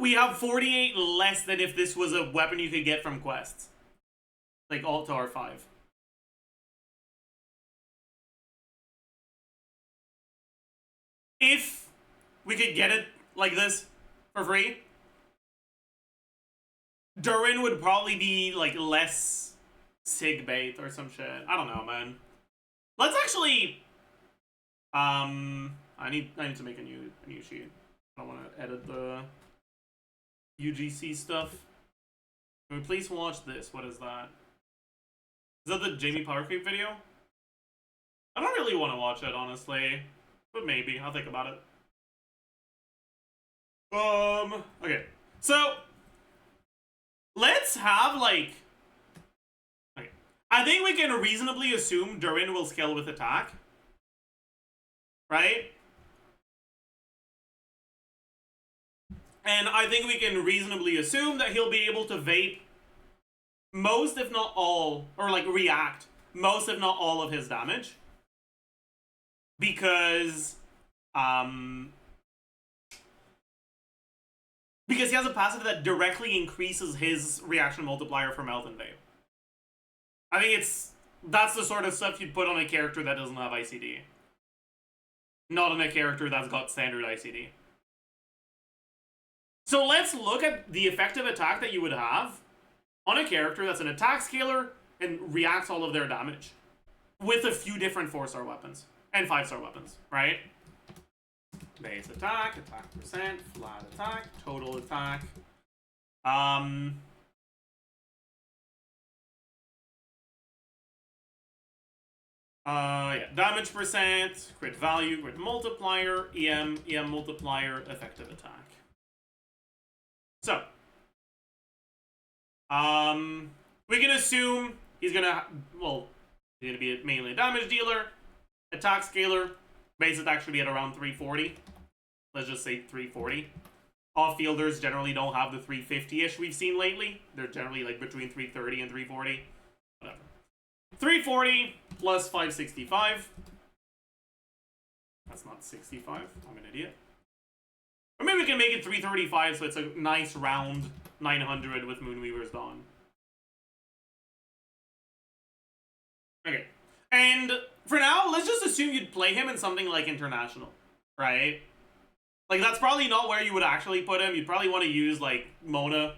we have 48 less than if this was a weapon you could get from quests. Like Alt to R5. If we could get it like this for free, Durin would probably be like less sig bait or some shit. I don't know, man. Let's actually I need to make a new sheet. I don't want to edit the UGC stuff. Can we please watch this? What is that? Is that the Jamie Power Creep video? I don't really want to watch it, honestly. But maybe. I'll think about it. Okay. So, let's have, like... Okay. I think we can reasonably assume Durin will scale with attack. Right? And I think we can reasonably assume that he'll be able to vape most, if not all, or like react most, if not all, of his damage. Because he has a passive that directly increases his reaction multiplier for mouth and vape. I think that's the sort of stuff you'd put on a character that doesn't have ICD. Not on a character that's got standard ICD. So let's look at the effective attack that you would have on a character that's an attack scaler and reacts all of their damage. With a few different 4-star weapons. And 5-star weapons, right? Base attack, attack percent, flat attack, total attack. Yeah, damage percent, crit value, crit multiplier, EM multiplier, effective attack. So, we can assume he's gonna, he's gonna be mainly a damage dealer, attack scaler, base attack should be at around 340. Let's just say 340. Off-fielders generally don't have the 350-ish we've seen lately. They're generally like between 330 and 340. Whatever. 340 plus 565. That's not 65. I'm an idiot. Or maybe we can make it 335 so it's a nice round 900 with Moonweaver's Dawn. Okay. And for now, let's just assume you'd play him in something like International, right? Like, that's probably not where you would actually put him. You'd probably want to use, like, Mona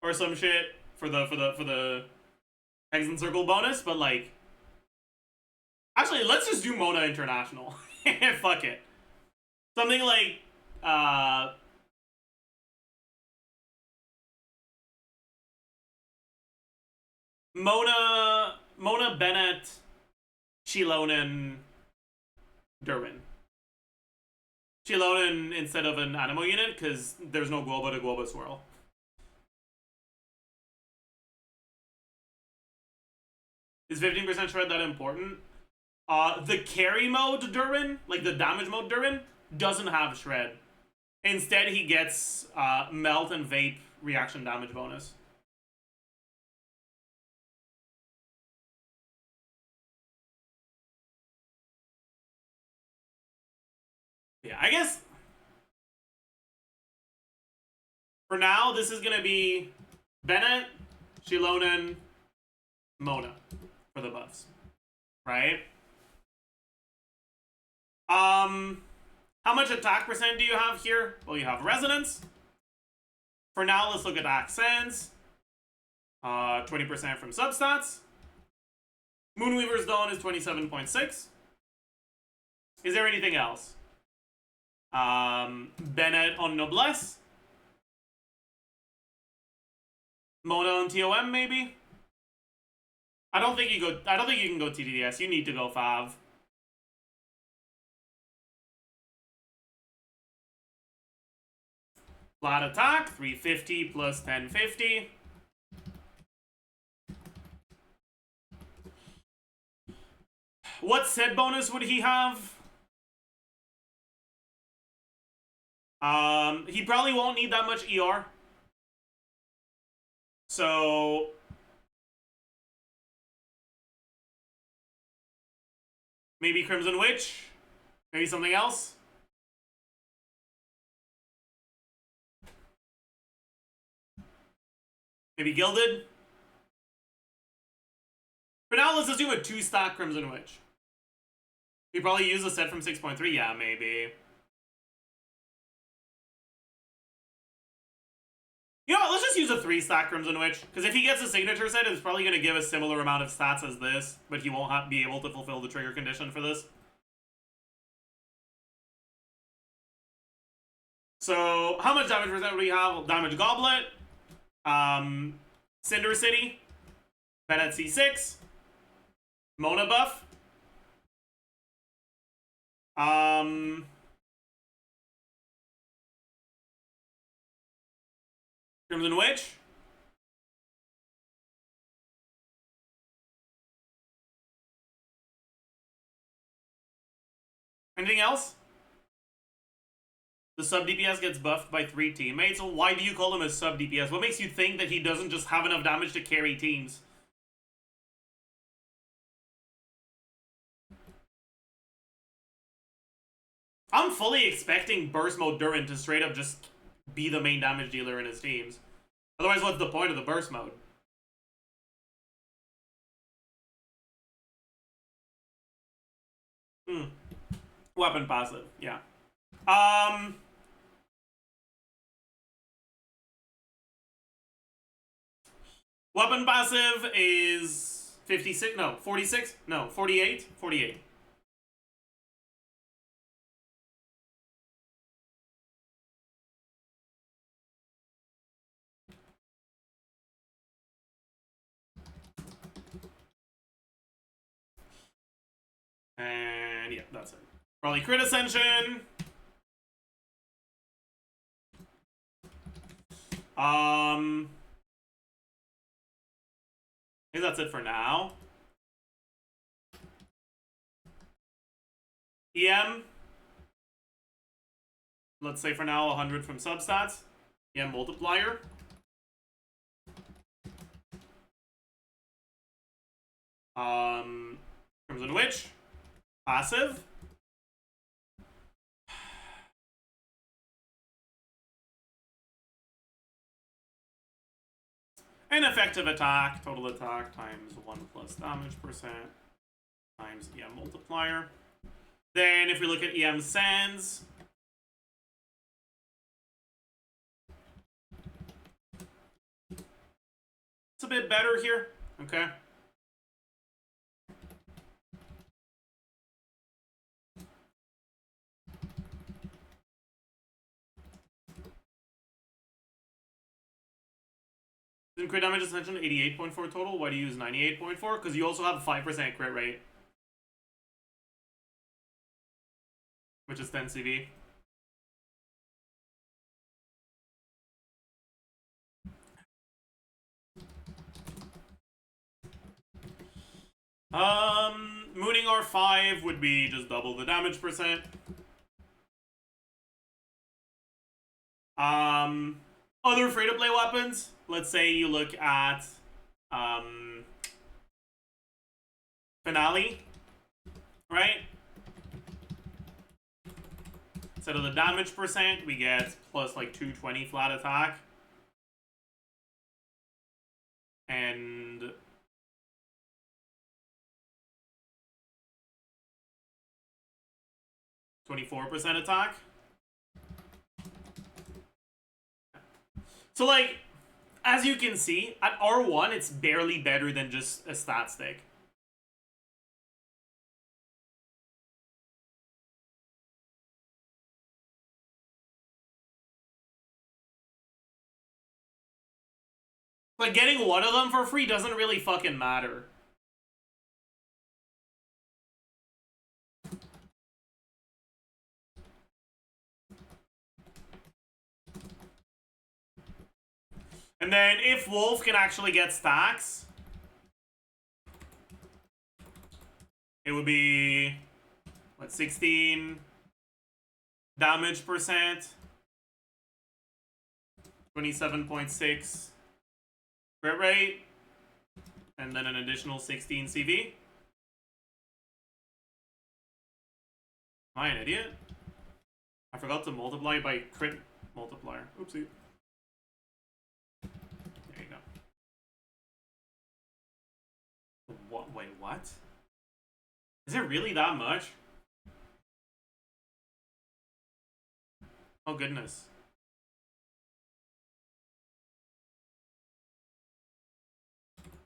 or some shit for the Exit Circle bonus, but, like... Actually, let's just do Mona International. Fuck it. Something like, Mona Bennett, Chilonen, Derwin. Chilonen instead of an Animo unit, because there's no Guoba to Guoba swirl. Is 15% shred that important? The carry mode Durin, like the damage mode Durin, doesn't have shred. Instead, he gets melt and vape reaction damage bonus. Yeah, I guess for now, this is gonna be Bennett, Shilonen, Mona for the buffs, right? How much attack percent do you have here? Well, you have Resonance. For now, let's look at Accents. 20% from substats. Moonweaver's Dawn is 27.6. Is there anything else? Bennett on Noblesse. Mona on TOM, maybe? I don't think you can go TDDS. You need to go Fav. Flat attack, 350 plus 1050. What set bonus would he have? He probably won't need that much ER. So maybe Crimson Witch? Maybe something else? Maybe Gilded? For now, let's assume a 2-stack Crimson Witch. You probably use a set from 6.3? Yeah, maybe. You know what, let's just use a 3-stack Crimson Witch, because if he gets a signature set, it's probably going to give a similar amount of stats as this, but he won't be able to fulfill the trigger condition for this. So, how much damage percent do we have? Damage Goblet, Cinder City, Bennett C6, Mona buff, Crimson Witch, anything else? The sub DPS gets buffed by 3 teammates. So why do you call him a sub DPS? What makes you think that he doesn't just have enough damage to carry teams? I'm fully expecting Burst Mode Durin to straight up just be the main damage dealer in his teams. Otherwise, what's the point of the Burst Mode? Weapon passive, yeah. Weapon passive is 56, no, 46, no, 48, 48. And yeah, that's it. Probably Crit Ascension. I think that's it for now. EM. let's say for now 100 from substats. Yeah, multiplier. Crimson Witch. Passive. And effective attack, total attack times 1 plus damage percent times EM multiplier. Then if we look at EM Sands, it's a bit better here, okay? Crit damage ascension 88.4 total. Why do you use 98.4? Because you also have a 5% crit rate, which is 10 CV. Mooning R5 would be just double the damage percent. Other free-to-play weapons. Let's say you look at Finale, right? Instead of the damage percent, we get plus like 220 flat attack. And (24% attack). So like, as you can see, at R1, it's barely better than just a stat stick. Like, getting one of them for free doesn't really fucking matter. And then if Wolf can actually get stacks, it would be, what, 16 damage percent, 27.6 crit rate, and then an additional 16 CV. Am I an idiot? I forgot to multiply by crit multiplier. Oopsie. There you go. What? Wait, what? Is it really that much? Oh, goodness.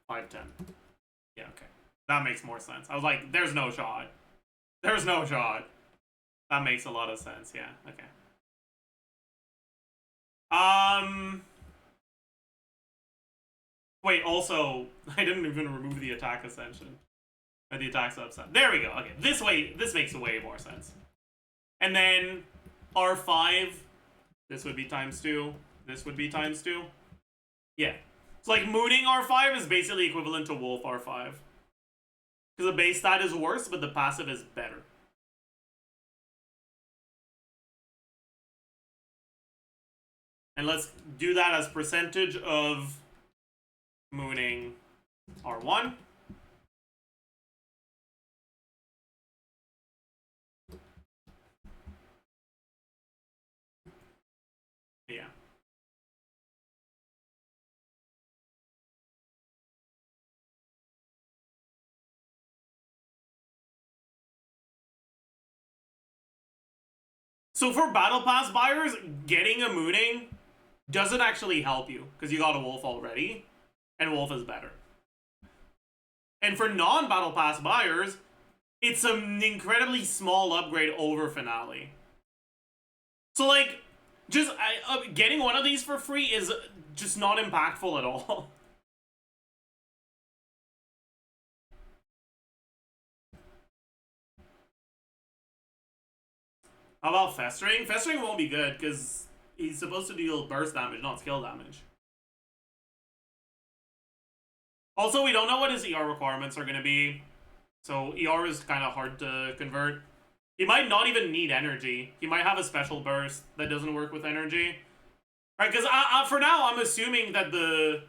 $5.10. Yeah, okay. That makes more sense. I was like, there's no shot. There's no shot. That makes a lot of sense, yeah. Okay. Wait, also, I didn't even remove the attack ascension. Or the attack subset. There we go. Okay, this makes way more sense. And then R5, this would be ×2. This would be ×2. Yeah. So like mooning R5 is basically equivalent to Wolf R5. Because the base stat is worse, but the passive is better. And let's do that as percentage of mooning R1. Yeah. So for Battle Pass buyers, getting a mooning doesn't actually help you, because you got a Wolf already, and Wolf is better. And for non-Battle Pass buyers, it's an incredibly small upgrade over Finale. So like, just getting one of these for free is just not impactful at all. How about Festering? Festering won't be good, because he's supposed to deal burst damage, not skill damage. Also, we don't know what his ER requirements are going to be. So ER is kind of hard to convert. He might not even need energy. He might have a special burst that doesn't work with energy. Right, because for now, I'm assuming that the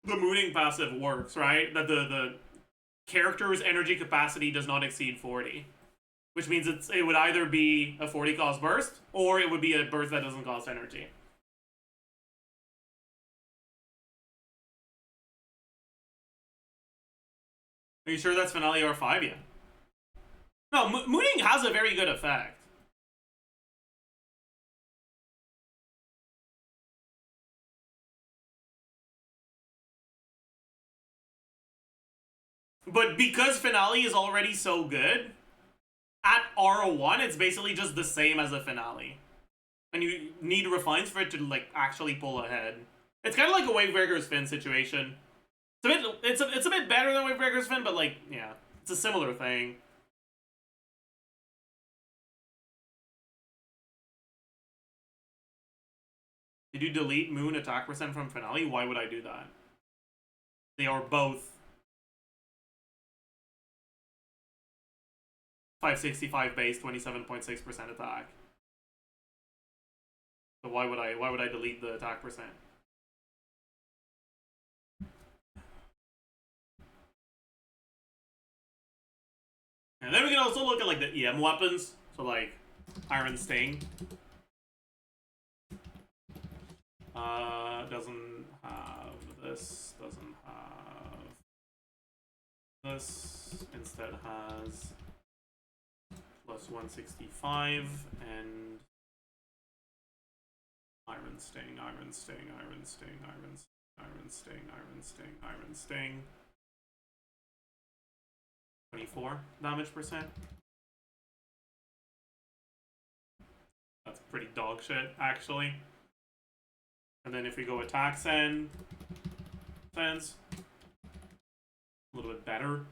mooning passive works, right? That the character's energy capacity does not exceed 40. Which means it would either be a 40 cost burst, or it would be a burst that doesn't cost energy. Are you sure that's Finale R5 yet? No, mooning has a very good effect. But because Finale is already so good, at R1, it's basically just the same as a Finale. And you need refines for it to, like, actually pull ahead. It's kind of like a Wavebreaker's Fin situation. It's a bit better than Wavebreaker's Fin, but, like, yeah. It's a similar thing. Did you delete Moon attack percent from Finale? Why would I do that? They are both 565 base, 27.6% attack. So why would I delete the attack percent? And then we can also look at like the EM weapons. So like Iron Sting. Doesn't have this, doesn't have this, instead has plus 165 and Iron Sting, Iron Sting, Iron Sting, Iron Sting, Iron Sting, Iron Sting, Iron Sting. 24 damage percent. That's pretty dog shit, actually. And then if we go attack sense, a little bit better,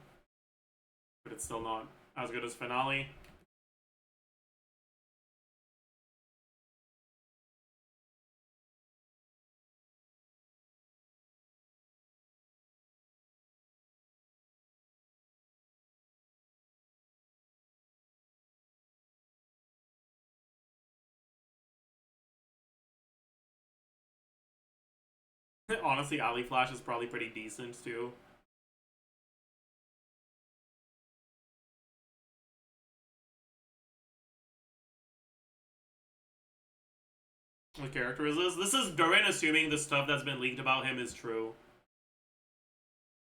but it's still not as good as Finale. Honestly, Ali Flash is probably pretty decent too. What character is this? This is Durin assuming the stuff that's been leaked about him is true.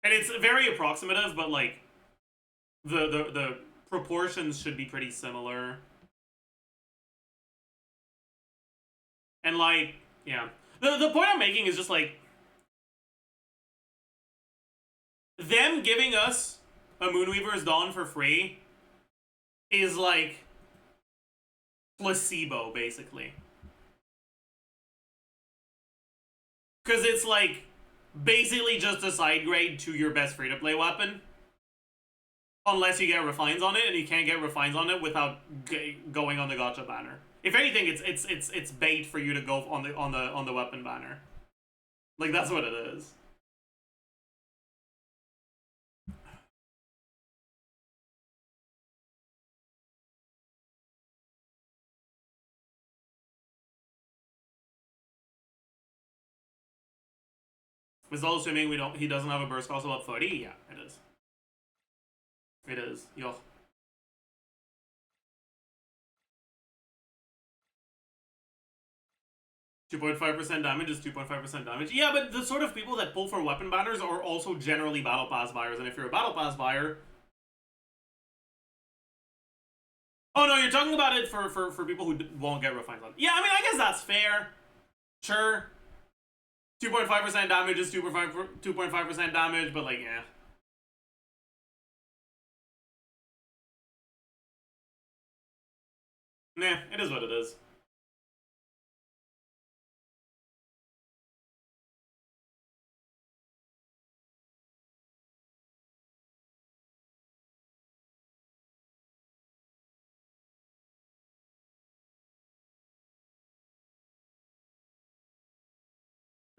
And it's very approximative, but like the proportions should be pretty similar. And like, yeah. The point I'm making is just like them giving us a Moonweaver's Dawn for free is like placebo, basically. Because it's like basically just a side grade to your best free-to-play weapon. Unless you get refines on it, and you can't get refines on it without going on the gotcha banner. If anything, it's bait for you to go on the weapon banner. Like that's what it is. Is all assuming he doesn't have a burst cost above 30? Yeah, it is. It is. Yo. .5% damage is 2.5% damage. Yeah, but the sort of people that pull for weapon banners are also generally battle pass buyers, and if you're a battle pass buyer, oh no, you're talking about it for people who won't get refines on. Yeah, I mean, I guess that's fair. Sure. 2.5% damage is 2.5% damage, but like, yeah. Nah, it is what it is.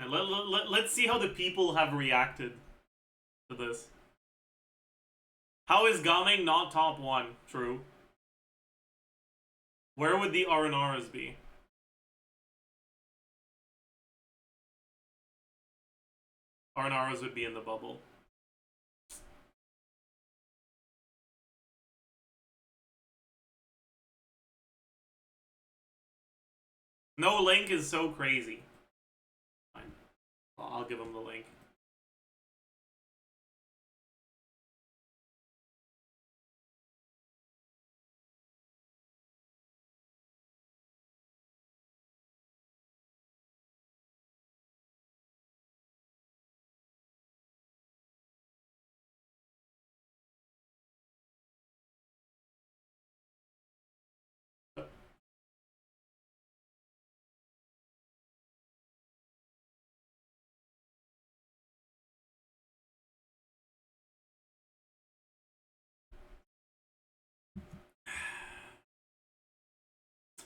And let's see how the people have reacted to this. How is Gaming not top 1? True. Where would the Aranaras be? Aranaras would be in the bubble. No link is so crazy. Fine. I'll give him the link.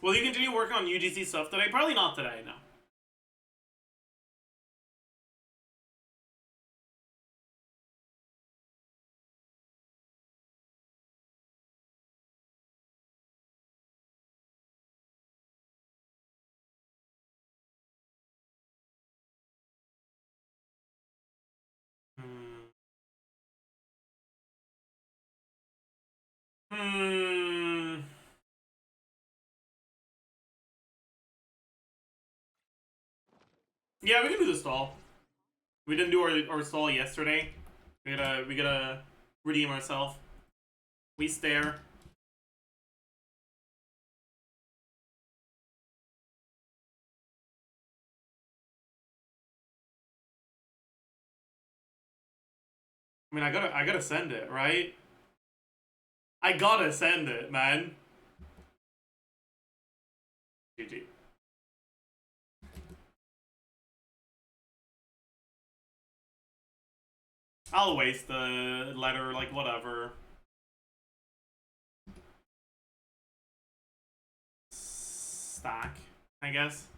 Will you continue working on UGC stuff today? Probably not today, no. Yeah, we can do the stall. We didn't do our stall yesterday. We gotta redeem ourselves. We stare. I mean, I gotta send it, right? I gotta send it, man. GG. I'll waste the letter, like, whatever. Stack, I guess.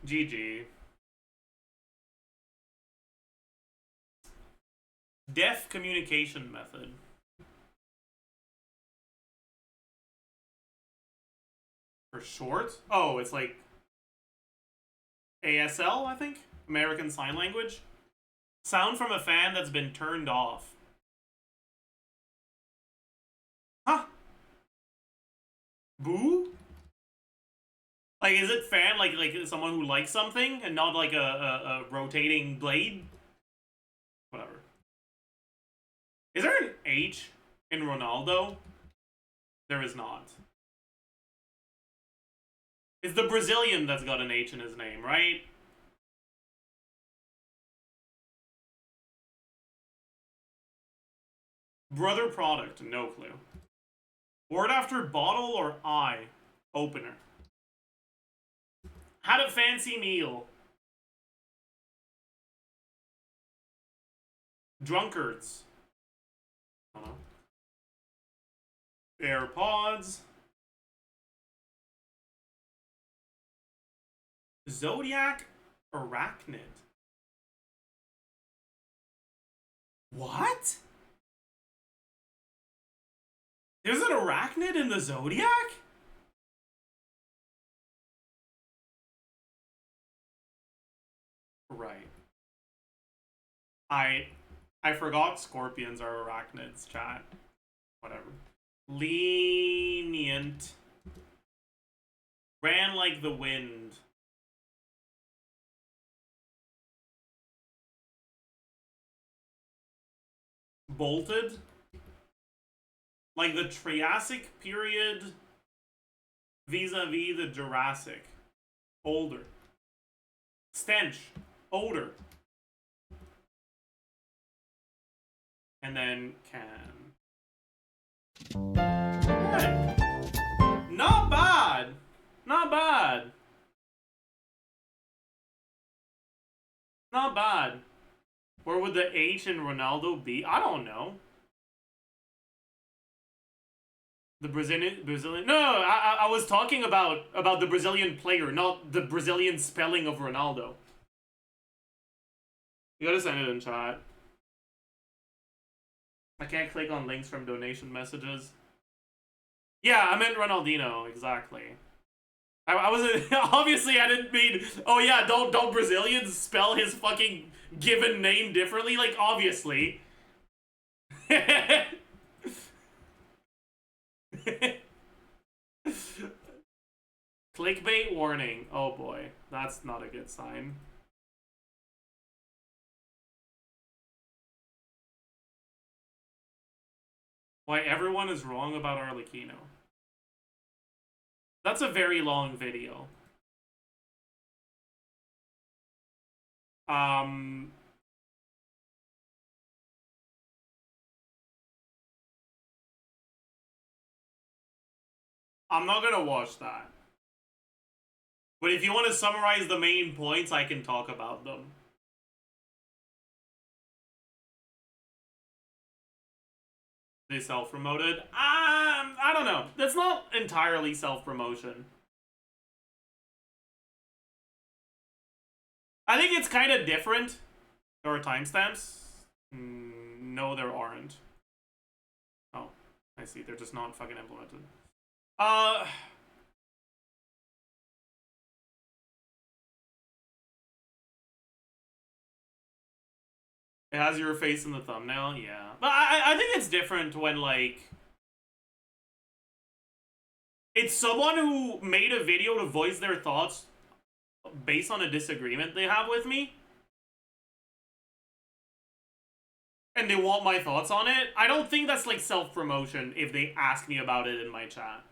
GG. Deaf communication method. For short? Oh, it's like ASL, I think? American Sign Language? Sound from a fan that's been turned off. Huh? Boo? Like, is it fan like someone who likes something and not like a rotating blade? Whatever. Is there an H in Ronaldo? There is not. It's the Brazilian that's got an H in his name, right? Brother product, no clue. Word after bottle or eye? Opener. Had a fancy meal. Drunkards. I don't know. AirPods. Zodiac arachnid. What? There's an arachnid in the Zodiac? Right. I forgot scorpions are arachnids, chat. Whatever. Lenient. Ran like the wind. Bolted. Like the Triassic period vis-a-vis the Jurassic. Older. Stench. Odor. And then can. Hey. Not bad. Not bad. Not bad. Where would the H in Ronaldo be? I don't know. The Brazilian. No, I was talking about the Brazilian player, not the Brazilian spelling of Ronaldo. You gotta send it in chat. I can't click on links from donation messages. Yeah, I meant Ronaldinho, exactly. I wasn't obviously I didn't mean oh yeah, don't Brazilians spell his fucking given name differently? Like obviously. Clickbait warning. Oh boy, that's not a good sign. Why everyone is wrong about Arlecchino. That's a very long video. I'm not gonna watch that. But if you want to summarize the main points, I can talk about them. They self-promoted? I don't know. That's not entirely self-promotion. I think it's kind of different. There are timestamps? No, there aren't. Oh, I see. They're just not fucking implemented. It has your face in the thumbnail, yeah. But I think it's different when, like... It's someone who made a video to voice their thoughts based on a disagreement they have with me. And they want my thoughts on it. I don't think that's, like, self-promotion if they ask me about it in my chat.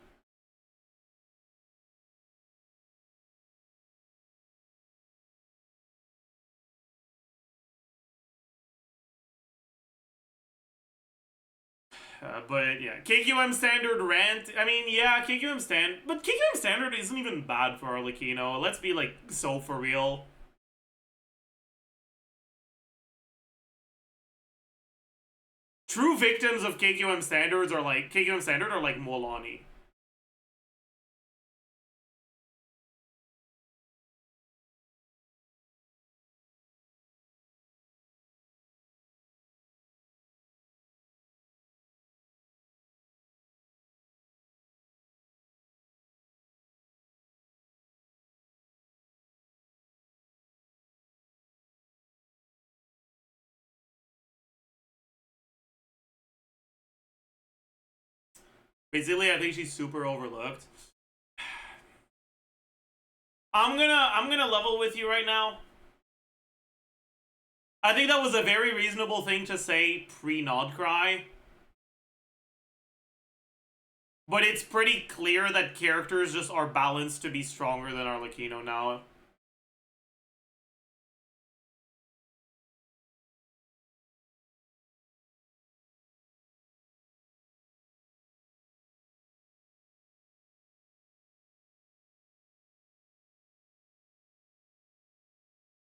But yeah, KQM standard rant. I mean, yeah, KQM stand, but KQM standard isn't even bad for Arlecchino. Let's be like so for real. True victims of KQM standards are like KQM standard are like Molani. Basically, I think she's super overlooked. I'm gonna level with you right now. I think that was a very reasonable thing to say pre-Nod Cry. But it's pretty clear that characters just are balanced to be stronger than Arlecchino now.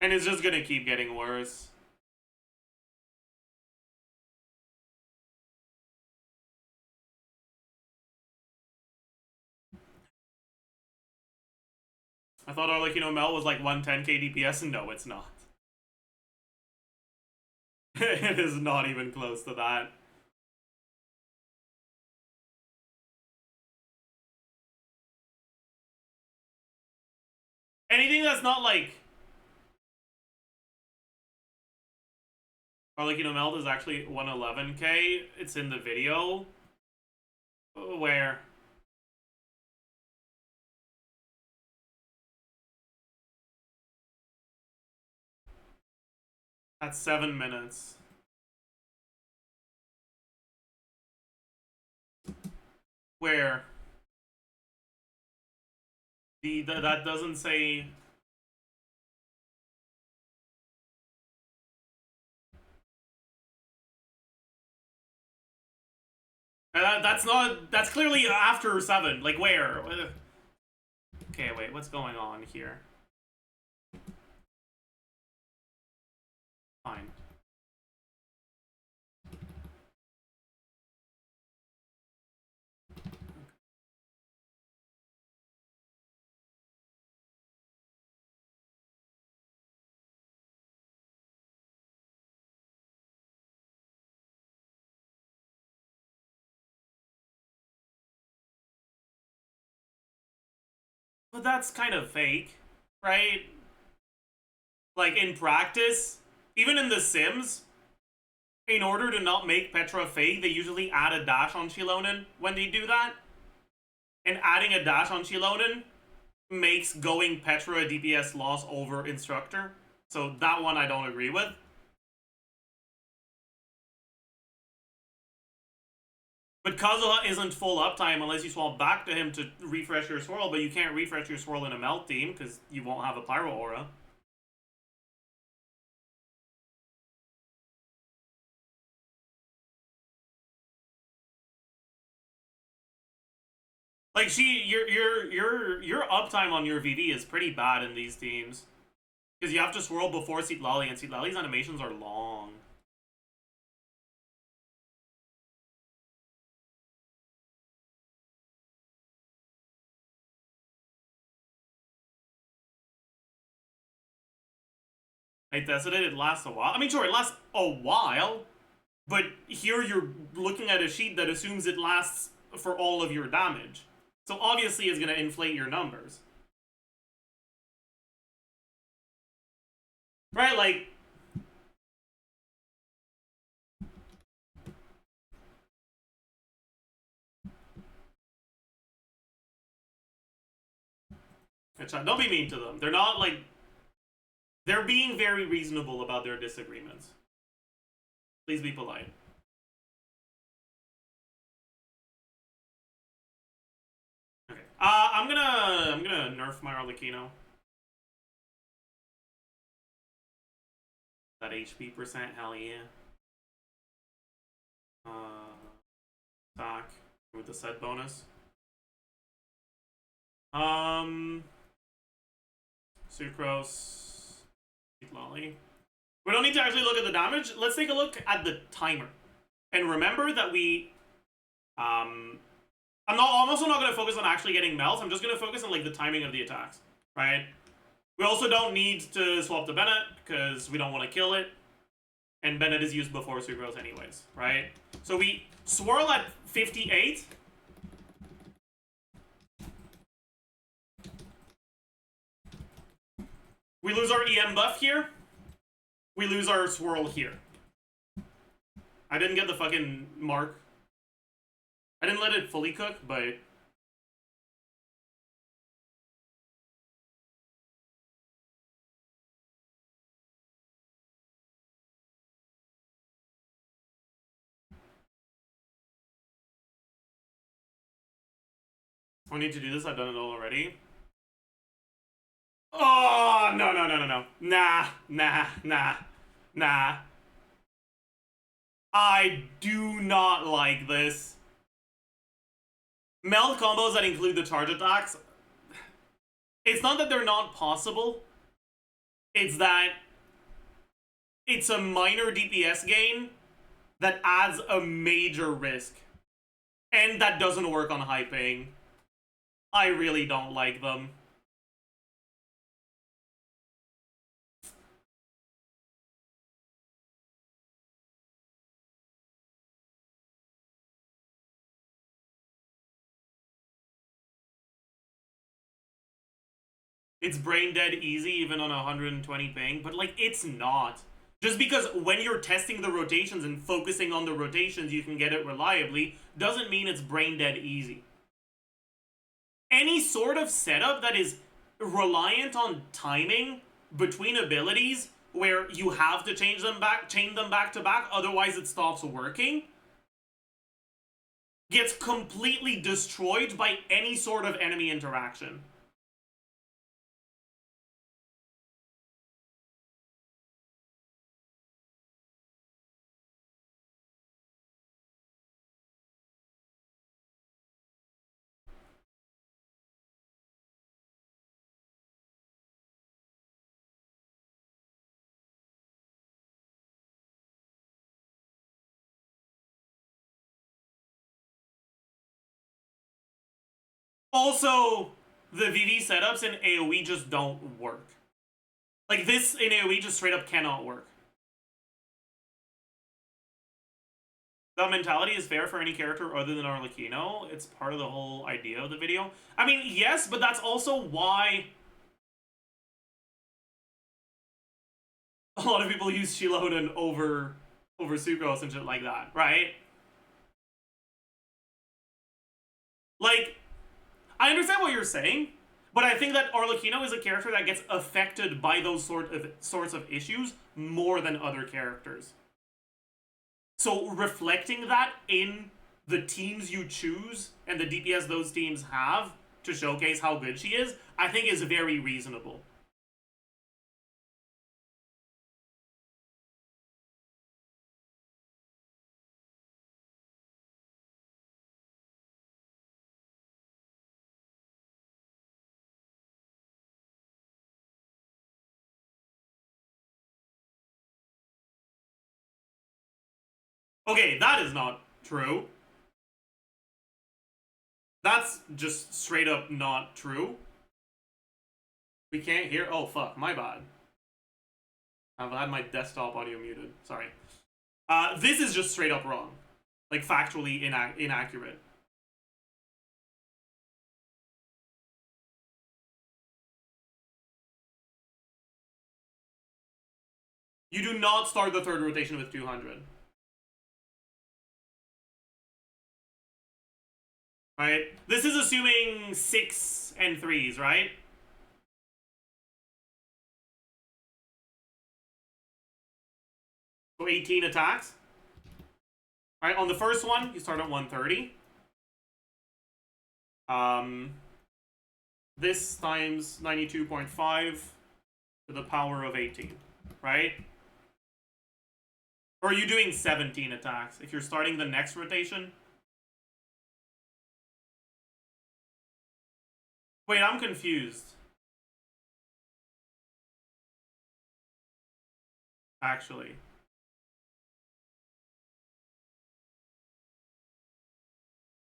And it's just gonna keep getting worse. I thought Arlecchino Mel was like 110k DPS, and no, it's not. It is not even close to that. Anything that's not like... Arlecchino Meld is actually 111k. It's in the video. Where? That's 7 minutes. Where? That doesn't say... That's not... That's clearly after 7. Like, where? Okay, wait, what's going on here? Fine. But that's kind of fake, right? Like, in practice, even in The Sims, in order to not make Petra fake, they usually add a dash on Shilonen when they do that. And adding a dash on Shilonen makes going Petra a DPS loss over Instructor. So that one I don't agree with. But Kazuha isn't full uptime unless you swap back to him to refresh your swirl, but you can't refresh your swirl in a melt team because you won't have a Pyro Aura. Like your uptime on your VV is pretty bad in these teams. Because you have to swirl before Citlali, and Citlali's animations are long. I tested it, it lasts a while. I mean, sure, it lasts a while, but here you're looking at a sheet that assumes it lasts for all of your damage. So obviously it's going to inflate your numbers. Right, like... Don't be mean to them. They're not, like... They're being very reasonable about their disagreements. Please be polite. Okay. I'm gonna nerf my Arlecchino. That HP percent, hell yeah. Attack with the set bonus. Sucrose, Lolly. We don't need to actually look at the damage. Let's take a look at the timer. And remember that I'm also not going to focus on actually getting melts. I'm just going to focus on like the timing of the attacks, right? We also don't need to swap to Bennett because we don't want to kill it. And Bennett is used before Sucrose anyways, right? So we swirl at 58. We lose our EM buff here. We lose our swirl here. I didn't get the fucking mark. I didn't let it fully cook, but... I need to do this, I've done it all already. Oh, no. Nah. I do not like this. Meld combos that include the charge attacks. It's not that they're not possible. It's that it's a minor DPS gain that adds a major risk. And that doesn't work on high ping. I really don't like them. It's brain dead easy even on 120 ping, but like it's not. Just because when you're testing the rotations and focusing on the rotations you can get it reliably doesn't mean it's brain dead easy. Any sort of setup that is reliant on timing between abilities where you have to chain them back to back, otherwise it stops working, gets completely destroyed by any sort of enemy interaction. Also, the VV setups in AoE just don't work. Like, this in AoE just straight up cannot work. That mentality is fair for any character other than Arlecchino. It's part of the whole idea of the video. I mean, yes, but that's also why a lot of people use Shiloden over Sucrose and shit like that, right? Like, I understand what you're saying, but I think that Arlecchino is a character that gets affected by those sorts of issues more than other characters. So reflecting that in the teams you choose and the DPS those teams have to showcase how good she is, I think is very reasonable. Okay, that is not true. That's just straight up not true. We can't hear. Oh, fuck. My bad. I've had my desktop audio muted. Sorry. This is just straight up wrong. Like, factually inaccurate. You do not start the third rotation with 200. Right? This is assuming 6 and 3s, right? So 18 attacks. Alright, on the first one, you start at 130. This times 92.5 to the power of 18, right? Or are you doing 17 attacks? If you're starting the next rotation? Wait, I'm confused. Actually.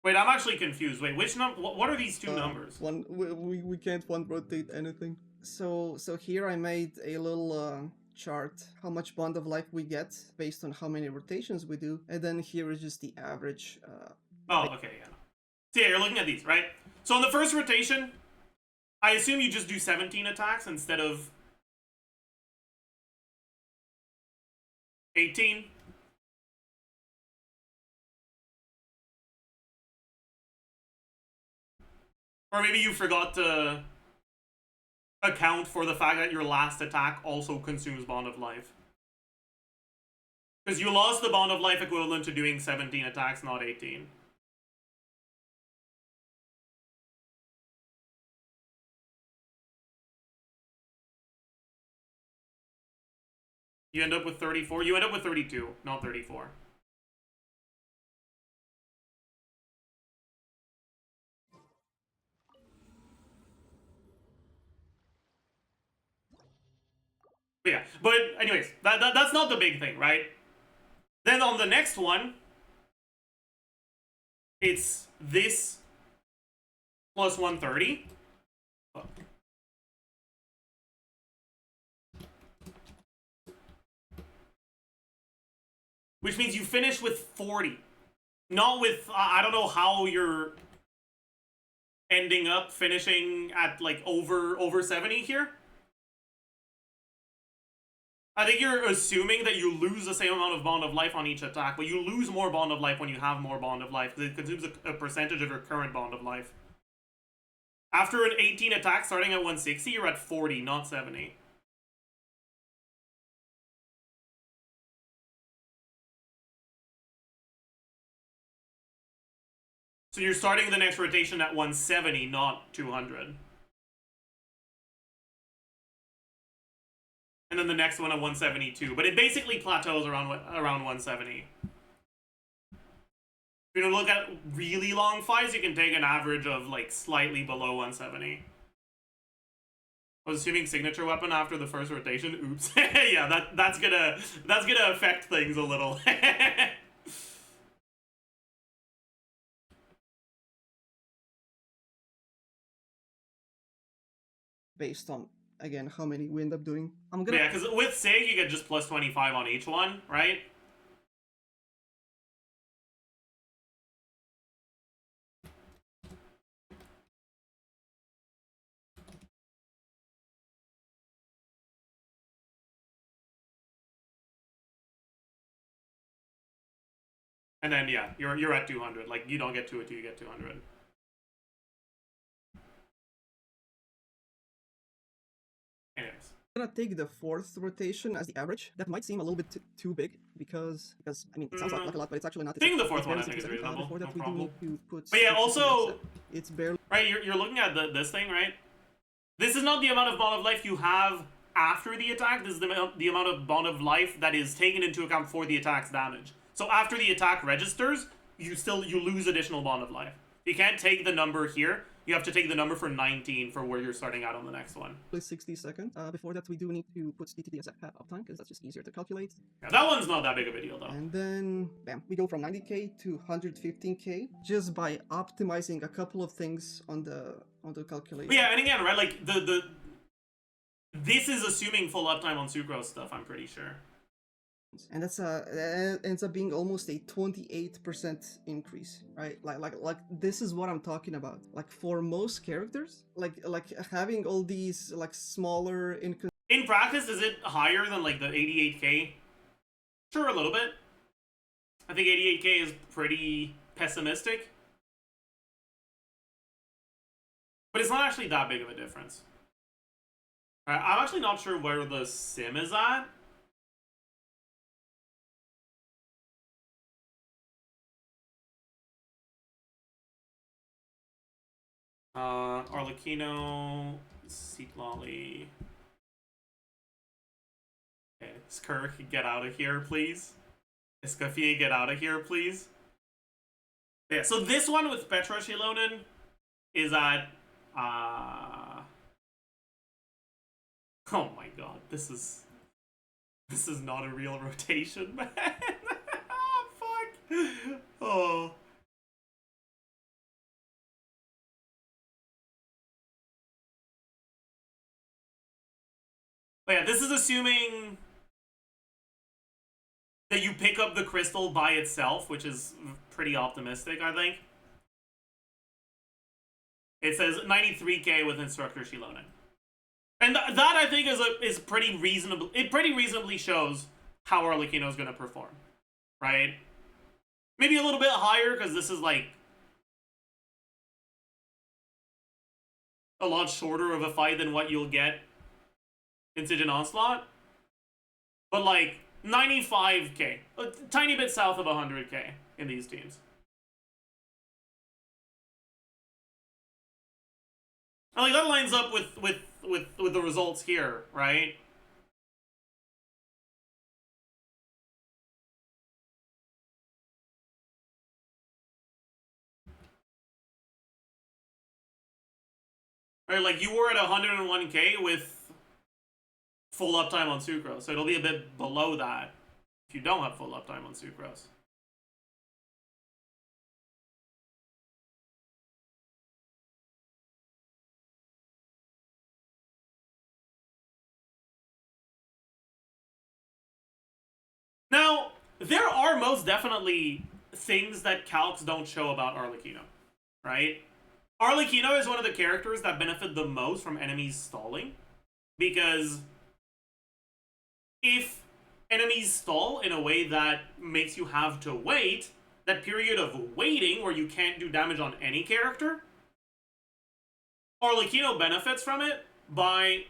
Wait, I'm actually confused. Wait, which number? What are these two numbers? We can't one rotate anything. So here I made a little chart how much bond of life we get based on how many rotations we do, and then here is just the average. Oh, okay, yeah. So yeah, you're looking at these, right? So on the first rotation, I assume you just do 17 attacks instead of 18. Or maybe you forgot to account for the fact that your last attack also consumes Bond of Life. Because you lost the Bond of Life equivalent to doing 17 attacks, not 18. You end up with 34? You end up with 32, not 34. Yeah, but anyways, that's not the big thing, right? Then on the next one, it's this plus 130. Which means you finish with 40. Not with, I don't know how you're ending up finishing at like over 70 here. I think you're assuming that you lose the same amount of Bond of Life on each attack, but you lose more Bond of Life when you have more Bond of Life, because it consumes a percentage of your current Bond of Life. After an 18 attack starting at 160, you're at 40, not 70. So you're starting the next rotation at 170, not 200. And then the next one at 172. But it basically plateaus around 170. If you look at really long fights, you can take an average of like slightly below 170. I was assuming signature weapon after the first rotation. Oops. Yeah, that's gonna affect things a little. Based on, again, how many we end up doing. I'm gonna. Yeah, because with Sig, you get just plus 25 on each one, right? And then yeah, you're at 200. Like you don't get 202, you get 200. Anyways. I'm gonna take the 4th rotation as the average. That might seem a little bit too big because I mean it sounds like a lot, but it's actually not. Taking the It's 4th one I barely think is 60 seconds. reasonable. Before that, No we do problem. need to put. But yeah, also it's barely. right. You're looking at this thing, right? This is not the amount of bond of life you have after the attack. This is the amount of bond of life that is taken into account for the attack's damage. So after the attack registers, you lose additional bond of life. You can't take the number here. You have to take the number for 19 for where you're starting out on the next one. 60 seconds. Before that, we do need to put DTD as a uptime because that's just easier to calculate. Yeah, that one's not that big of a deal though. And then, bam, we go from 90k to 115k just by optimizing a couple of things on the calculation. But yeah, and again, right, like this is assuming full uptime on sucrose stuff, I'm pretty sure. And that's ends up being almost a 28% increase, right? Like this is what I'm talking about. Like for most characters, like having all these like smaller in practice, is it higher than like the 88k? Sure, a little bit. I think 88k is pretty pessimistic, but it's not actually that big of a difference. I'm actually not sure where the sim is at. Arlecchino, Seat Lolly. Okay, Skirk, get out of here, please. Escaffier, get out of here, please. Yeah, so this one with Petra Shilonen is at, oh my god, this is not a real rotation, man. Oh, fuck. Oh. But yeah, this is assuming that you pick up the crystal by itself, which is pretty optimistic, I think. It says 93k with Instructor Shilonen. And that I think is pretty reasonable. It pretty reasonably shows how Arlecchino is going to perform, right? Maybe a little bit higher because this is like a lot shorter of a fight than what you'll get in Siege and Onslaught, but like 95k, a tiny bit south of 100k in these teams. And like that lines up with the results here, right? Right, like you were at 101k with full uptime on sucrose, so it'll be a bit below that if you don't have full uptime on sucrose. Now, there are most definitely things that calcs don't show about Arlecchino, right? Arlecchino is one of the characters that benefit the most from enemies stalling, because if enemies stall in a way that makes you have to wait, that period of waiting where you can't do damage on any character, Arlecchino benefits from it by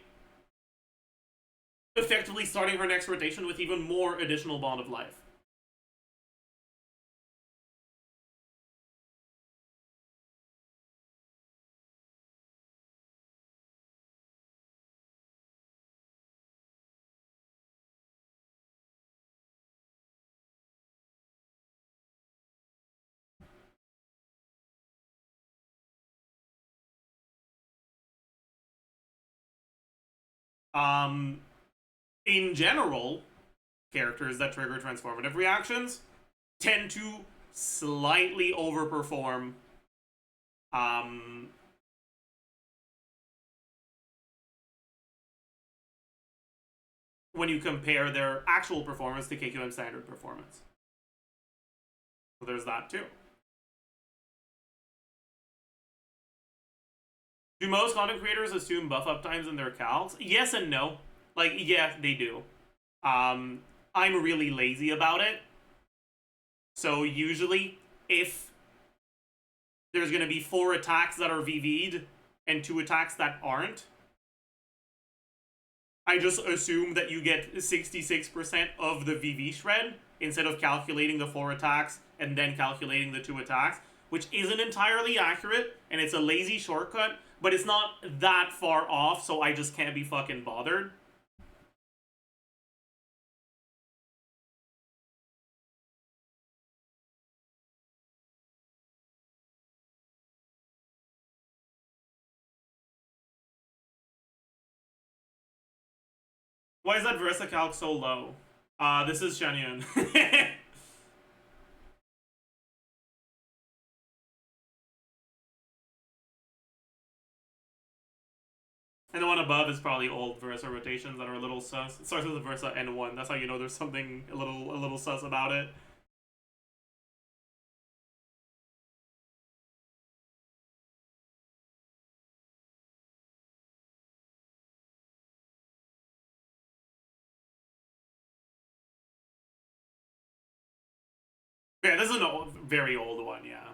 effectively starting her next rotation with even more additional bond of life. In general, characters that trigger transformative reactions tend to slightly overperform when you compare their actual performance to KQM standard performance. So there's that too. Do most content creators assume buff up times in their calcs? Yes and no. Like, yeah, they do. I'm really lazy about it. So usually, if there's going to be 4 attacks that are VV'd and 2 attacks that aren't, I just assume that you get 66% of the VV shred instead of calculating the 4 attacks and then calculating the 2 attacks, which isn't entirely accurate, and it's a lazy shortcut, but it's not that far off, so I just can't be fucking bothered. Why is that VersaCalc so low? This is Shenyun. And the one above is probably old Versa rotations that are a little sus. It starts with the Versa N1. That's how you know there's something a little sus about it. Yeah, this is an old, very old one, yeah.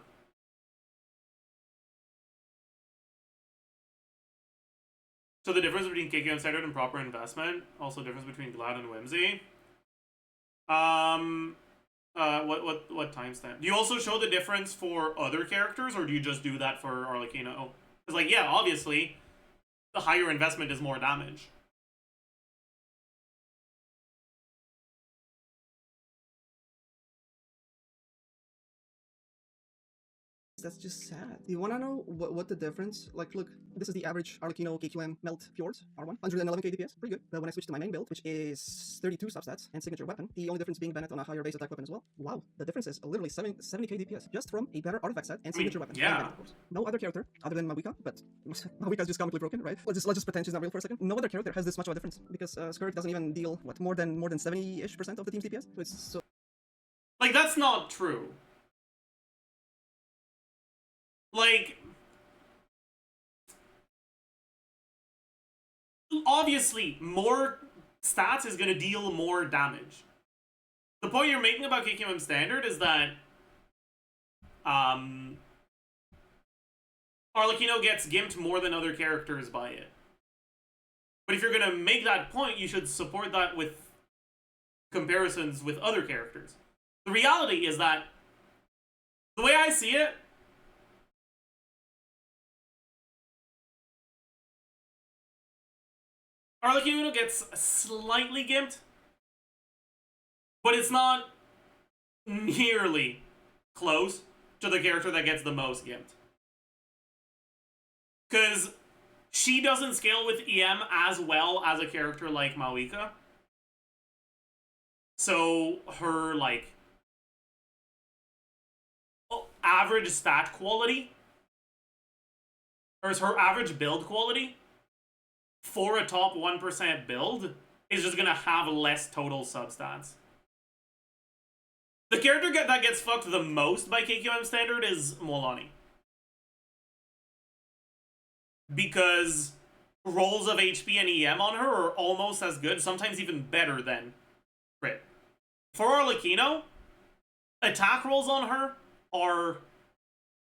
So the difference between KQM standard and proper investment, also difference between Glad and Whimsy. What timestamp? Do you also show the difference for other characters, or do you just do that for Arlecchino? Because, like, yeah, obviously, the higher investment is more damage. That's just sad. You wanna know what the difference? Like, look, this is the average Arlecchino KQM Melt Fjords R1, 111k DPS, pretty good. But when I switch to my main build, which is 32 substats and signature weapon, the only difference being Bennett on a higher base attack weapon as well. Wow, the difference is literally 70k DPS just from a better artifact set and signature weapon. Yeah. And Bennett, of course. No other character other than Mawika, but Mawika's just comically broken, right? Let's just pretend she's not real for a second. No other character has this much of a difference because Skirk doesn't even deal what more than 70-ish% of the team's DPS. So it's so. Like, that's not true. Like, obviously, more stats is going to deal more damage. The point you're making about KQM Standard is that Arlecchino gets gimped more than other characters by it. But if you're going to make that point, you should support that with comparisons with other characters. The reality is that, the way I see it, Arlecchino gets slightly gimped, but it's not nearly close to the character that gets the most gimped. Because she doesn't scale with EM as well as a character like Mawika. So her, like, average stat quality, or her average build quality for a top 1% build is just gonna have less total substats. The character that gets fucked the most by KQM Standard is Molani. Because rolls of HP and EM on her are almost as good, sometimes even better than crit. For Arlecchino, attack rolls on her are,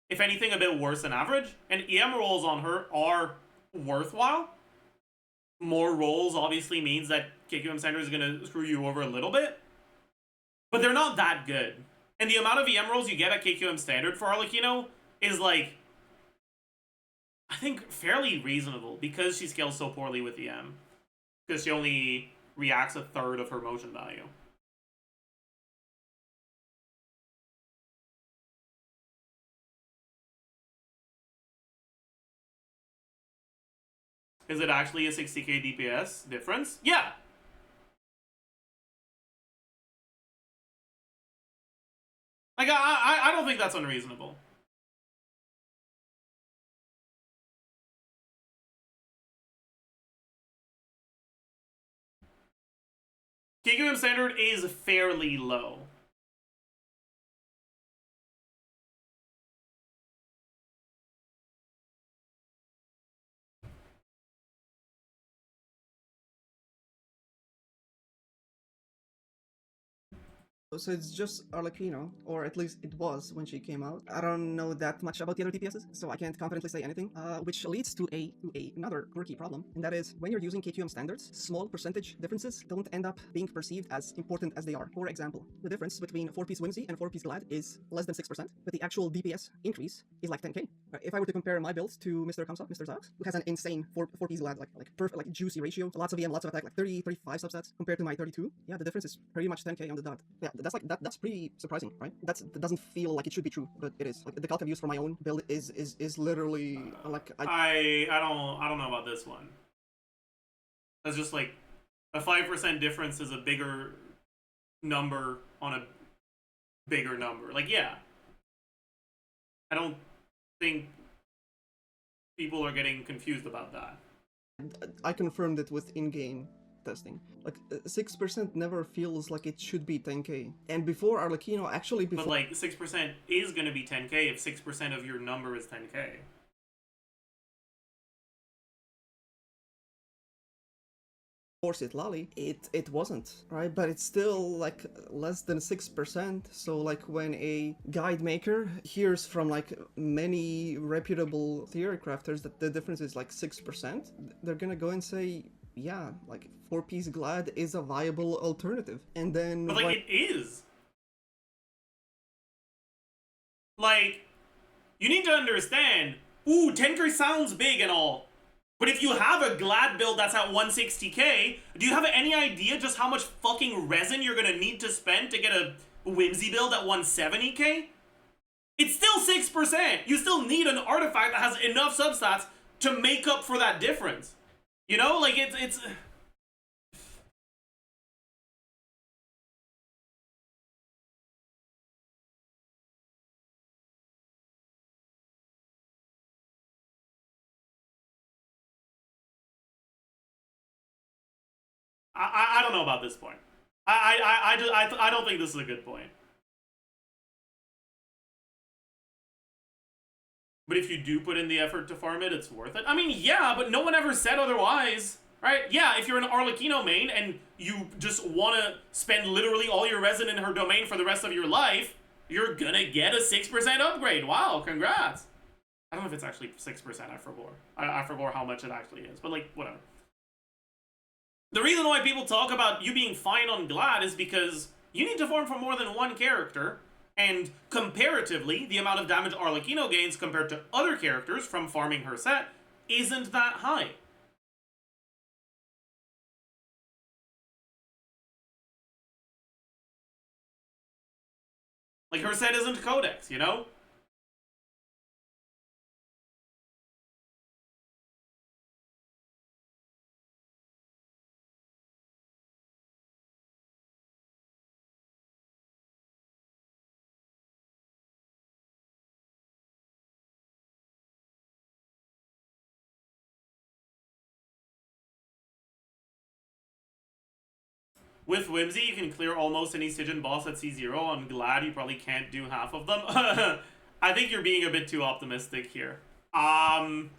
if anything, a bit worse than average, and EM rolls on her are worthwhile. More rolls obviously means that KQM Standard is going to screw you over a little bit, but they're not that good. And the amount of EM rolls you get at KQM Standard for Arlecchino is, like, I think fairly reasonable because she scales so poorly with EM. Because she only reacts a third of her motion value. Is it actually a 60k DPS difference? Yeah! Like, I don't think that's unreasonable. KQM Standard is fairly low. So it's just Arlecchino, or at least it was when she came out. I don't know that much about the other DPSs, so I can't confidently say anything, which leads to another quirky problem, and that is when you're using KQM standards, small percentage differences don't end up being perceived as important as they are. For example, the difference between 4-piece Whimsy and 4-piece Glad is less than 6%, but the actual DPS increase is like 10k. If I were to compare my build to Mr. Kamsa, Mr. Zajef, who has an insane 4-piece Glad, like perfect, like juicy ratio, lots of EM, lots of attack, like 30, 35 substats compared to my 32, yeah, the difference is pretty much 10k on the dot. Yeah, that's pretty surprising, right? That doesn't feel like it should be true, but it is. Like the calc I've used for my own build is literally like I don't know about this one. That's just like a 5% difference is a bigger number on a bigger number. Like, yeah. I don't think people are getting confused about that. I confirmed it with in-game testing. Like 6% never feels like it should be 10k. And before Arlecchino, actually before. But like 6% is gonna be 10k if 6% of your number is 10k. Lolly, it wasn't, right? But it's still like less than 6%. So like when a guide maker hears from like many reputable theory crafters that the difference is like 6%, they're gonna go and say, yeah, like 4-piece Glad is a viable alternative. And then but like it is. Like, you need to understand, ooh, 10k sounds big and all. But if you have a Glad build that's at 160k, do you have any idea just how much fucking resin you're gonna need to spend to get a Whimsy build at 170k? It's still 6%! You still need an artifact that has enough substats to make up for that difference. You know, like it's I don't know about this point. I don't think this is a good point. But if you do put in the effort to farm it, it's worth it. I mean, yeah, but no one ever said otherwise, right? Yeah, if you're an Arlecchino main and you just want to spend literally all your resin in her domain for the rest of your life, you're gonna get a 6% upgrade. Wow, congrats. I don't know if it's actually 6%, I forgot. I forgot how much it actually is, but like, whatever. The reason why people talk about you being fine on Glad is because you need to farm for more than one character, and comparatively, the amount of damage Arlecchino gains compared to other characters from farming her set isn't that high. Like, her set isn't Codex, you know? With Whimsy, you can clear almost any Sigyn boss at C0. On Glad, you probably can't do half of them. I think you're being a bit too optimistic here. I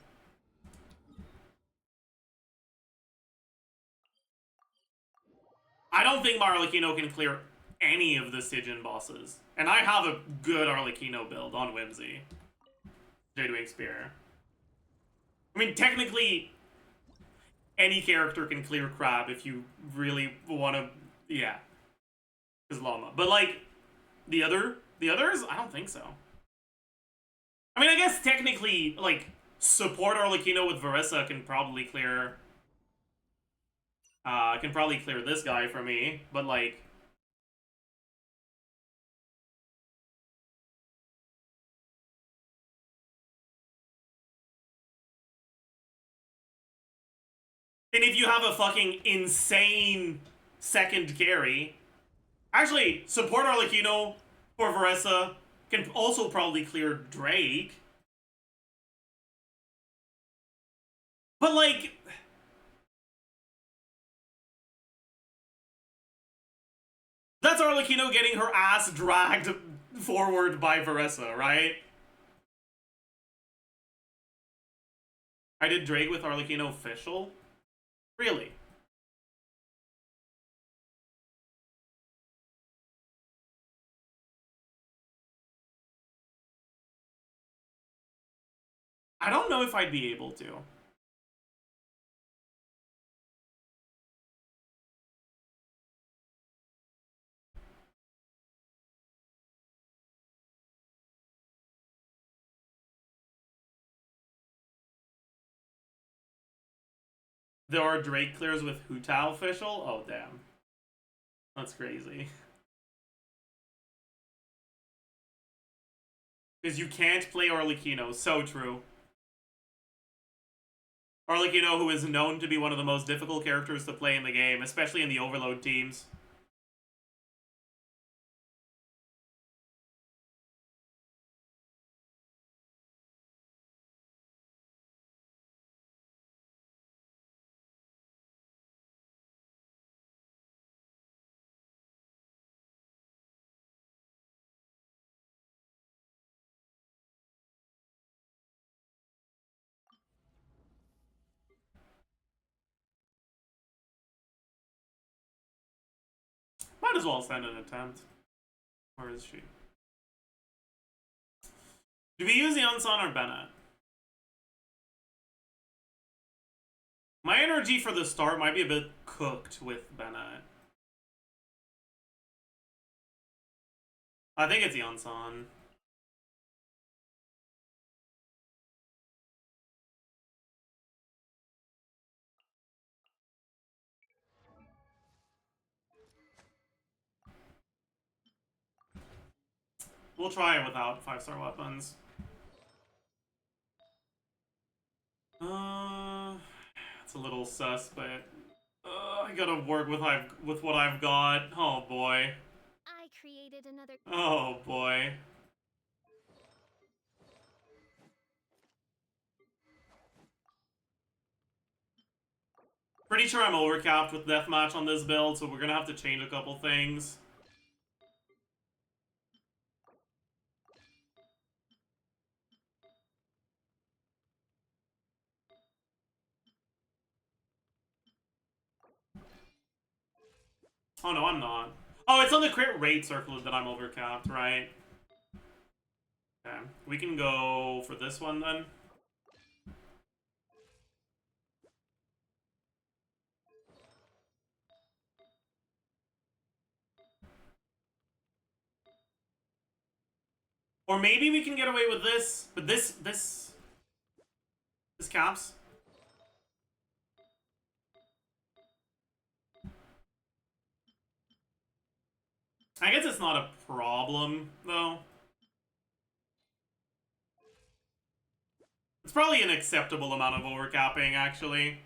don't think my Arlecchino can clear any of the Sigyn bosses. And I have a good Arlecchino build on Whimsy. Jadewing Spear. I mean, technically, any character can clear Crab if you really want to, yeah. Because Llama. But, like, the others? I don't think so. I mean, I guess technically, like, support Arlecchino with Varissa can probably clear... this guy for me, but, like... And if you have a fucking insane second carry... Actually, support Arlecchino for Varissa can also probably clear Drake. But, like... That's Arlecchino getting her ass dragged forward by Varissa, right? I did Drake with Arlecchino official? Really? I don't know if I'd be able to. There are Drake clears with Hutao official? Oh, damn. That's crazy. Because you can't play Arlecchino. So true. Arlecchino, who is known to be one of the most difficult characters to play in the game, especially in the Overload teams. Might as well send an attempt. Where is she? Do we use Yonsan or Bennett? My energy for the start might be a bit cooked with Bennett. I think it's Yonsan. We'll try it without 5-star weapons. It's a little sus, but I gotta work with what I've got. Oh boy. I created another. Oh boy. Pretty sure I'm overcapped with deathmatch on this build, so we're gonna have to change a couple things. Oh no, I'm not. Oh, it's on the crit rate circle that I'm overcapped, right? Okay, we can go for this one then. Or maybe we can get away with this, but this caps. I guess it's not a problem, though. It's probably an acceptable amount of overcapping, actually.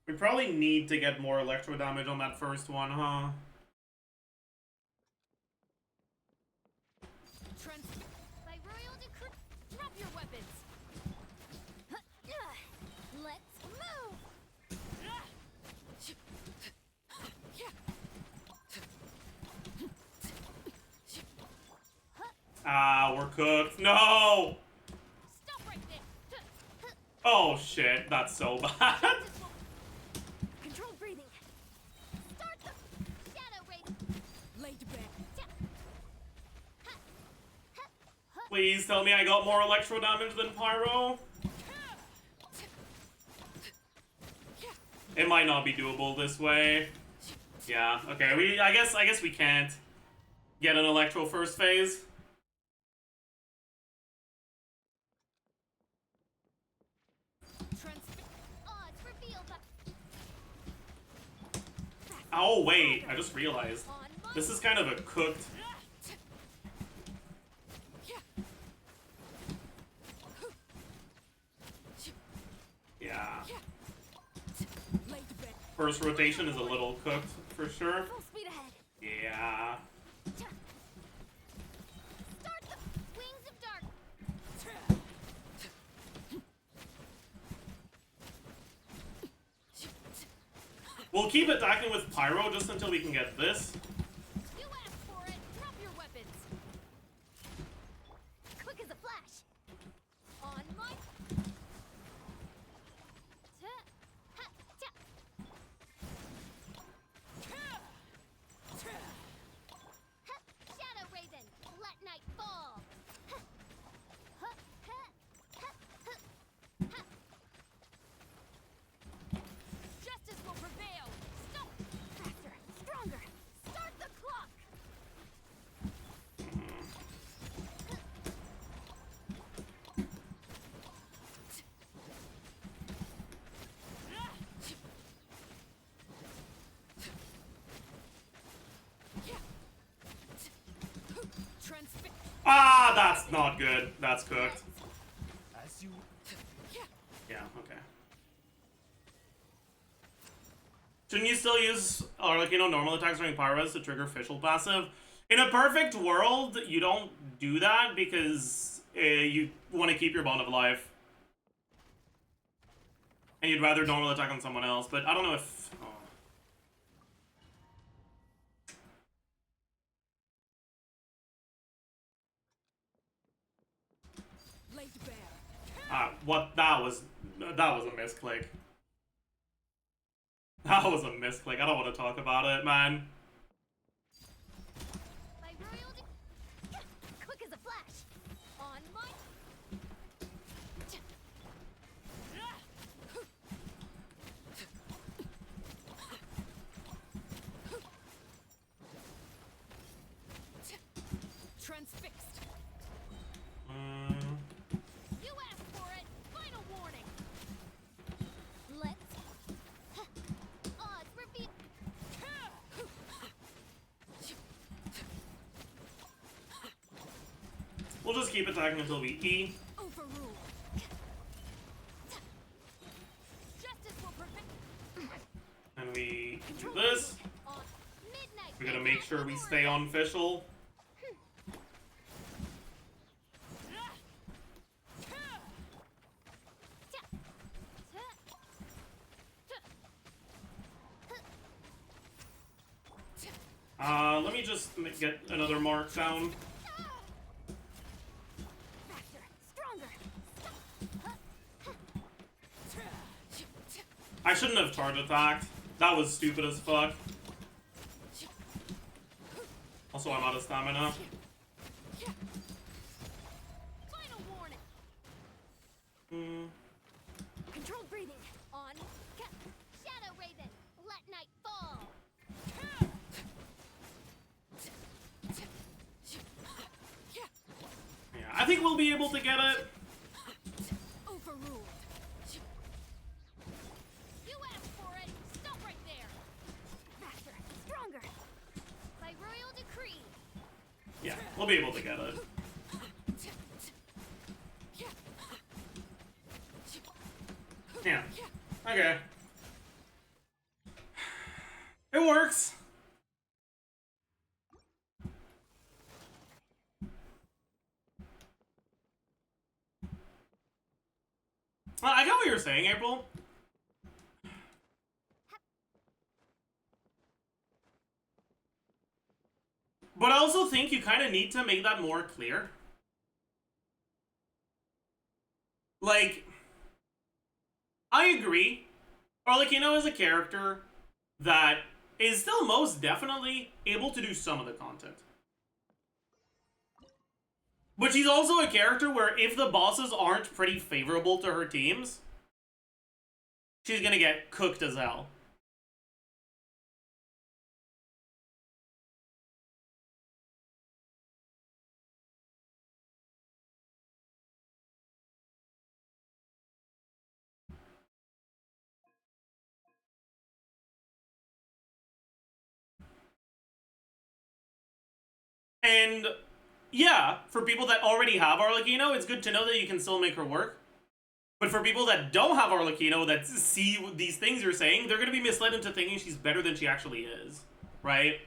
We probably need to get more electro damage on that first one, huh? By royal decree, drop your weapons. Let's move. Ah, we're cooked. No! Stop right there. Oh shit, that's so bad. Control breathing. Start the shadow race. Lay to bed. Please tell me I got more electro damage than Pyro. It might not be doable this way. Yeah, okay, I guess we can't get an electro first phase. Oh wait, I just realized. This is kind of a cooked. Yeah. First rotation is a little cooked, for sure. Full speed ahead. Yeah. Start the wings of dark. We'll keep attacking with Pyro just until we can get this. You asked for it. Drop your weapons. That's not good. That's cooked. As you Yeah, okay. Shouldn't you still use, or like, you know, normal attacks during Pyros to trigger Fischl passive? In a perfect world, you don't do that because you want to keep your bond of life. And you'd rather normal attack on someone else, but I don't know if... Oh. Laid bare. What? That was a misclick. That was a misclick. I don't want to talk about it, man. My royal quick as a flash. On my transfixed. You asked for it. Final warning. Let's odds reveal. We'll just keep attacking until we E. Overruled. Justice will prevent. And we do this. On midnight. We gotta make sure we stay on Fischl. Let me just get another mark down. Faster, stronger. I shouldn't have charge attacked. That was stupid as fuck. Also, I'm out of stamina. Final warning. Hmm. Controlled breathing. On. Shadow Raven. Let night fall. Yeah, I think we'll be able to get it. Overruled. You asked for it. Stop right there. Faster, stronger. By royal decree. Yeah, we'll be able to get it. Yeah. Okay. It works. I get what you're saying, April. But I also think you kind of need to make that more clear. Like, I agree. Or, like, you know, as a character that is still most definitely able to do some of the content. But she's also a character where if the bosses aren't pretty favorable to her teams, she's gonna get cooked as hell. And yeah, for people that already have Arlecchino, it's good to know that you can still make her work. But for people that don't have Arlecchino, that see these things you're saying, they're going to be misled into thinking she's better than she actually is. Right?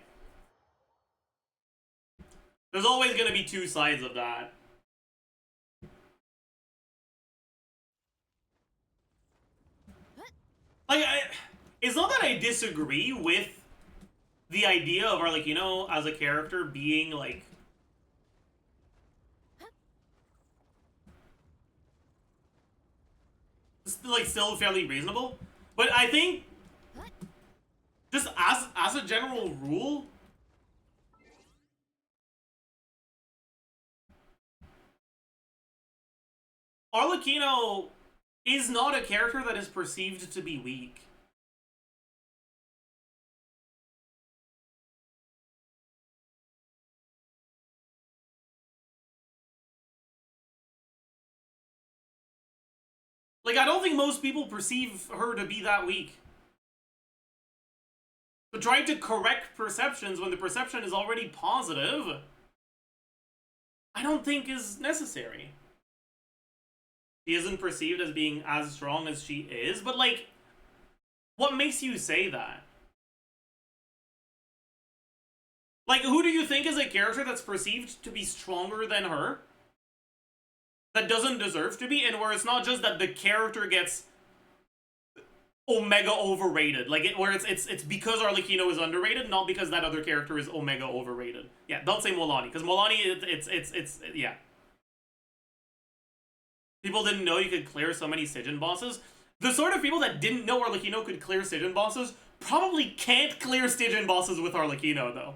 There's always going to be two sides of that. Like, it's not that I disagree with the idea of Arlecchino as a character being, like, still fairly reasonable. But I think, just as a general rule, Arlecchino is not a character that is perceived to be weak. Like, I don't think most people perceive her to be that weak. But trying to correct perceptions when the perception is already positive, I don't think is necessary. She isn't perceived as being as strong as she is, but like, what makes you say that? Like, who do you think is a character that's perceived to be stronger than her? That doesn't deserve to be, and where it's not just that the character gets omega overrated, like where it's because Arlecchino is underrated, not because that other character is omega overrated. Yeah, don't say Molani, because Molani, it's yeah. People didn't know you could clear so many Sijin bosses. The sort of people that didn't know Arlecchino could clear Sijin bosses probably can't clear Sijin bosses with Arlecchino, though.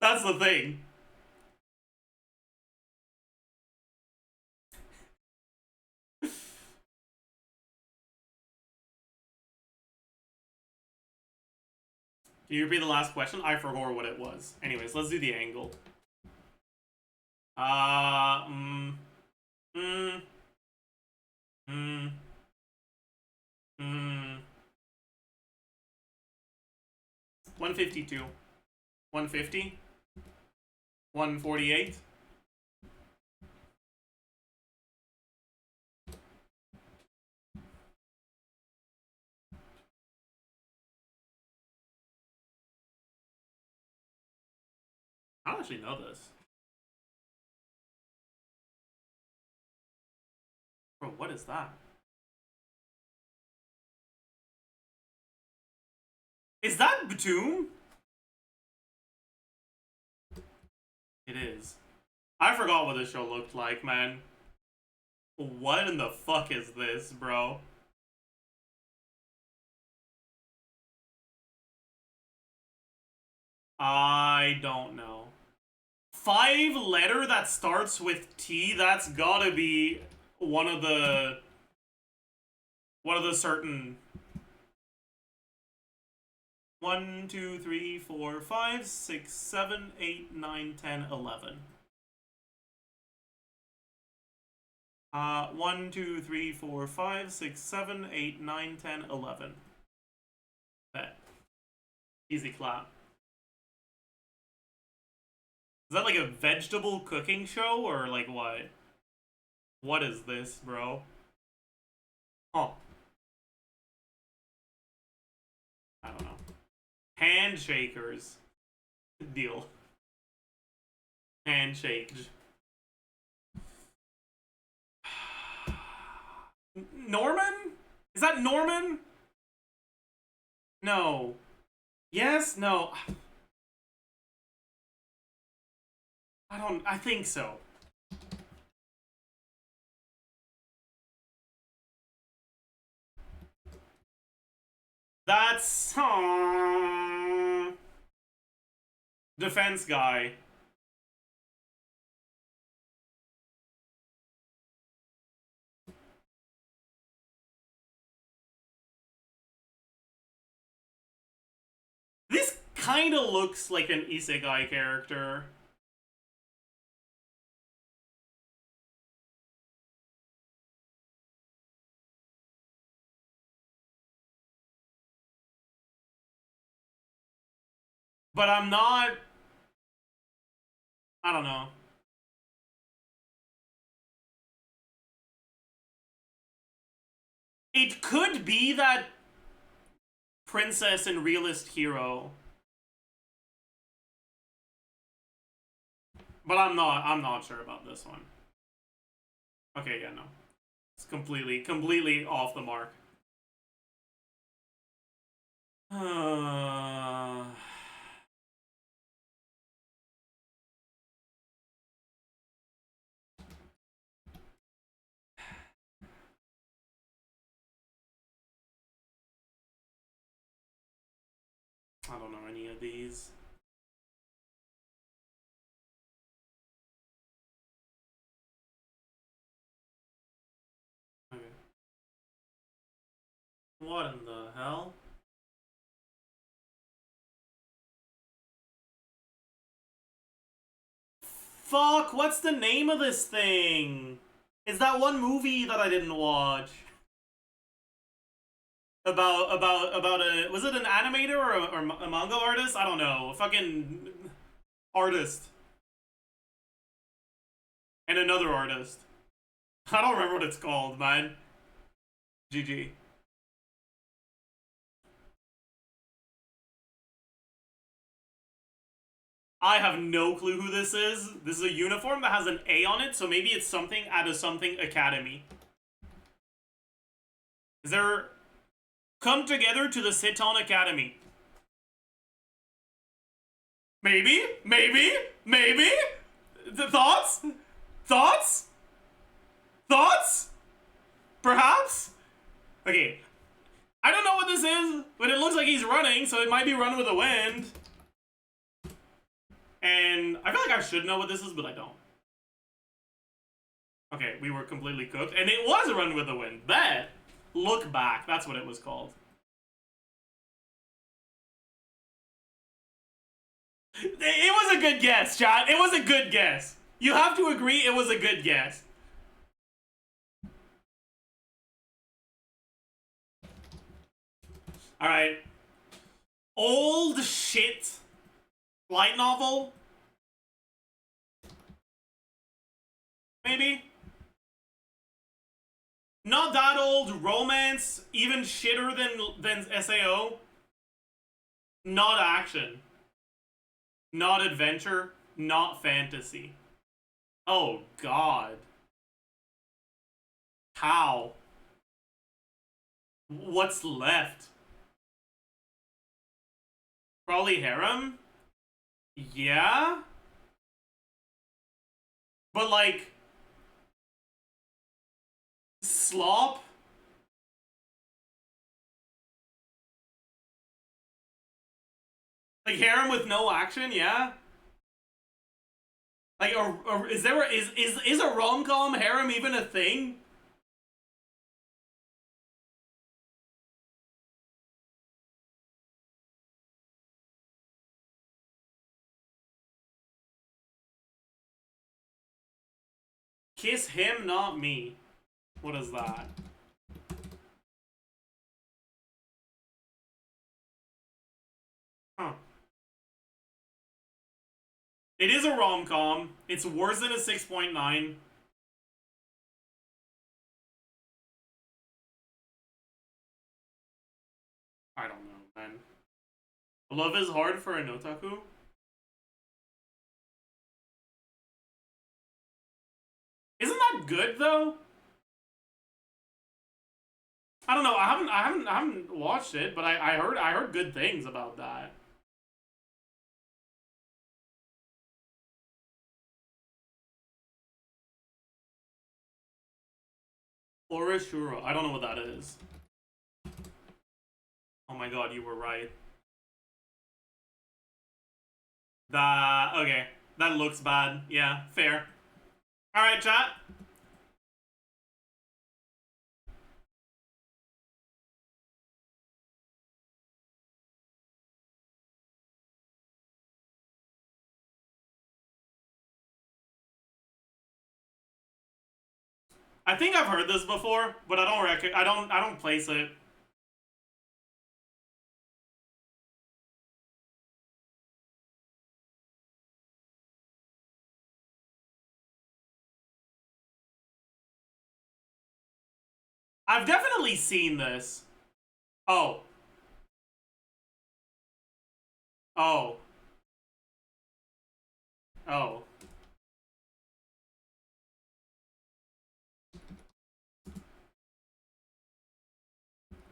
That's the thing. Can you repeat the last question? I forgot what it was. Anyways, let's do the angle. 152. 150. 148. I don't actually know this. Bro, what is that? Is that Batum? It is. I forgot what this show looked like, man. What in the fuck is this, bro? I don't know. 5-letter that starts with T, that's gotta be one of the certain 1, 2, 3, 4, 5, 6, 7, 8, 9, 10, 11. 1, 2, 3, 4, 5, 6, 7, 8, 9, 10, 11. Bet. Easy clap. Is that like a vegetable cooking show or like what? What is this, bro? Huh. I don't know. Handshakers. Deal. Handshake. Norman? Is that Norman? No. Yes? No. I think so. That's... defense guy. This kind of looks like an isekai character. But I'm not... I don't know. It could be that princess and realist hero. But I'm not sure about this one. Okay, yeah, no. It's completely off the mark. I don't know any of these. Okay. What in the hell? Fuck, what's the name of this thing? It's that one movie that I didn't watch. About a... Was it an animator or a manga artist? I don't know. A fucking artist. And another artist. I don't remember what it's called, man. GG. I have no clue who this is. This is a uniform that has an A on it, so maybe it's something at a something academy. Is there... Come together to the Siton Academy. Maybe? Maybe? Maybe? The thoughts? Thoughts? Thoughts? Perhaps? Okay. I don't know what this is, but it looks like he's running, so it might be Run with the Wind. And I feel like I should know what this is, but I don't. Okay, we were completely cooked. And it was a Run with the Wind. Bet. Look Back. That's what it was called. It was a good guess, chat. It was a good guess. You have to agree it was a good guess. Alright. Old shit light novel? Maybe? Not that old. Romance, even shitter than SAO. Not action. Not adventure. Not fantasy. Oh, God. How? What's left? Probably harem? Yeah? But like... Slop? Like harem with no action, yeah? Like, is there is a rom-com harem even a thing? Kiss him, not me. What is that? Huh. It is a rom-com. It's worse than a 6.9. I don't know, man. Love is hard for an otaku? Isn't that good though? I don't know. I haven't watched it, but I heard good things about that. Orishura. I don't know what that is. Oh my god, you were right. That okay. That looks bad. Yeah, fair. Alright, chat. I think I've heard this before, but I don't place it. I've definitely seen this. Oh. Oh. Oh.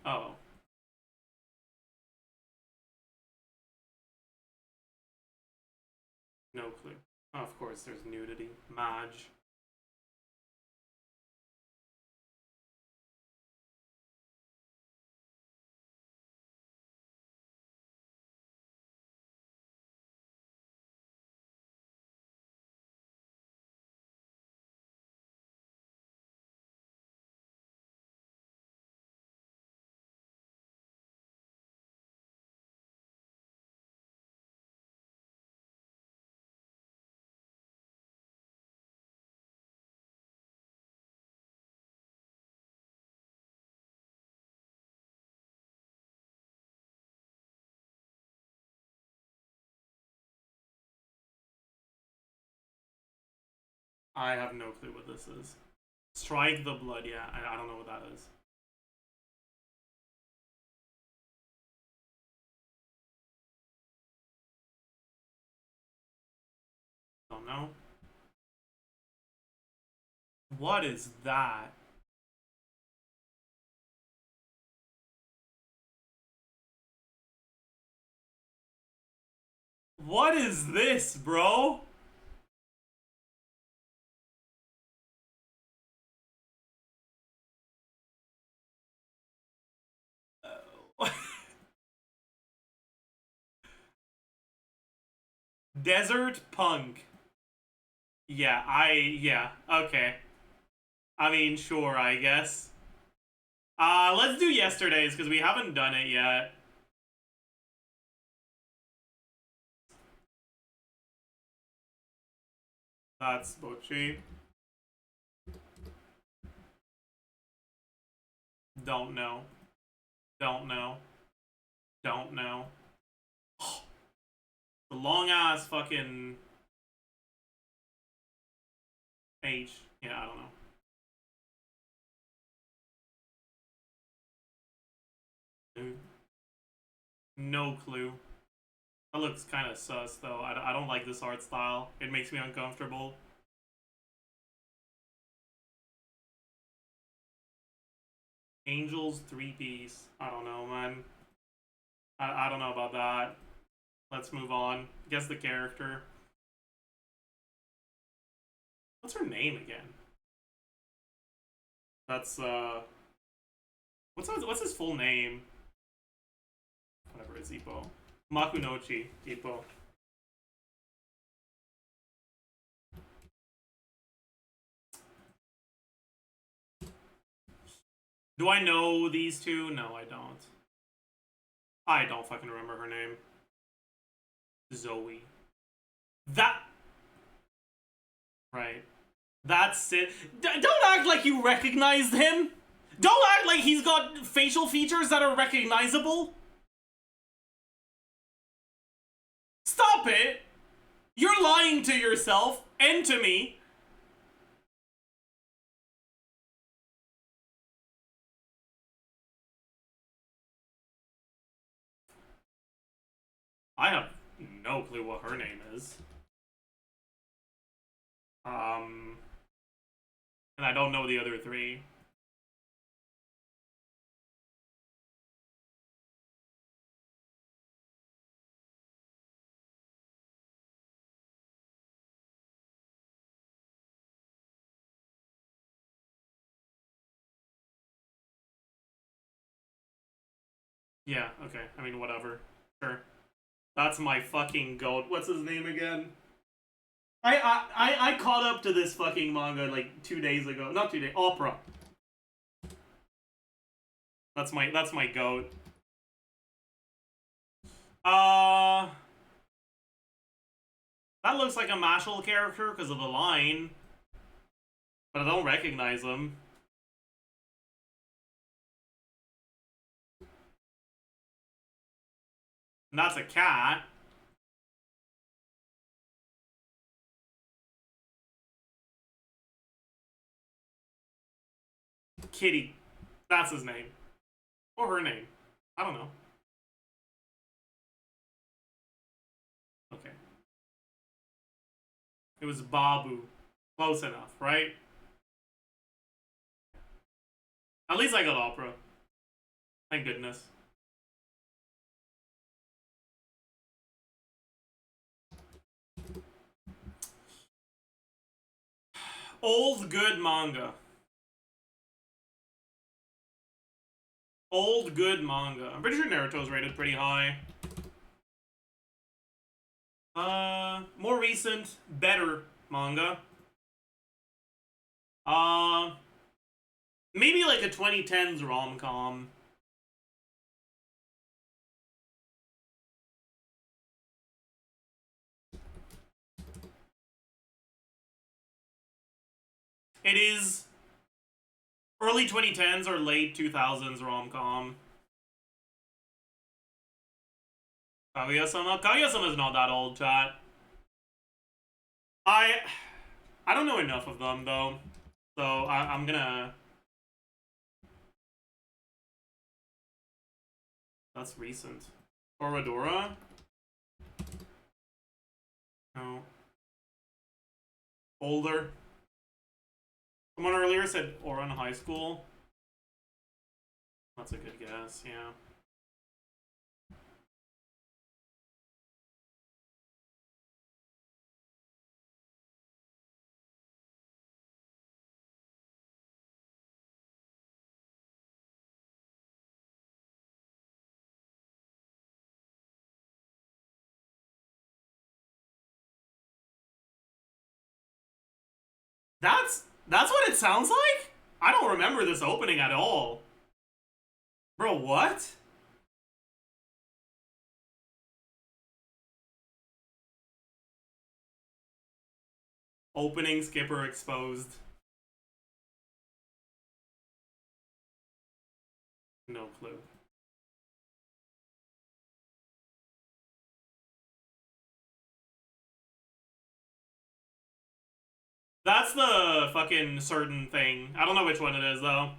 Oh. No clue. Oh, of course, there's nudity. Maj. I have no clue what this is. Strike the Blood, yeah, I don't know what that is. Don't know. What is that? What is this, bro? Desert Punk. Yeah, okay. I mean, sure, I guess. Let's do yesterday's, because we haven't done it yet. That's Bochi. Don't know. Don't know. Don't know. The long ass fucking H. Yeah, I don't know. Dude. No clue. That looks kind of sus, though. I don't like this art style. It makes me uncomfortable. Angels 3-piece. I don't know, man. I don't know about that. Let's move on. Guess the character. What's her name again? That's, What's his full name? Whatever, it's Ippo. Makunochi, Ippo. Do I know these two? No, I don't. I don't fucking remember her name. Zoe. That... Right. That's it. Don't act like you recognized him! Don't act like he's got facial features that are recognizable! Stop it! You're lying to yourself and to me. I have no clue what her name is. And I don't know the other three. Yeah, okay. I mean, whatever. Sure. That's my fucking goat. What's his name again? I caught up to this fucking manga like 2 days ago. Not 2 days. Opera. That's my goat. That looks like a Mashal character because of the line. But I don't recognize him. And that's a cat. Kitty. That's his name. Or her name. I don't know. Okay. It was Babu. Close enough, right? At least I got opera. Thank goodness. Old good manga. Old good manga. I'm pretty sure Naruto's rated pretty high. More recent, better manga. Maybe like a 2010s rom-com. It is early 2010s or late 2000s rom-com. Kaguya-sama? Kaguya-sama is not that old, chat. I don't know enough of them though, so I'm gonna. That's recent. Toradora? No. Older. Someone earlier said Oran High School. That's a good guess, yeah. That's what it sounds like? I don't remember this opening at all. Bro, what? Opening skipper exposed. No clue. That's the fucking certain thing. I don't know which one it is, though.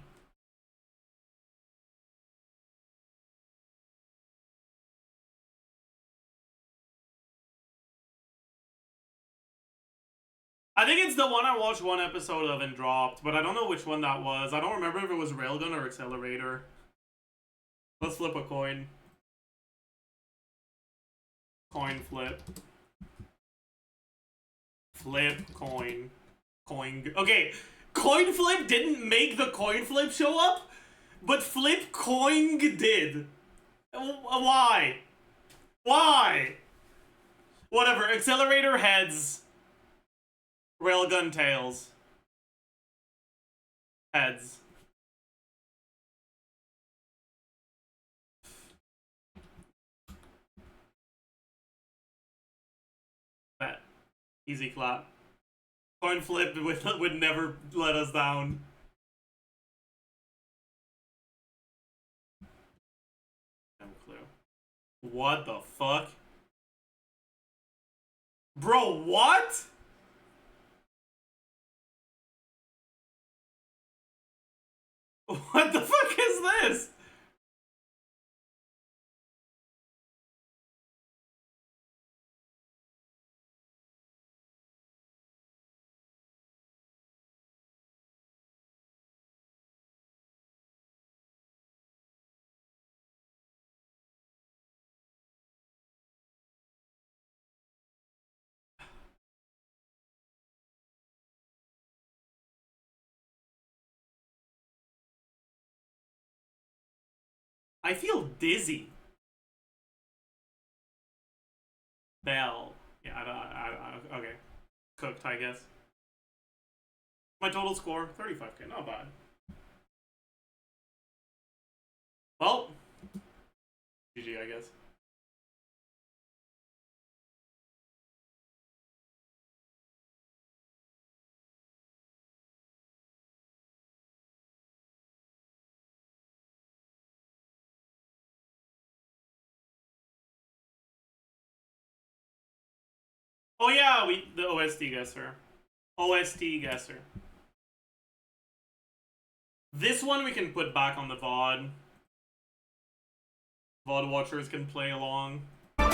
I think it's the one I watched one episode of and dropped, but I don't know which one that was. I don't remember if it was Railgun or Accelerator. Let's flip a coin. Coin flip. Flip coin. Coin. Okay, coin flip didn't make the coin flip show up, but flip coin did. Why? Why? Whatever. Accelerator heads. Railgun tails. Heads. Bet. Easy clap. Coin flip would never let us down. No clue. What the fuck? Bro, what? What the fuck is this? I feel dizzy. Bell. Yeah, okay. Cooked, I guess. My total score, 35k, not bad. Well, GG, I guess. Oh yeah, the OST guesser. OST guesser. This one we can put back on the VOD. VOD watchers can play along. Which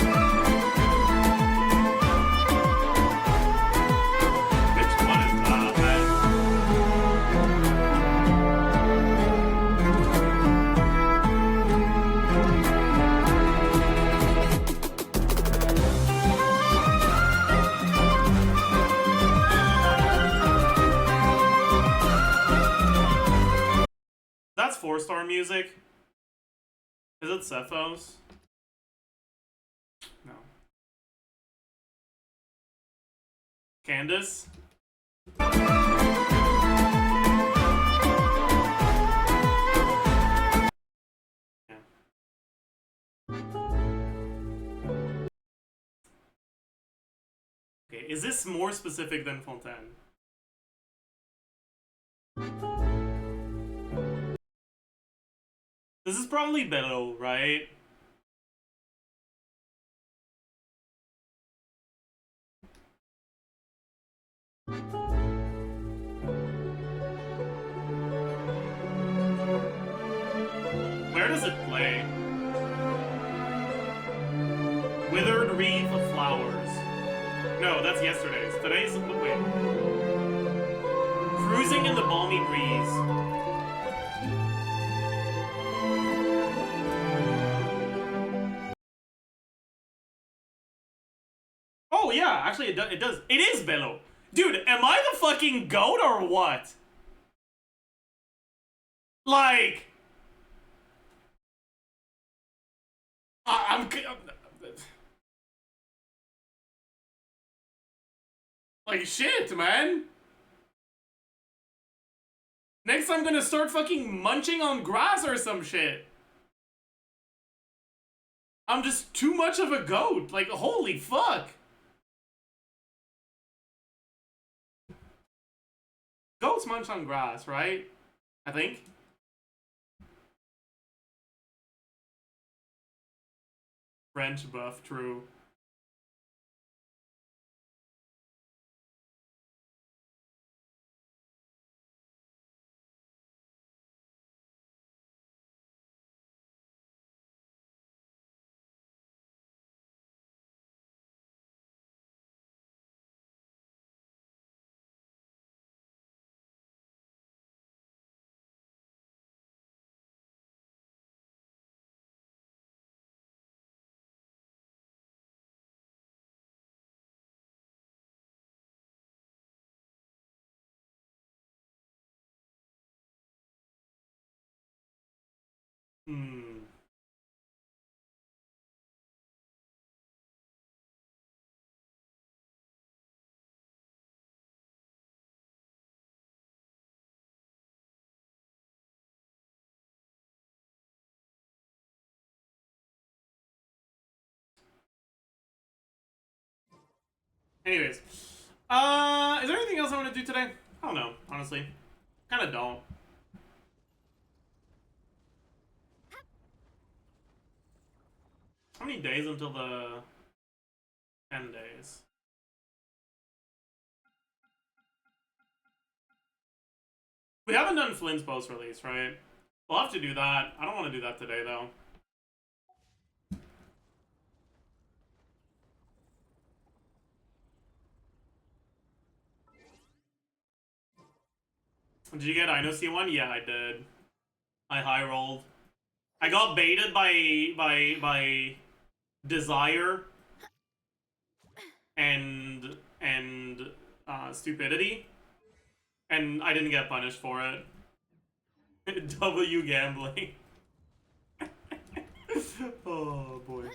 one is that, man? That's 4-star music. Is it Cephos? No. Candace? Yeah. Okay, is this more specific than Fontaine? This is probably Bello, right? Where does it play? Withered Wreath of Flowers. No, that's yesterday's. Today's... Wait. Cruising in the Balmy Breeze. Oh, yeah. Actually, it does. It is Bello. Dude, am I the fucking goat or what? Like... I'm like, shit, man. Next I'm gonna start fucking munching on grass or some shit. I'm just too much of a goat. Like, holy fuck. Goats munch on grass, right? I think. French buff, true. Hmm. Anyways. Is there anything else I want to do today? I don't know, honestly. Kinda don't. How many days until the 10 days? We haven't done Flynn's post-release, right? We'll have to do that. I don't want to do that today, though. Did you get Ino C1? Yeah, I did. I high rolled. I got baited by desire and stupidity, and I didn't get punished for it. W gambling. Oh boy.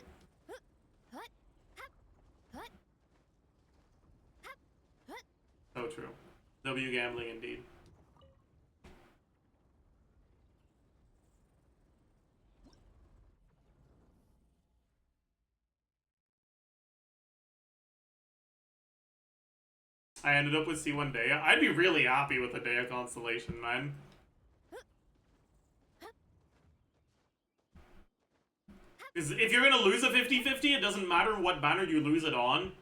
So true. W gambling indeed. I ended up with C1 Dea. I'd be really happy with a Dea constellation, man. Because if you're gonna lose a 50-50, it doesn't matter what banner you lose it on.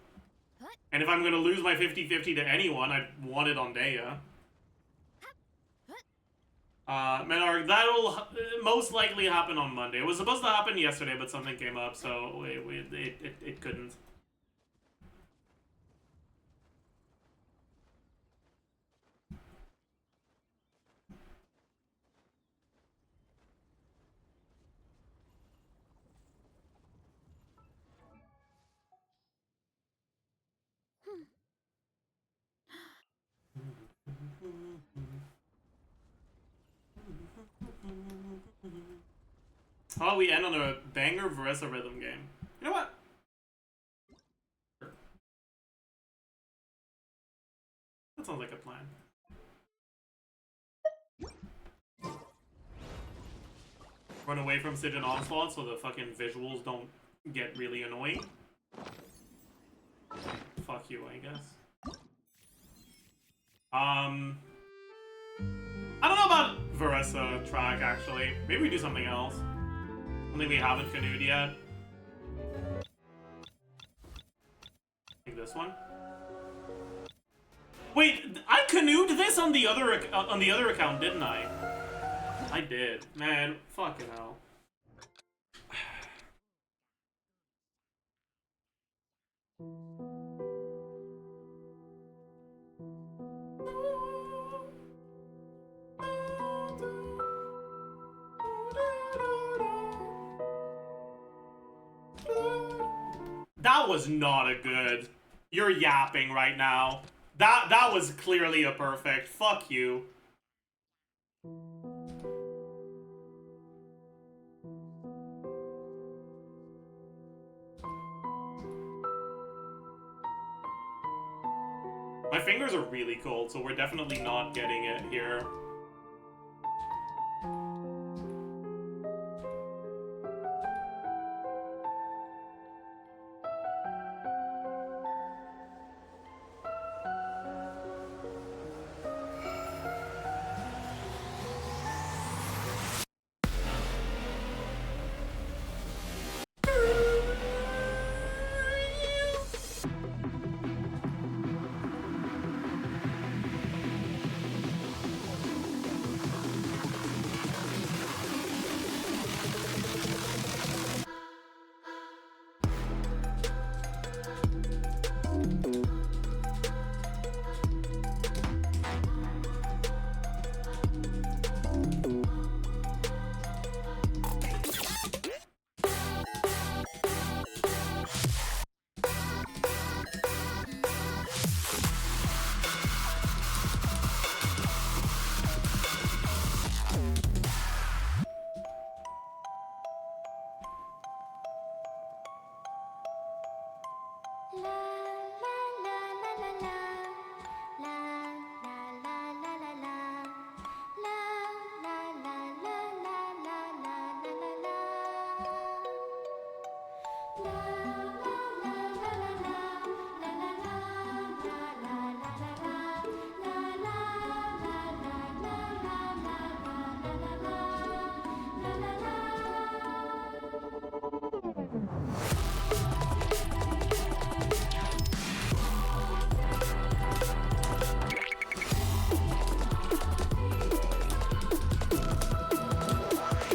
And if I'm gonna lose my 50-50 to anyone, I'd want it on Dea. Menarg, that'll most likely happen on Monday. It was supposed to happen yesterday, but something came up, so it couldn't. How about we end on a banger Varesa rhythm game? You know what? That sounds like a plan. Run away from Siege and Onslaught so the fucking visuals don't get really annoying. Fuck you, I guess. I don't know about Varesa track, actually. Maybe we do something else. Something we haven't canoed yet. Like this one. Wait, I canoed this on the other account, didn't I? I did. Man, fucking hell. that was not a good. You're yapping right now. That was clearly a perfect. Fuck you. My fingers are really cold, so we're definitely not getting it here.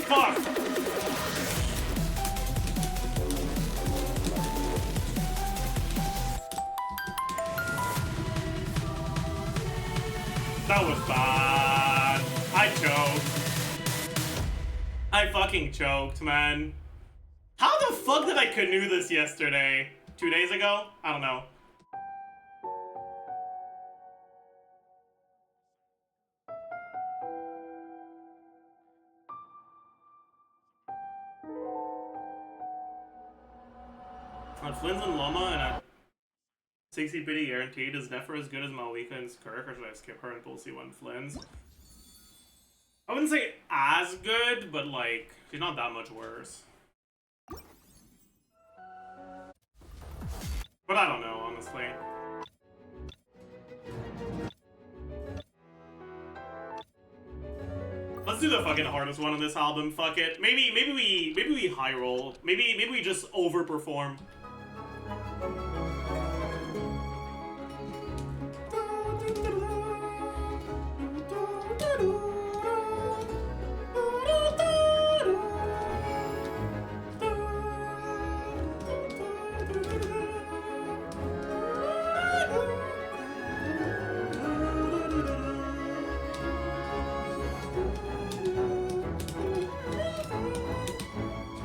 Fuck! That was bad. I choked. I fucking choked, man. How the fuck did I canoe this yesterday? 2 days ago? I don't know. On Flynn's and Loma and at 60 biddy guaranteed, is Nefer as good as Malika and Skirk, or should I skip her and Dulcie one Flynn's? I wouldn't say as good, but like, she's not that much worse. But I don't know, honestly. Let's do the fucking hardest one on this album. Fuck it. Maybe we high roll. Maybe we just overperform.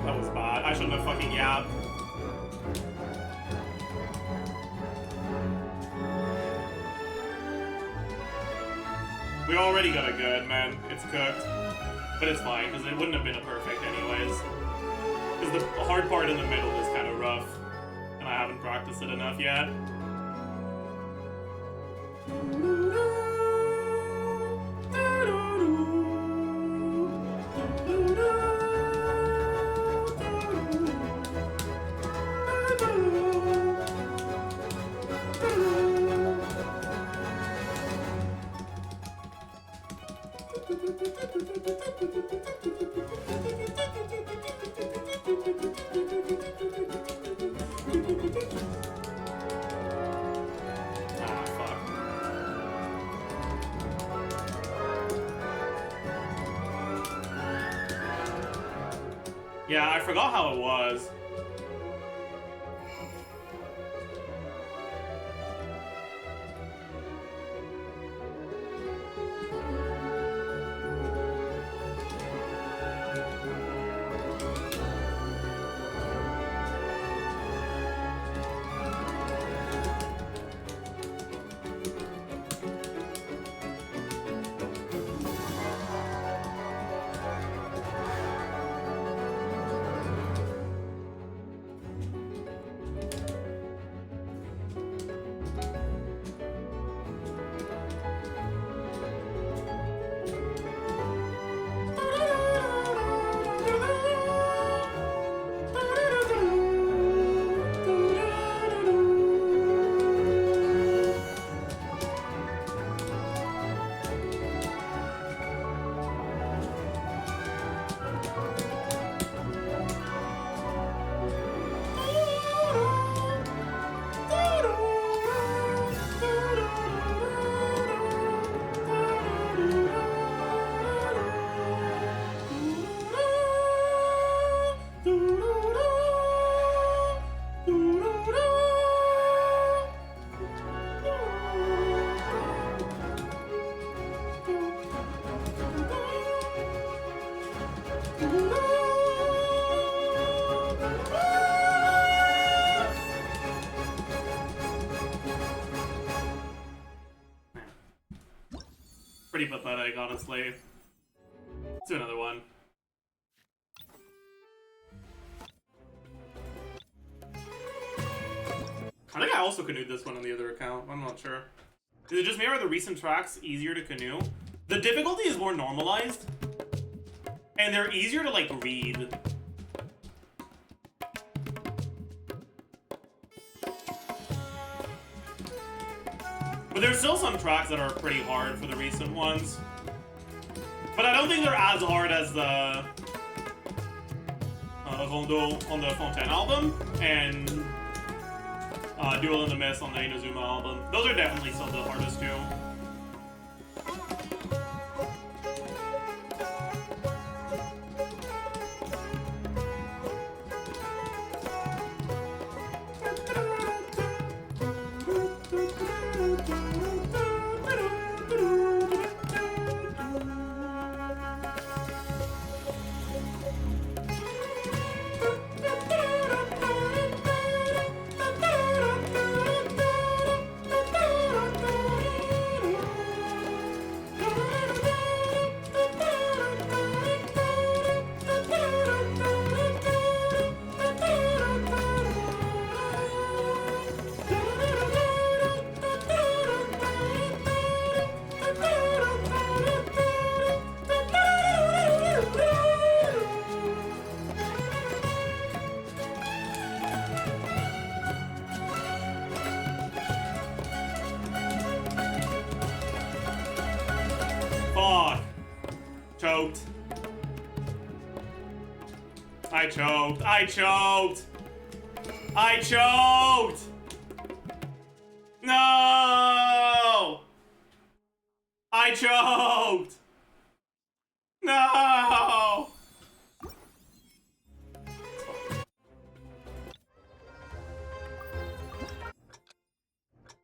That was bad. I shouldn't have fucking yapped. We already got a good, man. It's cooked. But it's fine, because it wouldn't have been a perfect anyways. Because the hard part in the middle is kind of rough. And I haven't practiced it enough yet. Ah, fuck. Yeah, I forgot how it was. pretty pathetic, honestly. Let's do another one. I think I also canoed this one on the other account. I'm not sure. Is it just me or are the recent tracks easier to canoe? The difficulty is more normalized. And they're easier to, like, read. But there's still some tracks that are pretty hard for the recent ones. But I don't think they're as hard as the Rondo on the Fontaine album and Duel in the Mist on the Inazuma album. Those are definitely some of the hardest too. Fuck. Choked. I choked. I choked. I choked. No. I choked. No.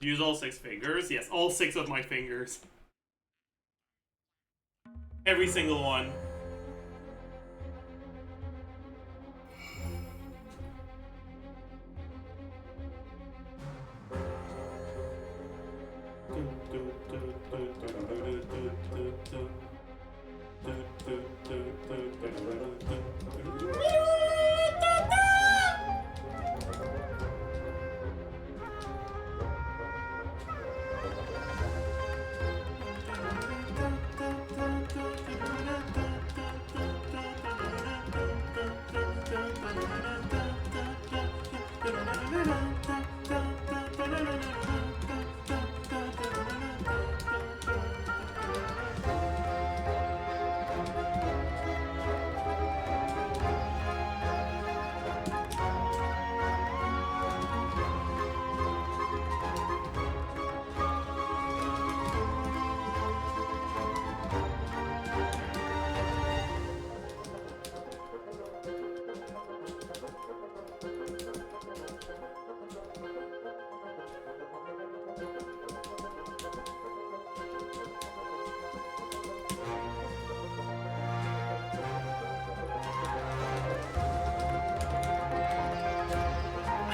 Use all 6 fingers? Yes, all 6 of my fingers. Every single one.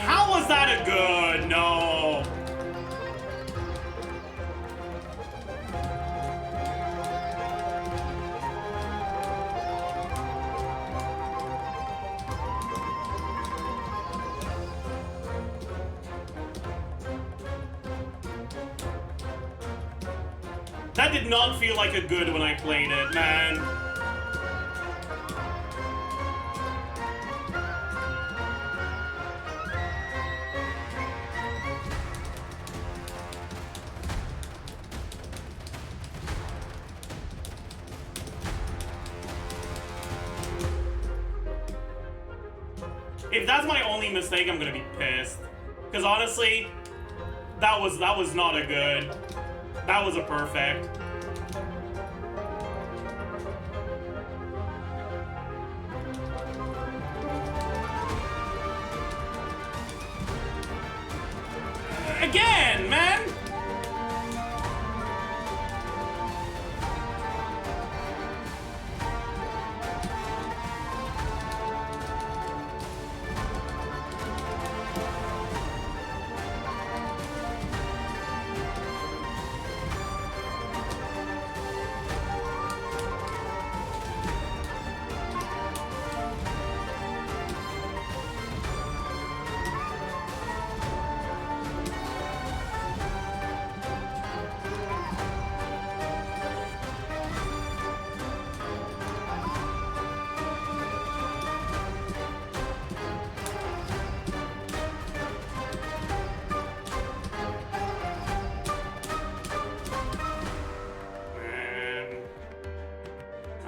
How was that a good? No. That did not feel like a good when I played it, man. If that's my only mistake, I'm gonna be pissed. Because honestly, that was not a good. That was a perfect. Again, man!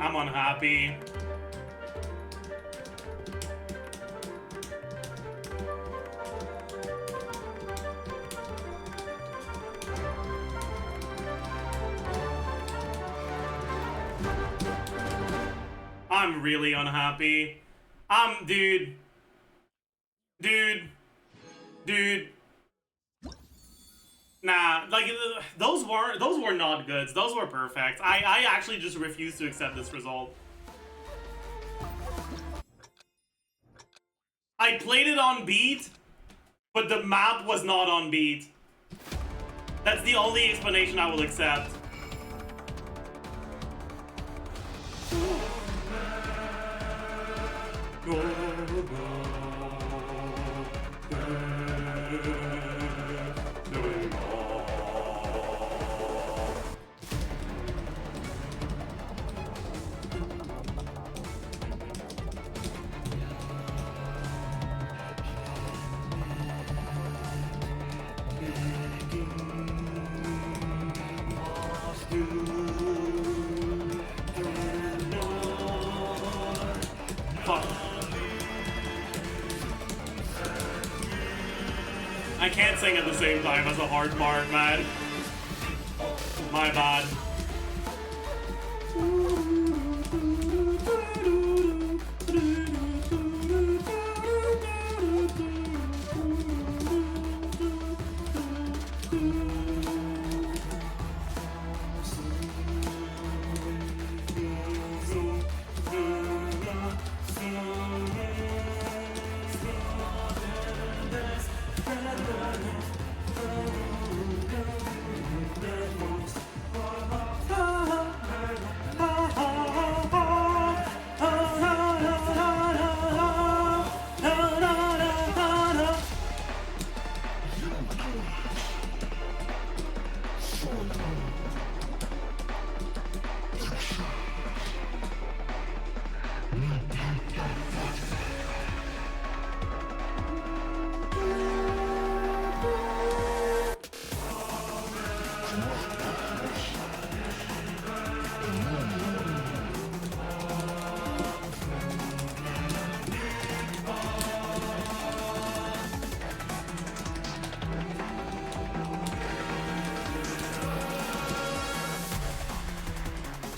I'm unhappy. I'm really unhappy. Dude. Dude. Nah, like, those were not goods. Those were perfect. I actually just refuse to accept this result. I played it on beat, but the map was not on beat. That's the only explanation I will accept. Fuck. I can't sing at the same time as a hard part, man. My bad.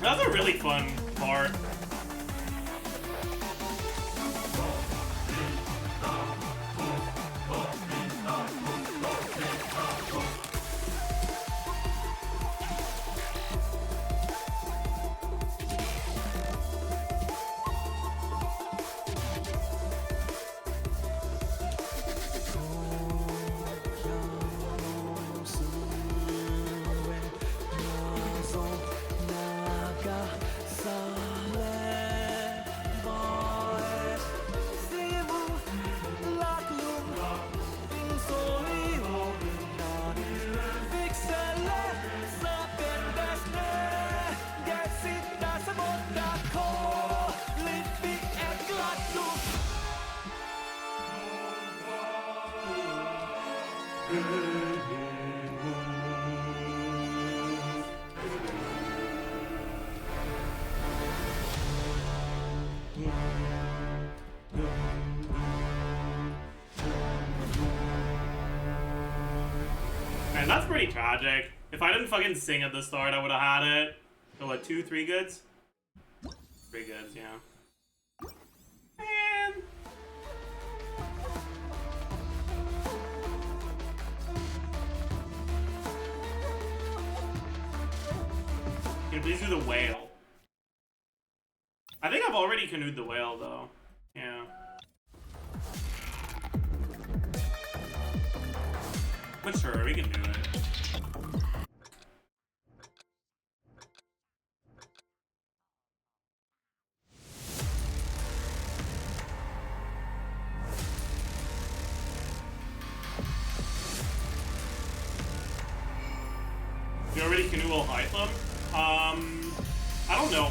That was a really fun part. Man, that's pretty tragic. If I didn't fucking sing at the start, I would have had it. So what, 2, 3 goods? 3 goods, yeah. Man. Can you please do the whale? I think I've already canoed the whale, though. Yeah. But sure, we can do it. You already canoe all Hytham? I don't know.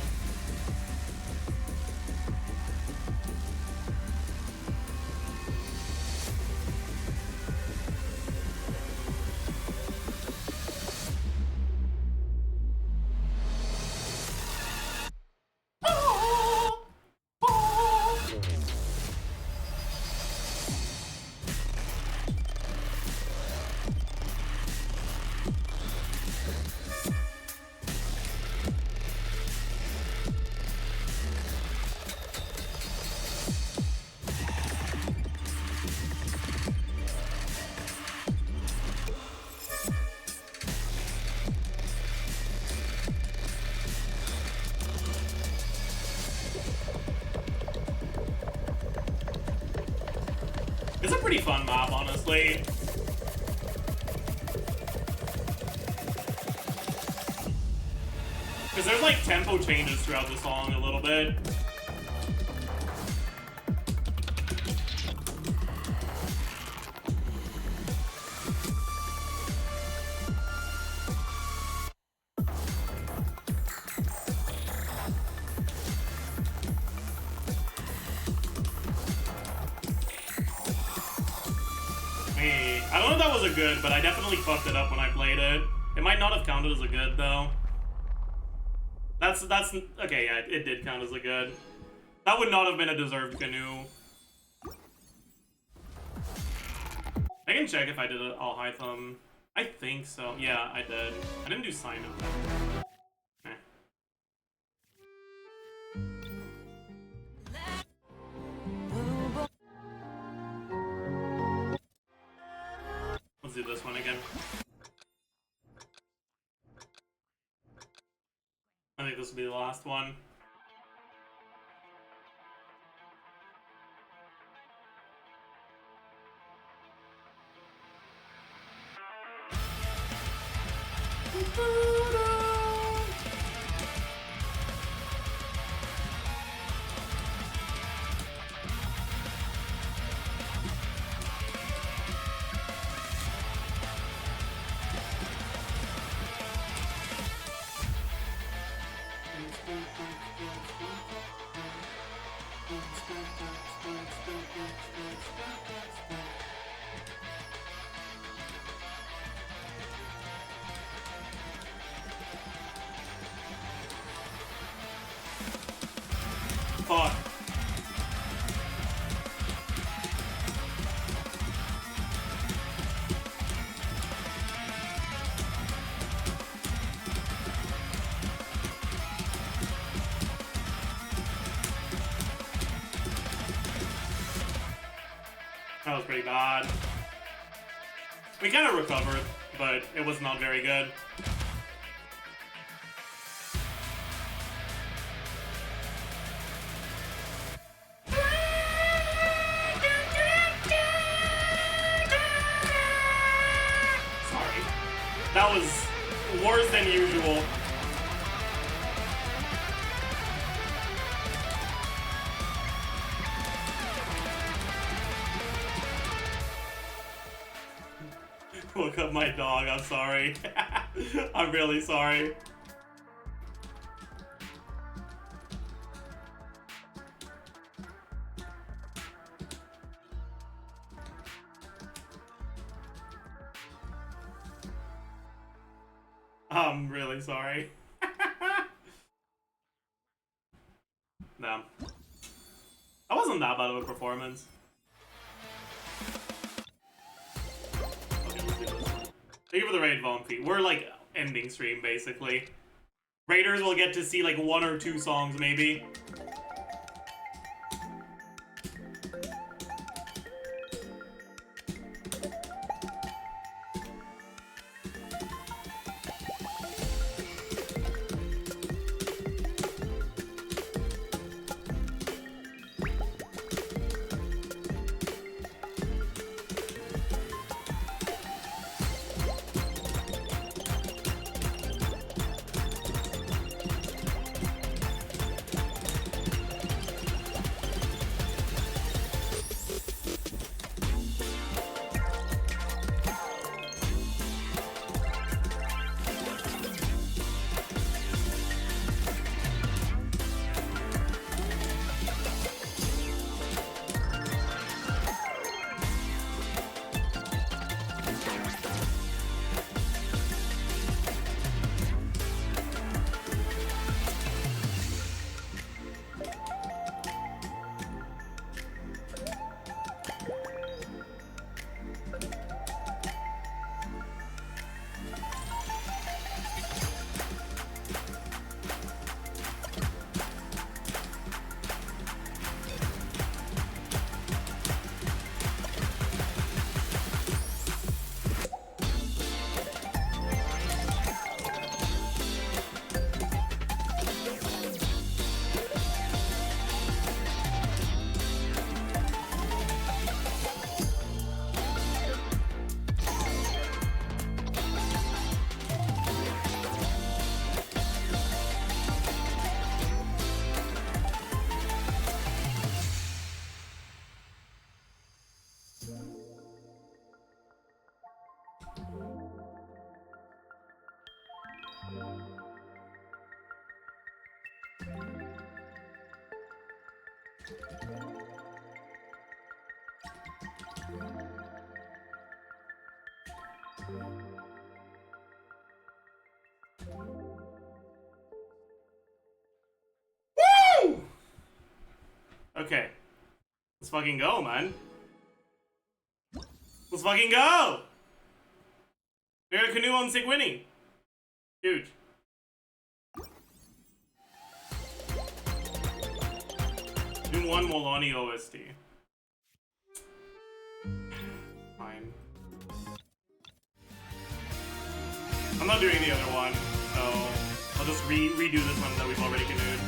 It's a pretty fun map, honestly. Because there's like tempo changes throughout the song a little bit. I don't know if that was a good, but I definitely fucked it up when I played it. It might not have counted as a good though. That's okay. Yeah, it did count as a good. That would not have been a deserved canoe. I can check if I did it all high thumb. I think so. Yeah, I did. I didn't do sign up. Let's do this one again. I think this will be the last one. Fuck. That was pretty bad. We kind of recovered, but it was not very good. Sorry. That was worse than usual. Woke up my dog, I'm sorry. I'm really sorry. I'm really sorry. No. That wasn't that bad of a performance. Thank you for the raid, Vomfeet. We're like ending stream basically. Raiders will get to see like 1 or 2 songs maybe. Woo! Okay. Let's fucking go, man. Let's fucking go! We got a canoe on Sigwini. Huge. Do one Molani OST. Fine. I'm not doing the other one, so I'll just redo this one that we've already canoed.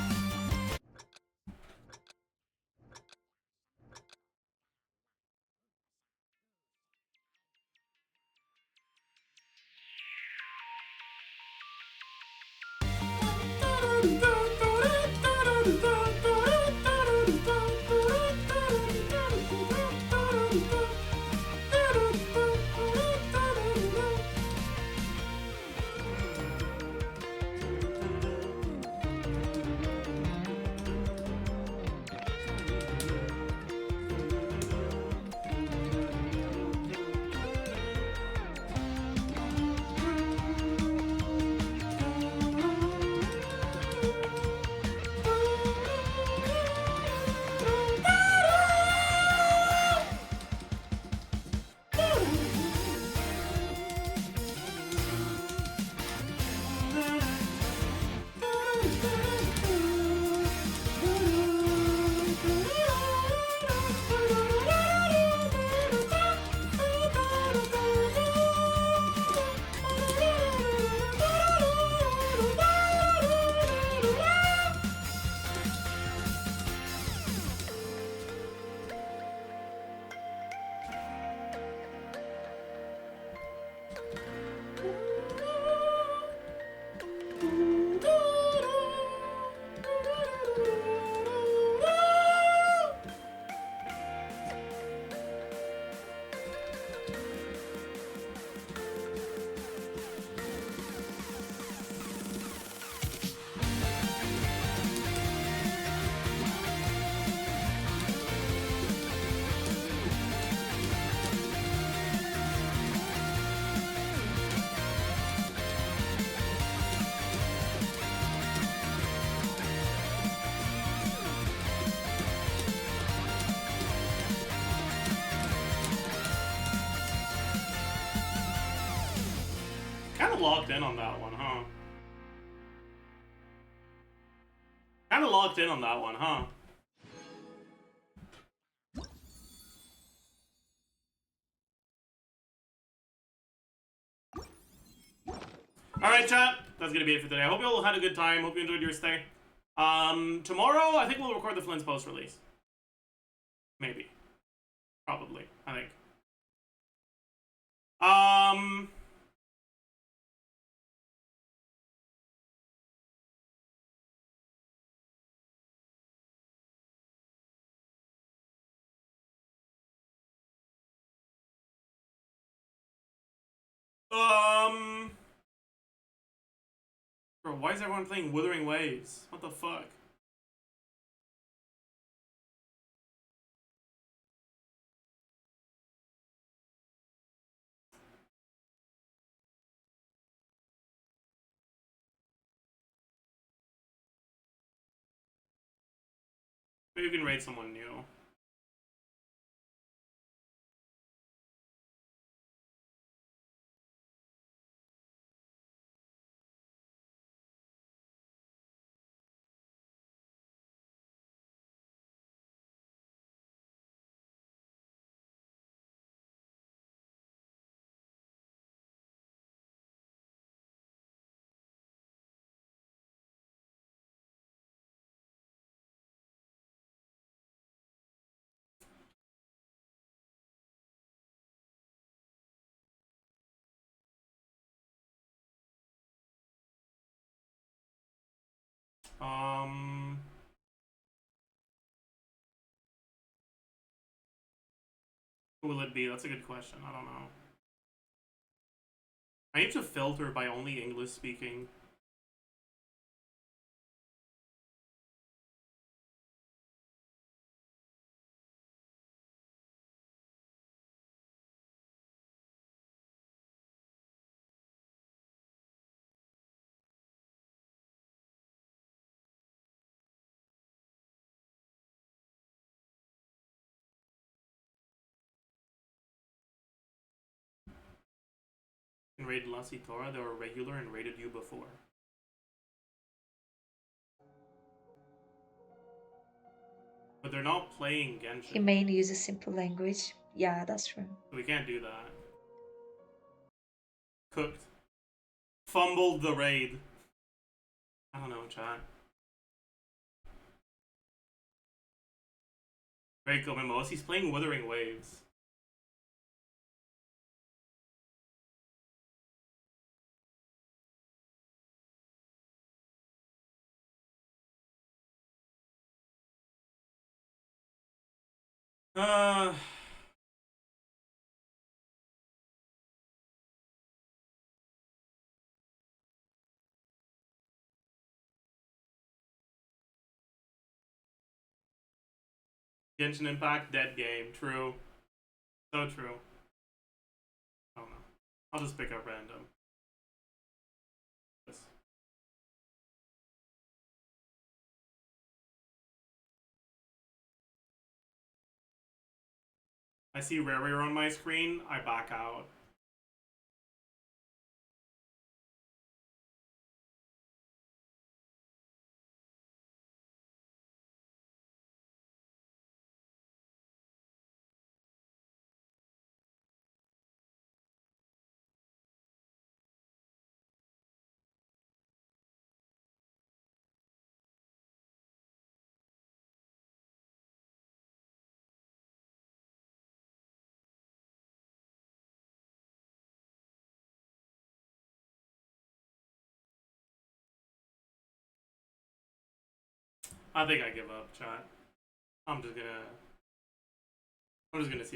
Kinda locked in on that one, huh? Kinda locked in on that one, huh? Alright, chat. That's gonna be it for today. I hope you all had a good time. Hope you enjoyed your stay. Tomorrow, I think we'll record the Flint's post release. Maybe. Probably, I think. Bro, why is everyone playing Wuthering Waves? What the fuck? Maybe you can raid someone new. Who will it be? That's a good question. I don't know. I need to filter by only English speaking. raided Lasitora, they were regular and raided you before. But they're not playing He Genshin. mainly uses simple language. Yeah, that's true. So we can't do that. Cooked. Fumbled the raid. I don't know, chat. Very cool, Mimos. He's playing Wuthering Waves. Uh... Genshin Impact, dead game. True. So true. I don't know. I'll just pick up random. Yes. I see Rare on my screen, I back out. I think I give up, chat. I'm just gonna see